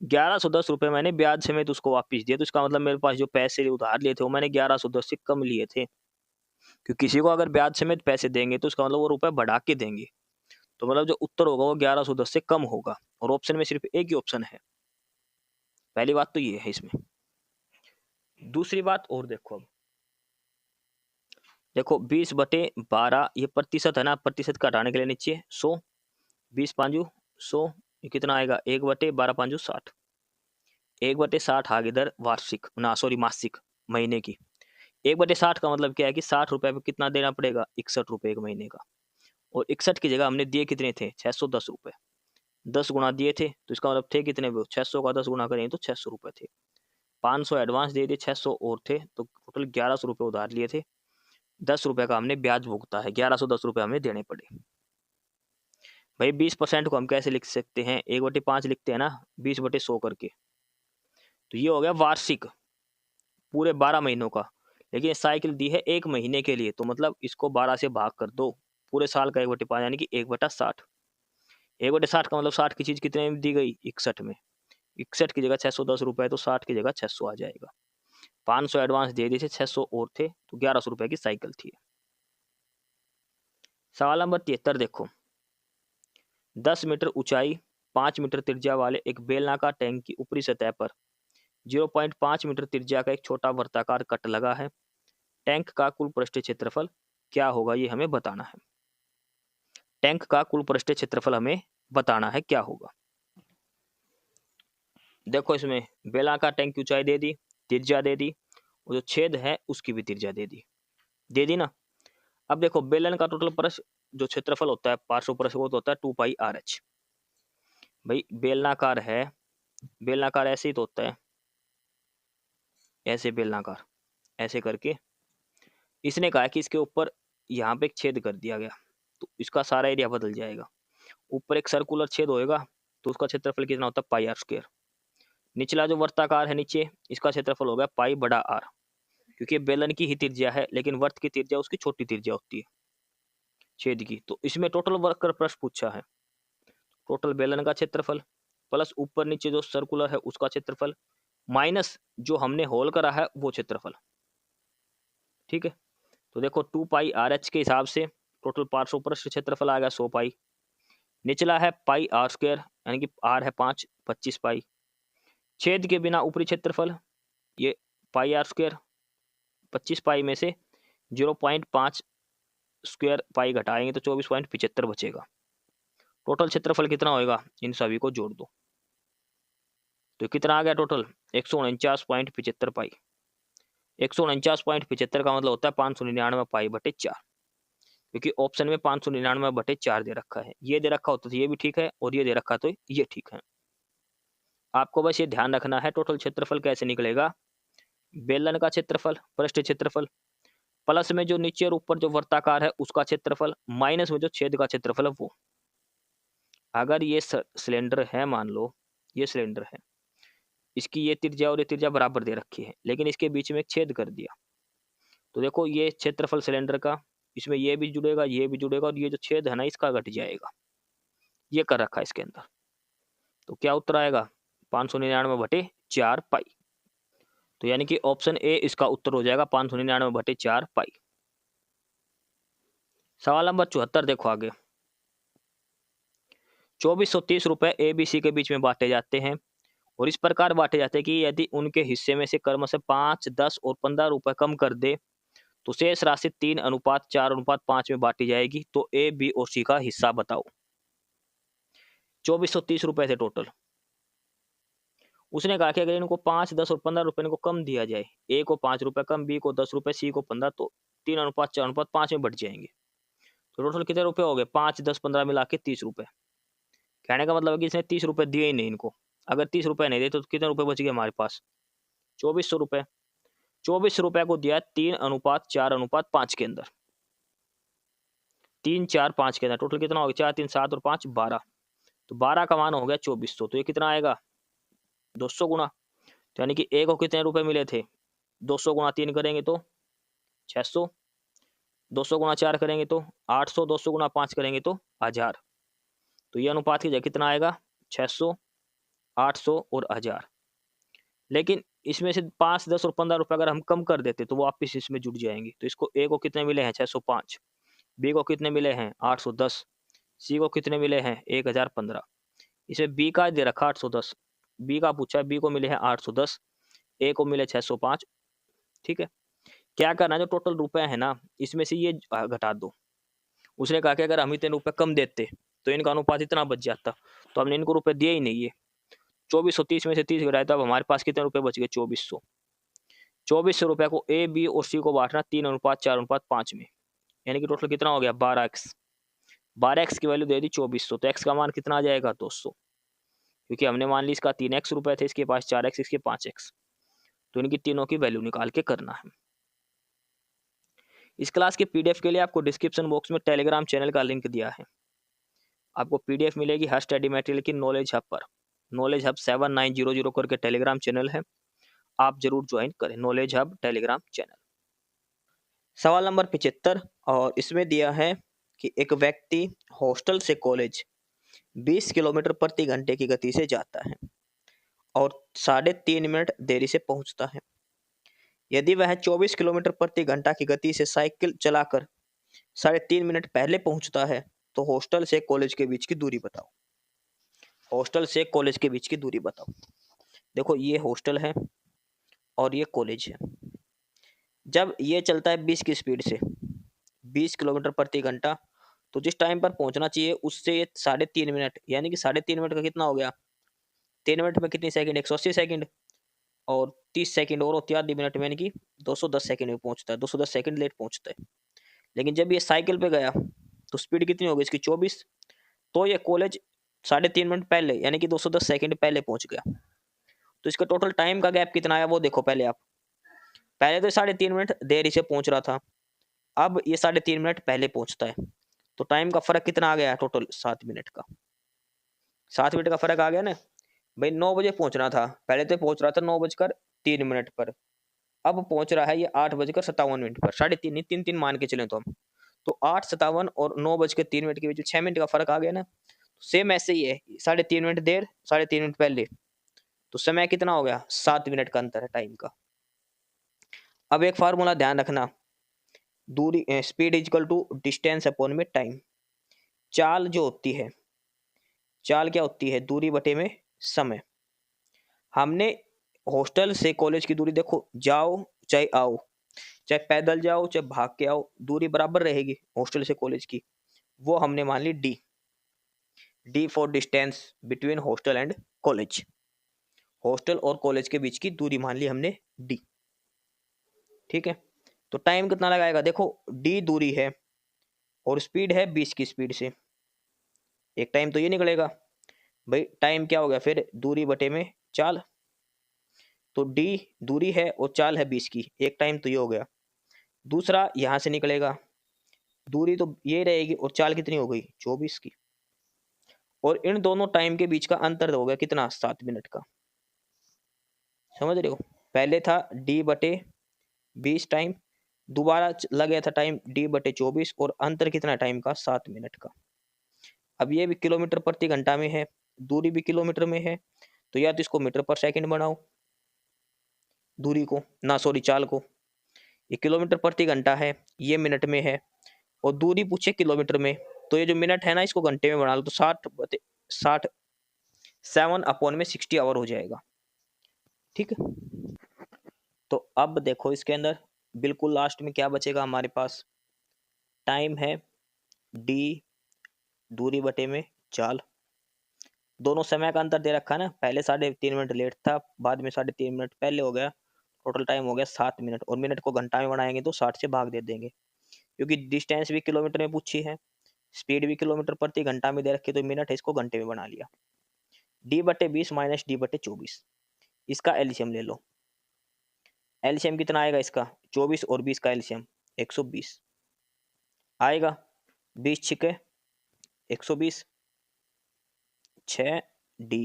1110 रुपये मैंने ब्याज समेत उसको वापस दिए, तो इसका मतलब मेरे पास जो पैसे उधार लिए थे वो मैंने 1110 से कम लिए थे। क्योंकि किसी को अगर ब्याज समेत पैसे देंगे तो उसका मतलब वो रुपए बढ़ा के देंगे, तो मतलब जो उत्तर होगा वो 1110 से कम होगा। और ऑप्शन में सिर्फ एक ही ऑप्शन है। पहली बात तो ये है इसमें। दूसरी बात और देखो, अब देखो 20/12 ये प्रतिशत है ना, प्रतिशत का हटाने के लिए नीचे 100, 20×5 100, ये कितना आएगा 1/12×5 1/60 आ गई इधर वार्षिक ना सॉरी मासिक महीने की। 1/60 का मतलब क्या है कि 60 रुपए पे कितना देना पड़ेगा, 61 रुपए एक महीने का। और 61 की जगह हमने दिए कितने थे, 610 रुपए। 10 गुना दिए थे तो इसका मतलब थे कितने, वो 600 का 10 गुना करें तो 600 रुपए थे। 500 एडवांस दे दिए, 600 और थे, तो टोटल 1100 रुपये उधार लिए थे। 10 रुपए का हमने ब्याज भुगता है, 1110 रुपये हमें देने पड़े। भाई 20% को हम कैसे लिख सकते हैं, 1/5 लिखते हैं ना, 20/100 करके, तो ये हो गया वार्षिक पूरे 12 महीनों का। लेकिन साइकिल दी है एक महीने के लिए, तो मतलब इसको 12 से भाग कर दो, पूरे साल का 1/5 यानी कि 1/60। 1/60 का मतलब 60 की चीज कितने में दी गई, 61 में। 61 की जगह 610 रुपए है, तो 60 की जगह 600 आ जाएगा। 500 एडवांस दे दिए थे, 600 और थे, तो 1100 रुपए की साइकिल थी। सवाल नंबर 73 देखो, 10 मीटर ऊंचाई 5 मीटर त्रिज्या वाले एक बेलनाकार टैंक की ऊपरी सतह पर 0.5 मीटर त्रिज्या का एक छोटा वर्ताकार कट लगा है। टैंक का कुल पृष्ठीय क्षेत्रफल क्या होगा, ये हमें बताना है। टैंक का कुल पृष्ठीय क्षेत्रफल हमें बताना है क्या होगा। देखो इसमें बेलनाकार टैंक की ऊंचाई दे दी, त्रिज्या दे दी, और जो छेद है उसकी भी त्रिज्या दे दी ना। अब देखो बेलन का टोटल पृष्ठ जो क्षेत्रफल होता है पार्श्व पृष्ठ वो तो होता है 2πRh। भाई बेलनाकार है, बेलनाकार ऐसे ही तो होता है, ऐसे बेलनाकार ऐसे करके। इसने कहा कि इसके ऊपर यहाँ पे एक छेद कर दिया गया, तो इसका सारा एरिया बदल जाएगा। ऊपर एक सर्कुलर छेद होएगा, तो उसका क्षेत्रफल कितना होता है πr²। निचला जो वर्ताकार है नीचे, इसका क्षेत्रफल हो गया π/r, क्योंकि बेलन की ही त्रिज्या है, लेकिन वर्त की त्रिज्या उसकी छोटी त्रिज्या होती है छेद की। तो इसमें टोटल वर्क का प्रश्न पूछा है, टोटल बेलन का क्षेत्रफल प्लस ऊपर नीचे जो सर्कुलर है उसका क्षेत्रफल माइनस जो हमने होल करा है वो क्षेत्रफल। ठीक है, तो देखो 2πRh के हिसाब से टोटल पार्श्व पृष्ठ क्षेत्रफल आ गया 100 पाई। निचला है πr² यानी कि r है 5, 25 पाई। छेद के बिना ऊपरी क्षेत्रफल ये πr², 25 पाई में से 0.5 स्क्वायर पाई घटाएंगे तो 24.75 बचेगा। टोटल क्षेत्रफल कितना होएगा, इन सभी को जोड़ दो तो कितना आ गया टोटल 149.75 पाई। 149.75 का मतलब होता है 599 पाई/4, क्योंकि ऑप्शन में 599/4 दे रखा है। ये दे रखा होता तो ये भी ठीक है, और ये दे रखा तो ये ठीक है। आपको बस ये ध्यान रखना है टोटल क्षेत्रफल कैसे निकलेगा, बेलन का क्षेत्रफल पृष्ठ क्षेत्रफल प्लस में जो नीचे और ऊपर जो वर्ताकार है उसका क्षेत्रफल माइनस में जो छेद का क्षेत्रफल है वो। अगर ये सिलेंडर है, मान लो ये सिलेंडर है, इसकी ये त्रिज्या और ये त्रिज्या बराबर दे रखी है, लेकिन इसके बीच में एक छेद कर दिया, तो देखो ये क्षेत्रफल सिलेंडर का, इसमें ये भी जुड़ेगा ये भी जुड़ेगा, और ये जो छेद है ना इसका घट जाएगा, ये कर रखा है इसके अंदर। तो क्या उत्तर आएगा 599/4 पाई। तो यानी कि ऑप्शन ए इसका उत्तर हो जाएगा 599/4 पाई। सवाल नंबर 74 देखो आगे, 2430 रुपए ABC के बीच में बांटे जाते हैं, और इस प्रकार बांटे जाते हैं कि यदि उनके हिस्से में से क्रमशः 5, 10 और 15 रुपए कम कर दे तो शेष राशि 3:4:5 में बांटी जाएगी। तो ए, बी और सी का हिस्सा बताओ। 2430 रुपए थे टोटल, उसने कहा कि अगर इनको 5, 10 और 15 रुपए इनको कम दिया जाए, ए को 5 रुपए कम, बी को 10 रुपए, सी को 15, तो 3:4:5 में बट जाएंगे। तो टोटल कितने रुपए हो गए? 5, 10, 15 मिला के 30 रुपए। कहने का मतलब है कि इसने 30 रुपए दिए ही नहीं इनको। अगर 30 रुपए नहीं दिए तो कितने रुपए बच गए हमारे पास? 2400 रुपए। 2400 रुपए को दिया 3:4:5 के अंदर, 3:4:5 के अंदर। टोटल कितना हो गया? 4, 3, 7 और 5, 12। तो 12 का मान हो गया 2400। तो ये कितना आएगा? 200 गुना। तो यानी कि ए को कितने रुपए मिले थे? 200 गुना 3 करेंगे तो 600, 200 गुना 4 करेंगे तो 800, 200 गुना 5 करेंगे तो 1000। तो ये अनुपात की जगह कितना आएगा? 600, 800 और 1000। लेकिन इसमें से 5, 10 और 15 रुपए अगर हम कम कर देते तो वो वापिस इसमें जुड़ जाएंगे। तो इसको ए को कितने मिले हैं? 605, बी को कितने मिले हैं? 810, सी को कितने मिले हैं? 1015। इसमें बी का दे रखा 810, बी का पूछा, बी को मिले हैं 810, ए को मिले 605। ठीक है, क्या करना है? जो टोटल रुपए है ना, इसमें से ये घटा दो। उसने कहा कि अगर हम इतने रुपए कम देते तो इनका अनुपात इतना बच जाता, तो हमने इनको रुपए दिए ही नहीं है। 2430 में से 30 घटाए तो अब हमारे पास कितने रुपए बच गए? 2400। 2400 रुपए को ए, बी और सी को बांटना 3:4:5 में, यानी कि टोटल कितना हो गया? 12x। 12x की वैल्यू दे दी 2400, तो x का मान कितना आ जाएगा? 200। क्योंकि हमने मान ली इसका 3x रुपए थे, इसके पास 4x, इसके 5x। तो इनकी तीनों की वैल्यू निकाल के करना है। इस क्लास के पीडीएफ के लिए आपको डिस्क्रिप्शन बॉक्स में टेलीग्राम चैनल का लिंक दिया है। आपको पीडीएफ मिलेगी हर स्टडी मटेरियल की नॉलेज हब पर। नॉलेज हब 7900 करके टेलीग्राम चैनल है, आप जरूर ज्वाइन करें नॉलेज हब टेलीग्राम चैनल। सवाल नंबर 75, और इसमें दिया है कि एक व्यक्ति हॉस्टल से कॉलेज 20 किलोमीटर प्रति घंटे की गति से जाता है और 3.5 मिनट देरी से पहुंचता है। यदि वह 24 किलोमीटर प्रति घंटा की गति से साइकिल चलाकर 3.5 मिनट पहले पहुंचता है, तो हॉस्टल से कॉलेज के बीच की दूरी बताओ। हॉस्टल से कॉलेज के बीच की दूरी बताओ। देखो, ये हॉस्टल है और ये कॉलेज है। जब ये चलता है 20 की स्पीड से, 20 किलोमीटर प्रति घंटा, तो जिस टाइम पर पहुंचना चाहिए उससे ये 3.5 मिनट, यानी कि 3.5 मिनट का कितना हो गया? 3 मिनट में कितनी सेकंड? 180 सेकंड, और 30 सेकंड और होती है आधी मिनट में, यानी कि 210 सेकंड में पहुंचता है, 210 सेकंड लेट पहुंचता है। लेकिन जब ये साइकिल पे गया तो स्पीड कितनी होगी इसकी? 24। तो ये कॉलेज 3.5 मिनट पहले, यानी कि 210 सेकंड पहले पहुंच गया। तो इसका टोटल टाइम का गैप कितना आया वो देखो। पहले आप, पहले तो 3.5 मिनट देरी से पहुंच रहा था, अब ये 3.5 मिनट पहले पहुंचता है, तो टाइम का फर्क कितना आ गया? टोटल 7 मिनट का। 7 मिनट का फर्क आ गया ना भाई। 9 बजे पहुंचना था, पहले तो पहुंच रहा था 9:03 पर, अब पहुंच रहा है ये 8:57 पर। 3.5 नहीं, 3 3 मान के चले तो हम, तो 8:57 और 9:03 के बीच 6 मिनट का फर्क आ गया ना। सेम ऐसे ही है, 3.5 मिनट देर, 3.5 मिनट पहले, तो समय कितना हो गया? 7 मिनट का अंतर है टाइम का। अब एक फार्मूला ध्यान रखना, दूरी speed equal to distance upon में टाइम। चाल जो होती है, चाल क्या होती है? दूरी बटे में समय। हमने हॉस्टल से कॉलेज की दूरी देखो, जाओ चाहे आओ, चाहे पैदल जाओ चाहे भाग के आओ, दूरी बराबर रहेगी हॉस्टल से कॉलेज की। वो हमने मान ली D. D for distance between hostel and college. Hostel और कॉलेज के बीच की दूरी मान ली हमने डी। ठीक है, तो टाइम कितना लगाएगा? देखो, डी दूरी है और स्पीड है 20 की स्पीड से, एक टाइम तो ये निकलेगा भाई। टाइम क्या हो गया फिर? दूरी बटे में चाल। तो डी दूरी है और चाल है 20 की, एक टाइम तो ये हो गया। दूसरा यहां से निकलेगा, दूरी तो ये रहेगी और चाल कितनी हो गई? 24 की, और इन दोनों टाइम के बीच का अंतर हो गया कितना? 7 मिनट का। समझ रहे हो? पहले था डी बटे 20 टाइम, दोबारा लग गया था टाइम डी बटे 24, और अंतर कितना टाइम का? 7 मिनट का। अब ये भी किलोमीटर प्रति घंटा में है, दूरी भी किलोमीटर में है, तो या तो इसको मीटर पर सेकंड बनाओ, दूरी को ना, सॉरी चाल को। ये किलोमीटर प्रति घंटा है, ये मिनट में है, और दूरी पूछे किलोमीटर में, तो ये जो मिनट है ना इसको घंटे में बना लो, तो 60 7 अपॉन में 60 आवर हो जाएगा। ठीक है, तो अब देखो इसके अंदर बिल्कुल लास्ट में क्या बचेगा हमारे पास? टाइम है डी, दूरी बटे में चाल, दोनों समय का अंतर दे रखा है ना, पहले 3.5 मिनट लेट था, बाद में 3.5 मिनट पहले हो गया, टोटल टाइम हो गया 7 मिनट, और मिनट को घंटा में बढ़ाएंगे तो 60 से भाग दे देंगे, क्योंकि डिस्टेंस भी किलोमीटर में पूछी है, स्पीड भी किलोमीटर प्रति घंटा में दे रखी, तो मिनट है, इसको घंटे में बना लिया। D/20 माइनस D/24, इसका एलसीएम ले लो। एलसीएम कितना आएगा इसका, 24 और 20 का एलसीएम 120 आएगा। 20 छिके 120, 6D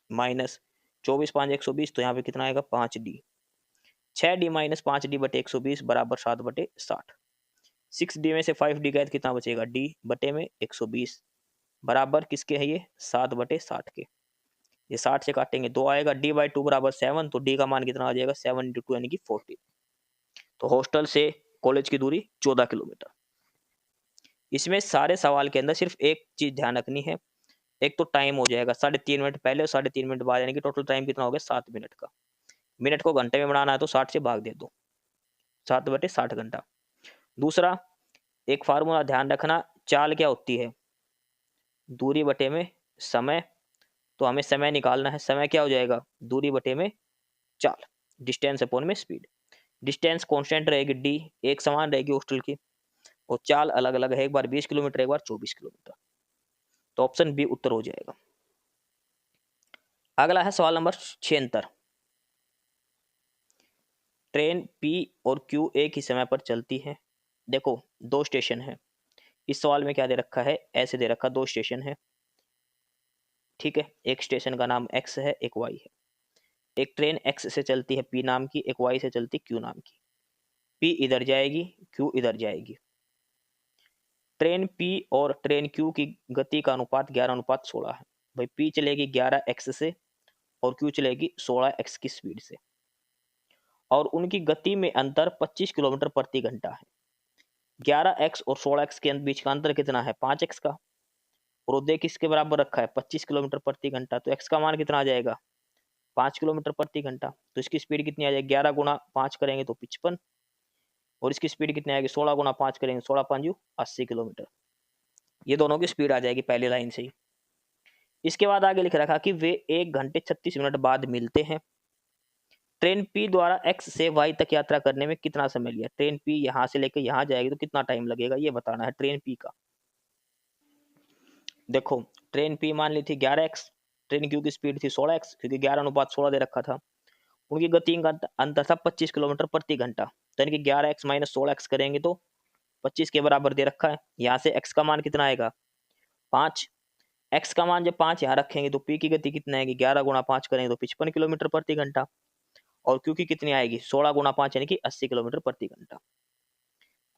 माइनस 24 5 120, तो यहाँ पे कितना आएगा 5D। 6D माइनस 5D/120 बराबर 7/60। 6D में से 5D गए तो कितना बचेगा, D बटे में 120 बराबर किसके है ये, 7/60 के। ये 60 से काटेंगे 2 आएगा। D/2 बराबर 7, तो D का मान कितना आ जाएगा, 7 × 2 यानी कि 40। तो हॉस्टल से कॉलेज की दूरी 14 किलोमीटर। इसमें सारे सवाल के अंदर सिर्फ एक चीज ध्यान रखनी है, एक तो टाइम हो जाएगा 3.5 मिनट पहले और 3.5 मिनट बाद, यानी कि टोटल टाइम कितना हो गया 7 मिनट का। मिनट को घंटे में बनाना है तो 60 से भाग दे दो, 7/60 घंटा। दूसरा एक फार्मूला ध्यान रखना, चाल क्या होती है, दूरी बटे में समय, तो हमें समय निकालना है, समय क्या हो जाएगा, दूरी बटे में चाल, डिस्टेंस अपॉन में स्पीड। डिस्टेंस कांस्टेंट रहेगी, डी एक समान रहेगी हॉस्टल की, और चाल अलग अलग है, एक बार 20 किलोमीटर, एक बार 24 किलोमीटर। तो ऑप्शन बी उत्तर हो जाएगा। अगला है सवाल नंबर 76। ट्रेन पी और क्यू एक ही समय पर चलती है। देखो 2 स्टेशन है, इस सवाल में क्या दे रखा है, ऐसे दे रखा 2 स्टेशन है, ठीक है। एक स्टेशन का नाम एक्स है, एक वाई है। एक ट्रेन एक्स से चलती है पी नाम की, एक वाई से चलती क्यू नाम की। पी इधर जाएगी, क्यू इधर जाएगी। ट्रेन पी और ट्रेन क्यू की गति का अनुपात 11:16 है। भाई पी चलेगी 11x से और क्यू चलेगी 16x की स्पीड से, और उनकी गति में अंतर 25 किलोमीटर प्रति घंटा है। 11x और 16x के बीच का अंतर कितना है, 5x का, और देख किसके बराबर रखा है, 25 किलोमीटर प्रति घंटा, तो x का मान कितना आ जाएगा, 5 किलोमीटर प्रति घंटा। तो इसकी स्पीड कितनी आ जाएगी, 11 गुना 5 करेंगे तो 55, और इसकी स्पीड कितनी आएगी, 16 गुना 5 करेंगे, 16 5 80 किलोमीटर। ये दोनों की स्पीड आ जाएगी पहली लाइन से ही। इसके बाद आगे लिख रखा कि वे 1 घंटे 36 मिनट बाद मिलते हैं। ट्रेन पी द्वारा एक्स से वाई तक यात्रा करने में कितना समय लिया। ट्रेन पी यहां से लेकर यहां जाएगी तो कितना टाइम लगेगा, ये बताना है ट्रेन पी का। देखो ट्रेन पी मान ली थी 11x, ट्रेन क्यू की स्पीड थी 16x, क्योंकि 11:16 दे रखा था। उनकी गति का अंतर था 25 किलोमीटर प्रति घंटा, तो यानी कि 11x माइनस 16x करेंगे तो 25 के बराबर दे रखा है। यहाँ से x का मान कितना आएगा, 5। x का मान जब 5 यहाँ रखेंगे तो p की गति कितना आएगी, 11 गुना 5 करेंगे तो 55 किलोमीटर प्रति घंटा, और q की कितनी आएगी, 16 गुना 5 यानी कि 80 किलोमीटर प्रति घंटा।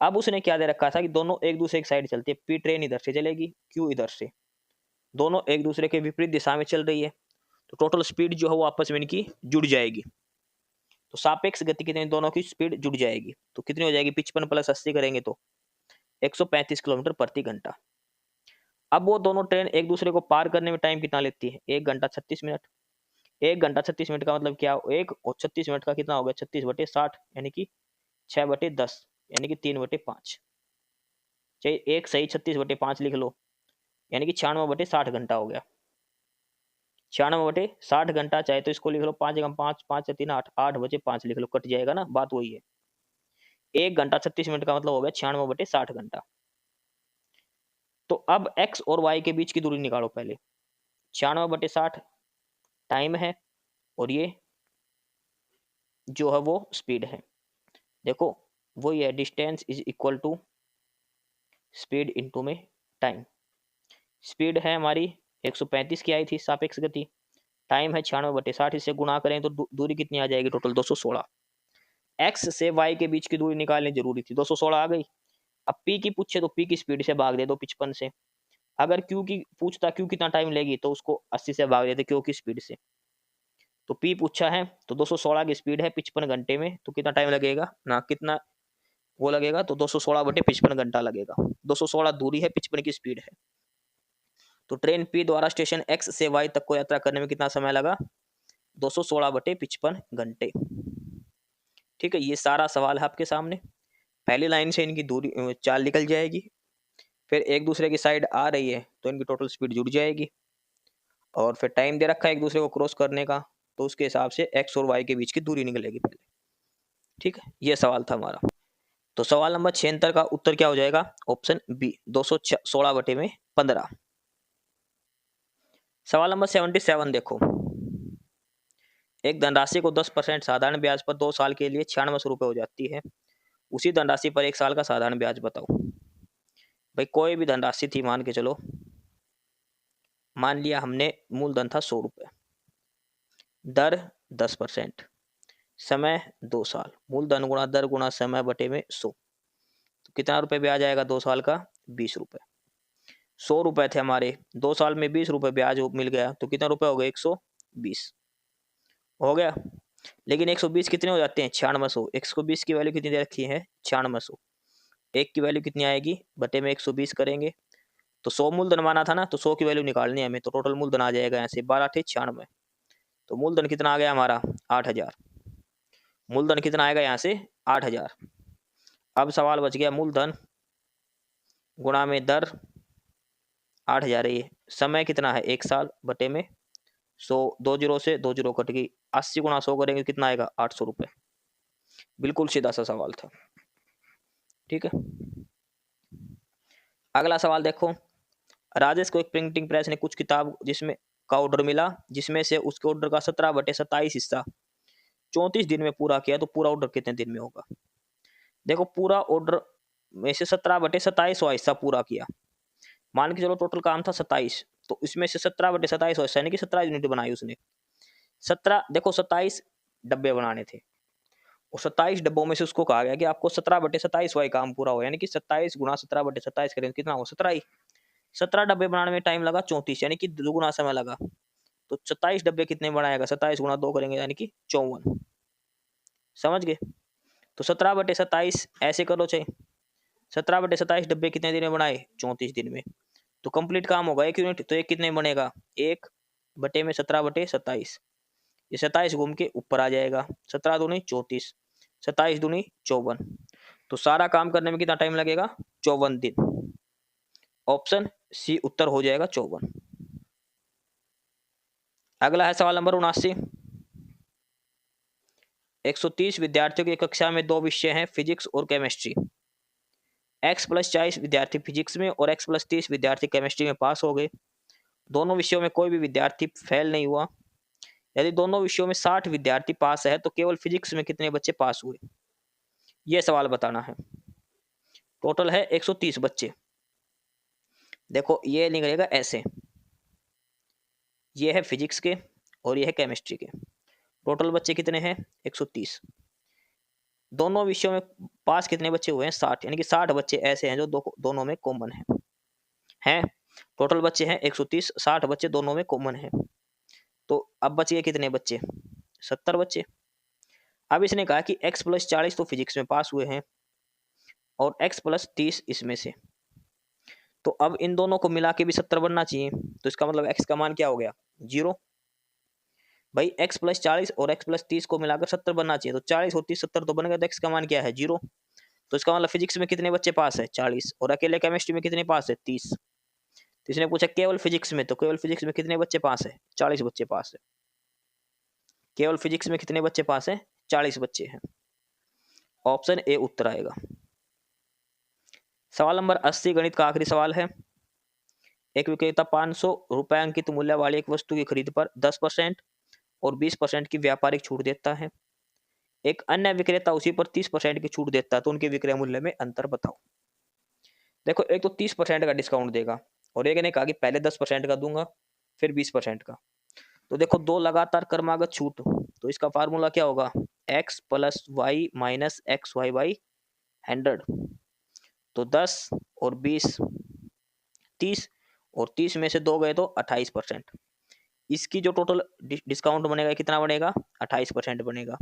अब उसने क्या दे रखा था कि दोनों एक दूसरे की साइड चलती है, p ट्रेन इधर से चलेगी, q इधर से, दोनों एक दूसरे के विपरीत दिशा में चल रही है, तो टोटल स्पीड जो है वो आपस में इनकी जुड़ जाएगी। तो सापेक्ष गति कितनी, दोनों की स्पीड जुड़ जाएगी, तो कितनी हो जाएगी, 55 प्लस 80 करेंगे तो 135 किलोमीटर प्रति घंटा। अब वो दोनों ट्रेन एक दूसरे को पार करने में टाइम कितना लेती है, 1 घंटा 36 मिनट। 1 घंटा 36 मिनट का मतलब क्या, 1 और 36 मिनट का कितना हो गया, 36/60 यानी कि 6/10 यानी कि 3/5। चाहे एक सही 36/5 लिख लो, यानी कि 96/60 घंटा हो गया। 96/60 घंटा, चाहे तो इसको लिख लो 5 × 5 5 3 8 8/5 लिख लो, कट जाएगा ना, बात वही है। 1 घंटा 36 मिनट का मतलब हो गया 96/60 घंटा। तो अब x और y के बीच की दूरी निकालो पहले। 96/60 टाइम है, और ये जो है वो स्पीड है। देखो वही है, distance is equal to speed into में टाइम। स्पीड है हमारी 135 की आई थी सापेक्ष गति, टाइम है 96/60, इससे गुणा करें तो दूरी कितनी आ जाएगी, टोटल 216। x से y के बीच की दूरी निकालनी जरूरी थी, 216 आ गई। अब p की पूछे तो p की स्पीड से भाग दे दो 55 से। अगर q की पूछता q कितना टाइम लेगी, तो उसको 80 से भाग देते q की स्पीड से। तो p पूछा है तो 216 की स्पीड है 55 घंटे में, तो कितना टाइम लगेगा ना, कितना वो लगेगा, तो 216/55 घंटा लगेगा। 216 दूरी है, 55 की स्पीड है। तो ट्रेन पी द्वारा स्टेशन एक्स से वाई तक को यात्रा करने में कितना समय लगा, 216/55 घंटे। ठीक है, ये सारा सवाल है आपके सामने। पहली लाइन से इनकी दूरी चाल निकल जाएगी, फिर एक दूसरे की साइड आ रही है तो इनकी टोटल स्पीड जुड़ जाएगी। और फिर टाइम दे रखा है एक दूसरे को क्रॉस करने का, तो उसके हिसाब से एक्स और वाई के बीच की दूरी निकलेगी पहले। ठीक है, ये सवाल था हमारा। तो सवाल नंबर 76 का उत्तर क्या हो जाएगा? Option B 216/15। सवाल नंबर 77 देखो, एक धनराशि को 10% साधारण ब्याज पर 2 साल के लिए 9600 रुपये हो जाती है। उसी धनराशि पर 1 साल का साधारण ब्याज बताओ। भाई कोई भी धनराशि थी, मान के चलो, मान लिया हमने मूलधन था 100 रुपये, दर 10%, समय 2 साल, मूलधन गुणा दर गुणा समय बटे में 100, तो कितना रुपए ब्याज आएगा 2 साल का? 20 रुपये। 100 रुपए थे हमारे, 2 साल में 20 रुपये ब्याज मिल गया, तो कितना रुपए हो गए? 120 हो गया। लेकिन 120 कितने हो जाते हैं? 9600। 120 की वैल्यू कितनी दे रखी है? 9600। एक की वैल्यू कितनी आएगी? बटे में 120 करेंगे, तो 100 मूलधन माना था ना, तो 100 की वैल्यू निकालनी है हमें, तो टोटल मूलधन आ जाएगा यहाँ से 12 × 96, तो मूलधन कितना आ गया हमारा? 8000। मूलधन कितना आएगा यहाँ से? 8000। अब सवाल बच गया मूलधन गुणा में दर, 8000 है ये, समय कितना है? 1 साल, बटे में 100, 2 जीरो से 2 जीरो कट गई, 80 गुणा 100 करेंगे कितना आएगा? 800 रुपये। बिल्कुल सीधा सा सवाल था। ठीक है, अगला सवाल देखो, राजेश को एक प्रिंटिंग प्रेस ने कुछ किताब जिसमें का ऑर्डर मिला, जिसमें से उसके ऑर्डर का 17/27 हिस्सा 34 दिन में पूरा किया, तो पूरा ऑर्डर कितने दिन में होगा? देखो, पूरा ऑर्डर में से 17/27 हिस्सा पूरा किया, मान के चलो टोटल काम था 27, तो इसमें से 17/27 हिस्सा यानी कि 17 यूनिट बनाई उसने। 17, देखो 27 डब्बे बनाने थे, और 27 डब्बों में से उसको कहा गया कि आपको 17/27 वाई काम पूरा हो, यानी कि 27 गुणा 17/27 करेंगे कितना हो? 17 ही। 17 डब्बे बनाने में टाइम लगा 34, यानी कि दुगुना समय लगा। तो 27 डब्बे कितने बनाएगा? 27 गुणा 2 करेंगे यानी कि 54। समझ गए? तो 17/27 ऐसे करो चाहे, 17/27 डब्बे कितने दिन में बनाए? 34 दिन में। तो कंप्लीट काम होगा 1 यूनिट, तो एक कितने में बनेगा? 1 बटे में 17/27, ये 27 घूम के ऊपर आ जाएगा, 17 दूनी 34, 27 दूनी 54, तो सारा काम करने में कितना टाइम लगेगा? 54 दिन। ऑप्शन सी उत्तर हो जाएगा 54। अगला है सवाल नंबर 79। 130 विद्यार्थियों की कक्षा में 2 विषय हैं, फिजिक्स और केमिस्ट्री। x+40 विद्यार्थी फिजिक्स में और x+30 विद्यार्थी केमिस्ट्री में पास हो गए। दोनों विषयों में कोई भी विद्यार्थी फेल नहीं हुआ। यदि दोनों विषयों में 60 विद्यार्थी पास है, तो केवल फिजिक्स में कितने बच्चे पास हुए? यह सवाल बताना है। टोटल है 130 बच्चे। देखो ये निकलेगा ऐसे, ये है फिजिक्स के और ये है केमिस्ट्री के। टोटल बच्चे कितने हैं? 130। दोनों विषयों में पास कितने बच्चे हुए हैं? 60, यानी कि 60 बच्चे ऐसे हैं जो दोनों में कॉमन हैं। टोटल बच्चे हैं 130, 60 बच्चे दोनों में कॉमन हैं। तो अब बच गए कितने बच्चे? 70 बच्चे। अब इसने कहा कि x+40 तो फिजिक्स में पास हुए हैं और x+30 इसमें से, तो अब इन दोनों को मिला के भी 70 बनना चाहिए, तो इसका मतलब x का मान क्या हो गया? 0। भाई x+40 और x+30 को मिलाकर 70 बनना चाहिए, तो 40 और 30 70 तो बन गया, तो x का मान क्या है? 0। तो इसका मतलब फिजिक्स में कितने बच्चे पास है? 40, और अकेले केमिस्ट्री में कितने पास है? 30। तो इसने पूछा केवल फिजिक्स में, तो केवल फिजिक्स में कितने बच्चे पास है? 40 बच्चे पास है। केवल फिजिक्स में कितने बच्चे पास है? 40 बच्चे हैं। ऑप्शन ए उत्तर आएगा। सवाल नंबर 80 गणित का आखिरी सवाल है। एक विक्रेता 500 रुपए अंकित मूल्य वाली एक वस्तु की खरीद पर 10% और 20% की व्यापारिक छूट देता है। एक अन्य विक्रेता उसी पर 30% की छूट देता है, तो उनके विक्रय मूल्य में अंतर बताओ। देखो, एक तो 30% का डिस्काउंट देगा और एक ने कहा कि पहले 10% का दूंगा फिर 20% का। तो देखो, दो लगातार क्रमागत छूट, तो इसका फार्मूला क्या होगा? x + y - xy/100। तो 10 और 20 30, और 30 में से 2 गए तो 28%। इसकी जो टोटल डिस्काउंट बनेगा कितना बनेगा? 28% बनेगा।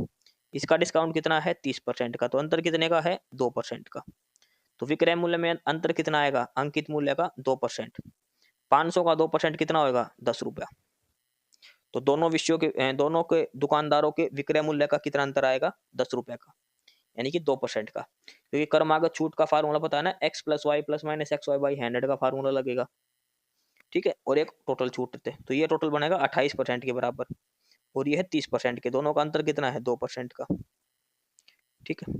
इसका डिस्काउंट कितना है? 30% का, तो अंतर कितने का है? 2% का। तो विक्रय मूल्य में अंतर कितना आएगा? अंकित मूल्य का 2%। 500 का 2% कितना होगा? 10 रुपया। तो दोनों के दुकानदारों के विक्रय मूल्य का कितना अंतर आएगा? 10 रुपये का, यानी कि 2% का। क्योंकि क्रमागत छूट का फार्मूला पता है ना, x + y + - xy/100 का फार्मूला लगेगा। ठीक है, और एक टोटल छूट थे, तो ये टोटल बनेगा 28% के बराबर, और ये है 30% के, दोनों का अंतर कितना है 2% का। ठीक है,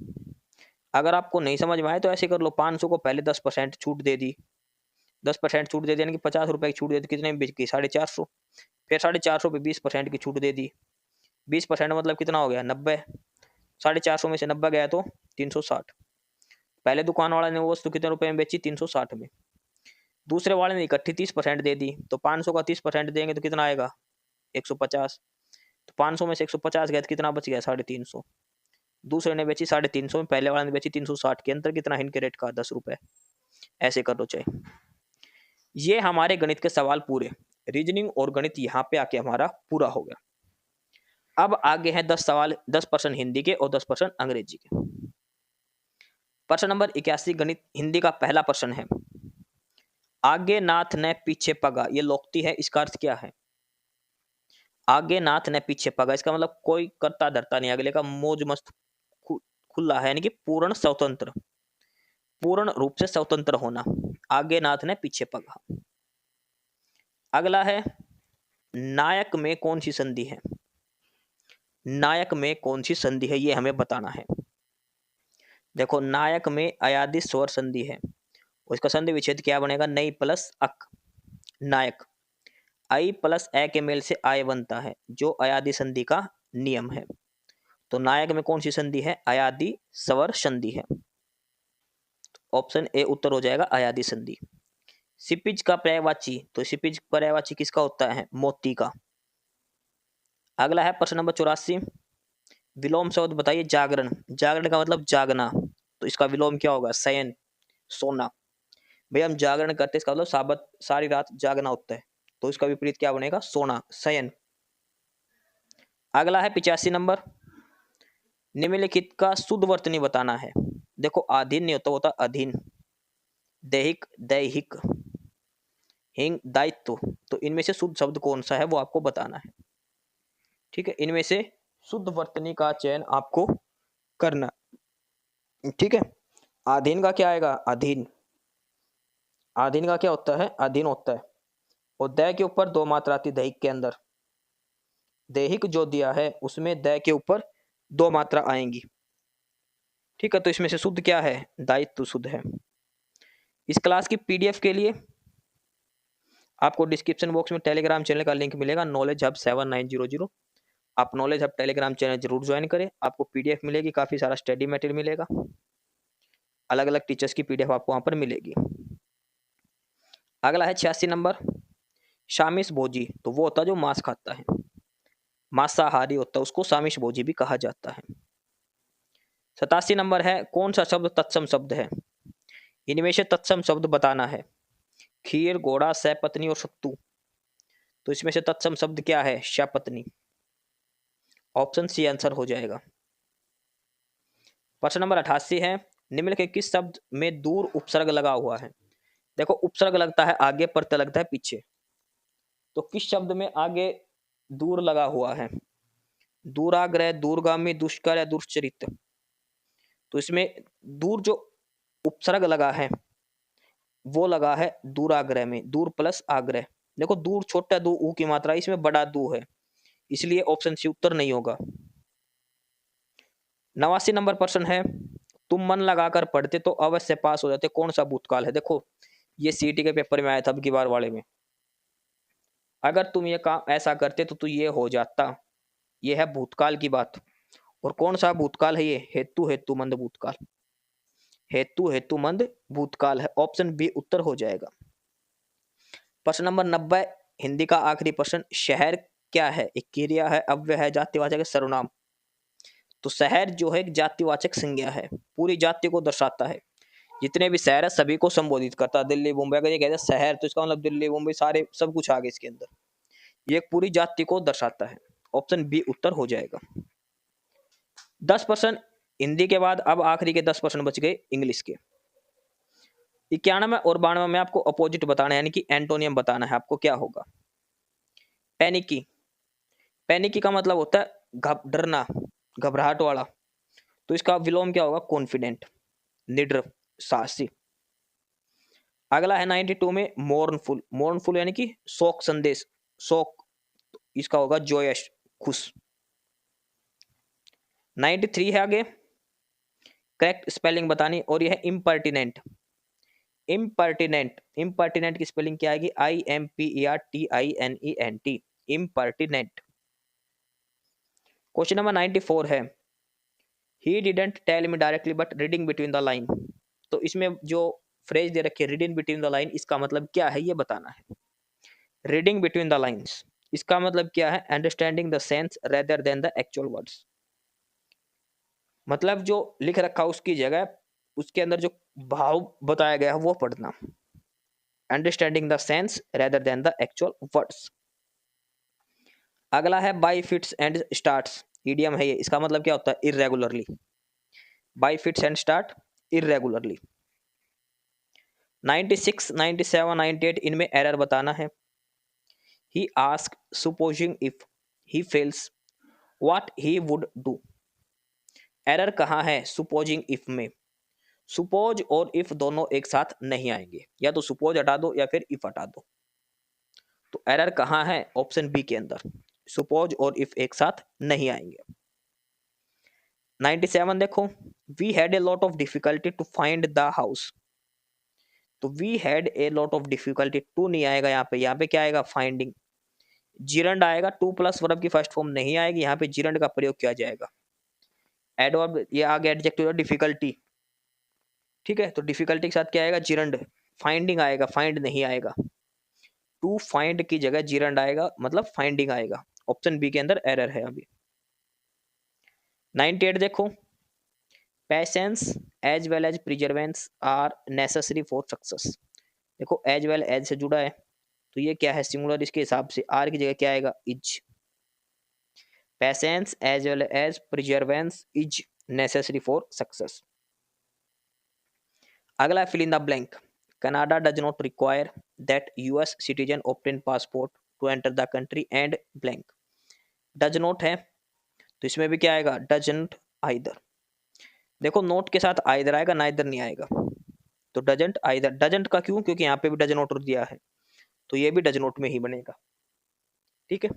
अगर आपको नहीं समझ में आए तो ऐसे कर लो, 500 को पहले 10% छूट दे दी, 10% छूट दे दी, यानी कि 50 रुपए की छूट दे दी, कितने में बिक गई 450। फिर 450 पे 20% की छूट दे दी, 20% मतलब कितना हो गया 90, 450 में से 90 गया तो 360। पहले दुकान वाले ने वो वस्तु कितने रुपए में बेची 360 में, दूसरे वाले ने इकट्ठी 30% दे दी, तो 500 का 30% देंगे तो कितना आएगा 150, तो 500 में से 150 गया तो कितना बच गया 350। दूसरे ने बेची 350 में, पहले वाले ने बेची 360, के अंतर कितना है इनके रेट का 10 रुपए। ऐसे कर लो चाहे। ये हमारे गणित के सवाल पूरे, रीजनिंग और गणित यहाँ पे आके हमारा पूरा हो गया। अब आगे हैं 10 सवाल, 10% हिंदी के और 10% अंग्रेजी के। प्रश्न नंबर 81 गणित हिंदी का पहला प्रश्न है, आगे नाथ न पीछे पगा, ये लोक्ति है, इसका अर्थ क्या है? आगे नाथ न पीछे पगा, इसका मतलब कोई करता धरता नहीं, अगले का मौज मस्त खुला है, यानी कि पूर्ण स्वतंत्र, पूर्ण रूप से स्वतंत्र होना, आगे नाथ ने पीछे पगा। अगला है, नायक में कौन सी संधि है? नायक में कौन सी संधि है ये हमें बताना है। देखो, नायक में अयादि स्वर संधि है, उसका संधि विच्छेद क्या बनेगा, नई प्लस अक, नायक, आई प्लस ए के मेल से आय बनता है, जो अयादि संधि का नियम है। तो नायक में कौन सी संधि है, अयादि स्वर संधि है, ऑप्शन ए उत्तर हो जाएगा अयादि संधि। सिपिज का पर्यायवाची, तो सिपिज पर्यायवाची किसका होता है, मोती का। अगला है प्रश्न नंबर 84, विलोम शब्द बताइए, जागरण, जागरण का मतलब जागना, तो इसका विलोम क्या होगा, शयन, सोना। भाई हम जागरण करते, इसका मतलब साबत सारी रात जागना होता है, तो इसका विपरीत क्या बनेगा, सोना, शयन। अगला है 85 नंबर, निम्नलिखित का शुद्ध वर्तनी बताना है। देखो, आधीन नहीं होता, होता अधीन, दैहिक, दैहिक, हिंग, दायित्व, तो इनमें से शुद्ध शब्द कौन सा है वो आपको बताना है। ठीक है, इनमें से शुद्ध वर्तनी का चयन आपको करना। ठीक है, अधीन का क्या आएगा, अधीन, अधीन का क्या होता है, अधीन होता है, और दय के ऊपर 2 मात्रा आती दैहिक के अंदर, दैहिक जो दिया है उसमें दय के ऊपर 2 मात्रा आएंगी। ठीक है, तो इसमें से शुद्ध क्या है, दायित्व शुद्ध है। इस क्लास की पीडीएफ के लिए आपको डिस्क्रिप्शन बॉक्स में टेलीग्राम चैनल का लिंक मिलेगा, नॉलेज हब 7900। आप नॉलेज हब टेलीग्राम चैनल जरूर ज्वाइन करें, आपको पीडीएफ मिलेगी, काफी सारा स्टडी मटेरियल मिलेगा, अलग अलग टीचर्स की पीडीएफ आपको वहां पर मिलेगी। अगला है 86 नंबर, शामिश भोजी, तो वो होता है जो मांस खाता है, मांसाहारी होता है, उसको शामिश भोजी भी कहा जाता है। 87 नंबर है, कौन सा शब्द तत्सम शब्द है? इनमें से तत्सम शब्द बताना है, खीर, घोड़ा, सपत्नी और सत्तू, तो इसमें से तत्सम शब्द क्या है, सपत्नी, ऑप्शन सी आंसर हो जाएगा। प्रश्न नंबर 88 है, निम्नलिखित किस शब्द में दूर उपसर्ग लगा हुआ है? देखो, उपसर्ग लगता है आगे, प्रत्यय लगता है पीछे, तो किस शब्द में आगे दूर लगा हुआ है? दूराग्रह, दूरगामी, दुष्कर या दुष्चरित, तो इसमें दूर जो उपसर्ग लगा है वो लगा है दूराग्रह में, दूर प्लस आग्रह। देखो, दूर छोटा दू ऊ की मात्रा, इसमें बड़ा दू है, इसलिए ऑप्शन सी उत्तर नहीं होगा। 89 नंबर प्रश्न है, तुम मन लगाकर पढ़ते तो अवश्य पास हो जाते, कौन सा भूतकाल है? देखो, ये सीटी के पेपर में आया था अब की बार वाले में, अगर तुम ये काम ऐसा करते तो तू ये हो जाता, ये है भूतकाल की बात। और कौन सा भूतकाल है ये, हेतु हेतुमंद भूतकाल, हेतु हेतुमंद भूतकाल है, ऑप्शन बी उत्तर हो जाएगा। प्रश्न नंबर 90 हिंदी का आखिरी प्रश्न, शहर क्या है, एक क्रिया है, अव्यय है, जातिवाचक है, सर्वनाम, तो शहर जो है एक जातिवाचक संज्ञा है, पूरी जाति को दर्शाता है, जितने भी शहर है सभी को संबोधित करता है। दिल्ली मुंबई, अगर ये कहते हैं शहर तो इसका मतलब दिल्ली मुंबई सारे सब कुछ आ गए इसके अंदर, ये एक पूरी जाति को दर्शाता है, ऑप्शन बी उत्तर हो जाएगा। 10% हिंदी के बाद अब आखिरी के 10% बच गए इंग्लिश के। 91 और 92 में आपको अपोजिट बताना है, यानी कि एंटोनियम बताना है आपको, क्या होगा। पैनिकी, पैनिकी का मतलब होता है डरना, घबराहट वाला, तो इसका विलोम क्या होगा, कॉन्फिडेंट, निडर, साहसी। अगला है 92 में मोर्नफुल, मोर्नफुल यानी कि शोक संदेश, शोक, इसका होगा जोयश, खुश। 93 है आगे, करेक्ट स्पेलिंग बतानी, और यह है इम्पर्टिनेंट। इम्पर्टिनेंट, इम्पर्टिनेंट की स्पेलिंग क्या आएगी? IMPERTINENT, impertinent. क्वेश्चन नंबर 94 है, he didn't tell me directly but reading between the line. तो इसमें जो फ्रेज दे रखी है रीडिंग बिटवीन द लाइन, इसका मतलब क्या है ये बताना है। रीडिंग बिटवीन द लाइन्स, इसका मतलब क्या है? Understanding the sense rather than the actual words. मतलब जो लिख रखा उसकी जगह उसके अंदर जो भाव बताया गया है वो पढ़ना। Understanding the sense rather than the actual words. अगला है by fits and starts, idiom है ये, इसका मतलब क्या होता है? Irregularly. By fits and start irregularly. 96, 97, 98 इनमें एरर बताना है। He ask supposing if he fails what he would do. Error कहाँ है? सुपोजिंग इफ में। सुपोज और इफ दोनों एक साथ नहीं आएंगे, या तो सुपोज हटा दो या फिर इफ हटा दो। तो एरर कहाँ है? ऑप्शन बी के अंदर, सुपोज और इफ एक साथ नहीं आएंगे। 97 देखो, we had a lot of difficulty to find the house. तो we had a lot of difficulty, to नहीं आएगा यहाँ पे, यहाँ पे क्या आएगा? फाइंडिंग। जिरंड आएगा, टू प्लस वर्ब की फर्स्ट फॉर्म नहीं आएगी, यहाँ पे जिरंड का प्रयोग किया जाएगा। एडवर्ब, ये आ गया एडजेक्टिव डिफिकल्टी, ठीक है। तो डिफिकल्टी के साथ क्या आएगा? जिरंड। फाइंडिंग आएगा, फाइंड नहीं आएगा। टू फाइंड की जगह जिरंड आएगा, मतलब फाइंडिंग आएगा। ऑप्शन बी के अंदर एरर है अभी। 98 देखो, patience as well as perseverance are necessary for success. देखो एज वेल एज से जुड़ा है, तो ये क्या है? सिंगुलर, इसके हिसाब से आर की जगह क्या आएगा? Is. Patience as well as perseverance is necessary for success. अगला fill in the blank, Canada does not require that US citizen obtain passport to enter the country and blank. Does not है, तो इसमें भी क्या आएगा? Doesn't either. देखो note के साथ आइदर आएगा, नाइदर नहीं आएगा। तो डजंट आइदर, डजंट का क्यों? क्योंकि यहाँ पे भी डज नॉट दिया है, तो ये भी डज नॉट में ही बनेगा, ठीक है।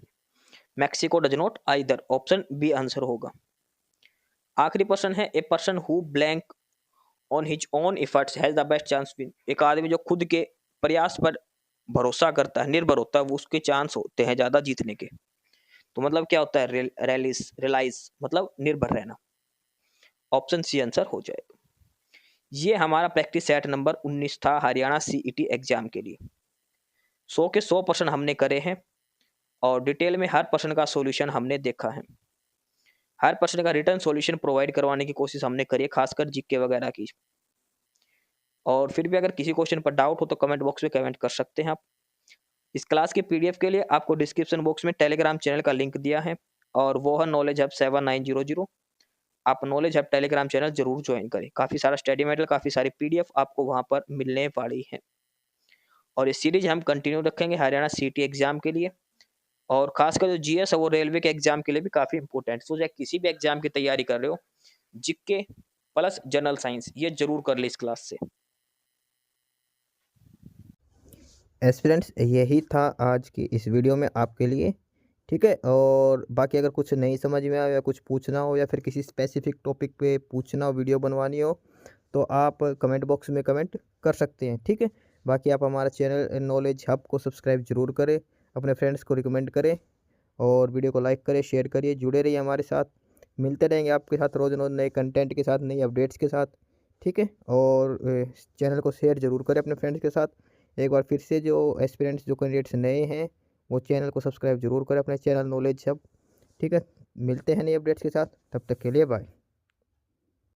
Mexico does not either, option B answer होगा। आखिरी प्रश्न है, a person who blank on his own efforts has the best chance win. एक आदमी जो खुद के प्रयास पर भरोसा करता है, निर्भर होता है, वो उसके चांस होते हैं ज्यादा जीतने के। तो मतलब क्या होता है? रिलाइज मतलब निर्भर रहना। ऑप्शन सी आंसर हो जाएगा। ये हमारा प्रैक्टिस सेट नंबर 19 था हरियाणा सीईटी एग्जाम के लिए। 100 के 100 प्रश्न हमने करे हैं, और डिटेल में हर प्रश्न का सॉल्यूशन हमने देखा है। हर प्रश्न का रिटर्न सॉल्यूशन प्रोवाइड करवाने की कोशिश हमने करी है, खासकर जीके वगैरह की। और फिर भी अगर किसी क्वेश्चन पर डाउट हो तो कमेंट बॉक्स में कमेंट कर सकते हैं आप। इस क्लास के पीडीएफ के लिए आपको डिस्क्रिप्शन बॉक्स में टेलीग्राम चैनल का लिंक दिया है, और वो है नॉलेज हब 7900। आप नॉलेज हब टेलीग्राम चैनल जरूर ज्वाइन करें, काफ़ी सारा स्टडी मटेरियल, काफ़ी सारी पीडीएफ आपको वहाँ पर मिलने वाली है। और ये सीरीज हम कंटिन्यू रखेंगे हरियाणा सीईटी एग्जाम के लिए, और खासकर जो जीएस है वो रेलवे के एग्जाम के लिए भी काफ़ी इंपॉर्टेंट। सो चाहे किसी भी एग्जाम की तैयारी कर रहे हो, जीके प्लस जनरल साइंस ये जरूर कर ले इस क्लास से। एस्पिरेंट्स, यही था आज की इस वीडियो में आपके लिए, ठीक है। और बाकी अगर कुछ नहीं समझ में आया या कुछ पूछना हो या फिर किसी स्पेसिफिक टॉपिक पे पूछना हो, वीडियो बनवानी हो, तो आप कमेंट बॉक्स में कमेंट कर सकते हैं, ठीक है। बाकी आप हमारा चैनल नॉलेज हब को सब्सक्राइब जरूर करें, अपने फ्रेंड्स को रिकमेंड करें, और वीडियो को लाइक करें, शेयर करिए, जुड़े रहिए हमारे साथ। मिलते रहेंगे आपके साथ रोज़ रोज़ नए कंटेंट के साथ, नई अपडेट्स के साथ, ठीक है। और चैनल को शेयर जरूर करें अपने फ्रेंड्स के साथ। एक बार फिर से जो एस्पिरेंट्स, जो कैंडिडेट्स नए हैं, वो चैनल को सब्सक्राइब जरूर करें अपने चैनल नॉलेज हब, ठीक है। मिलते हैं नई अपडेट्स के साथ, तब तक के लिए बाय।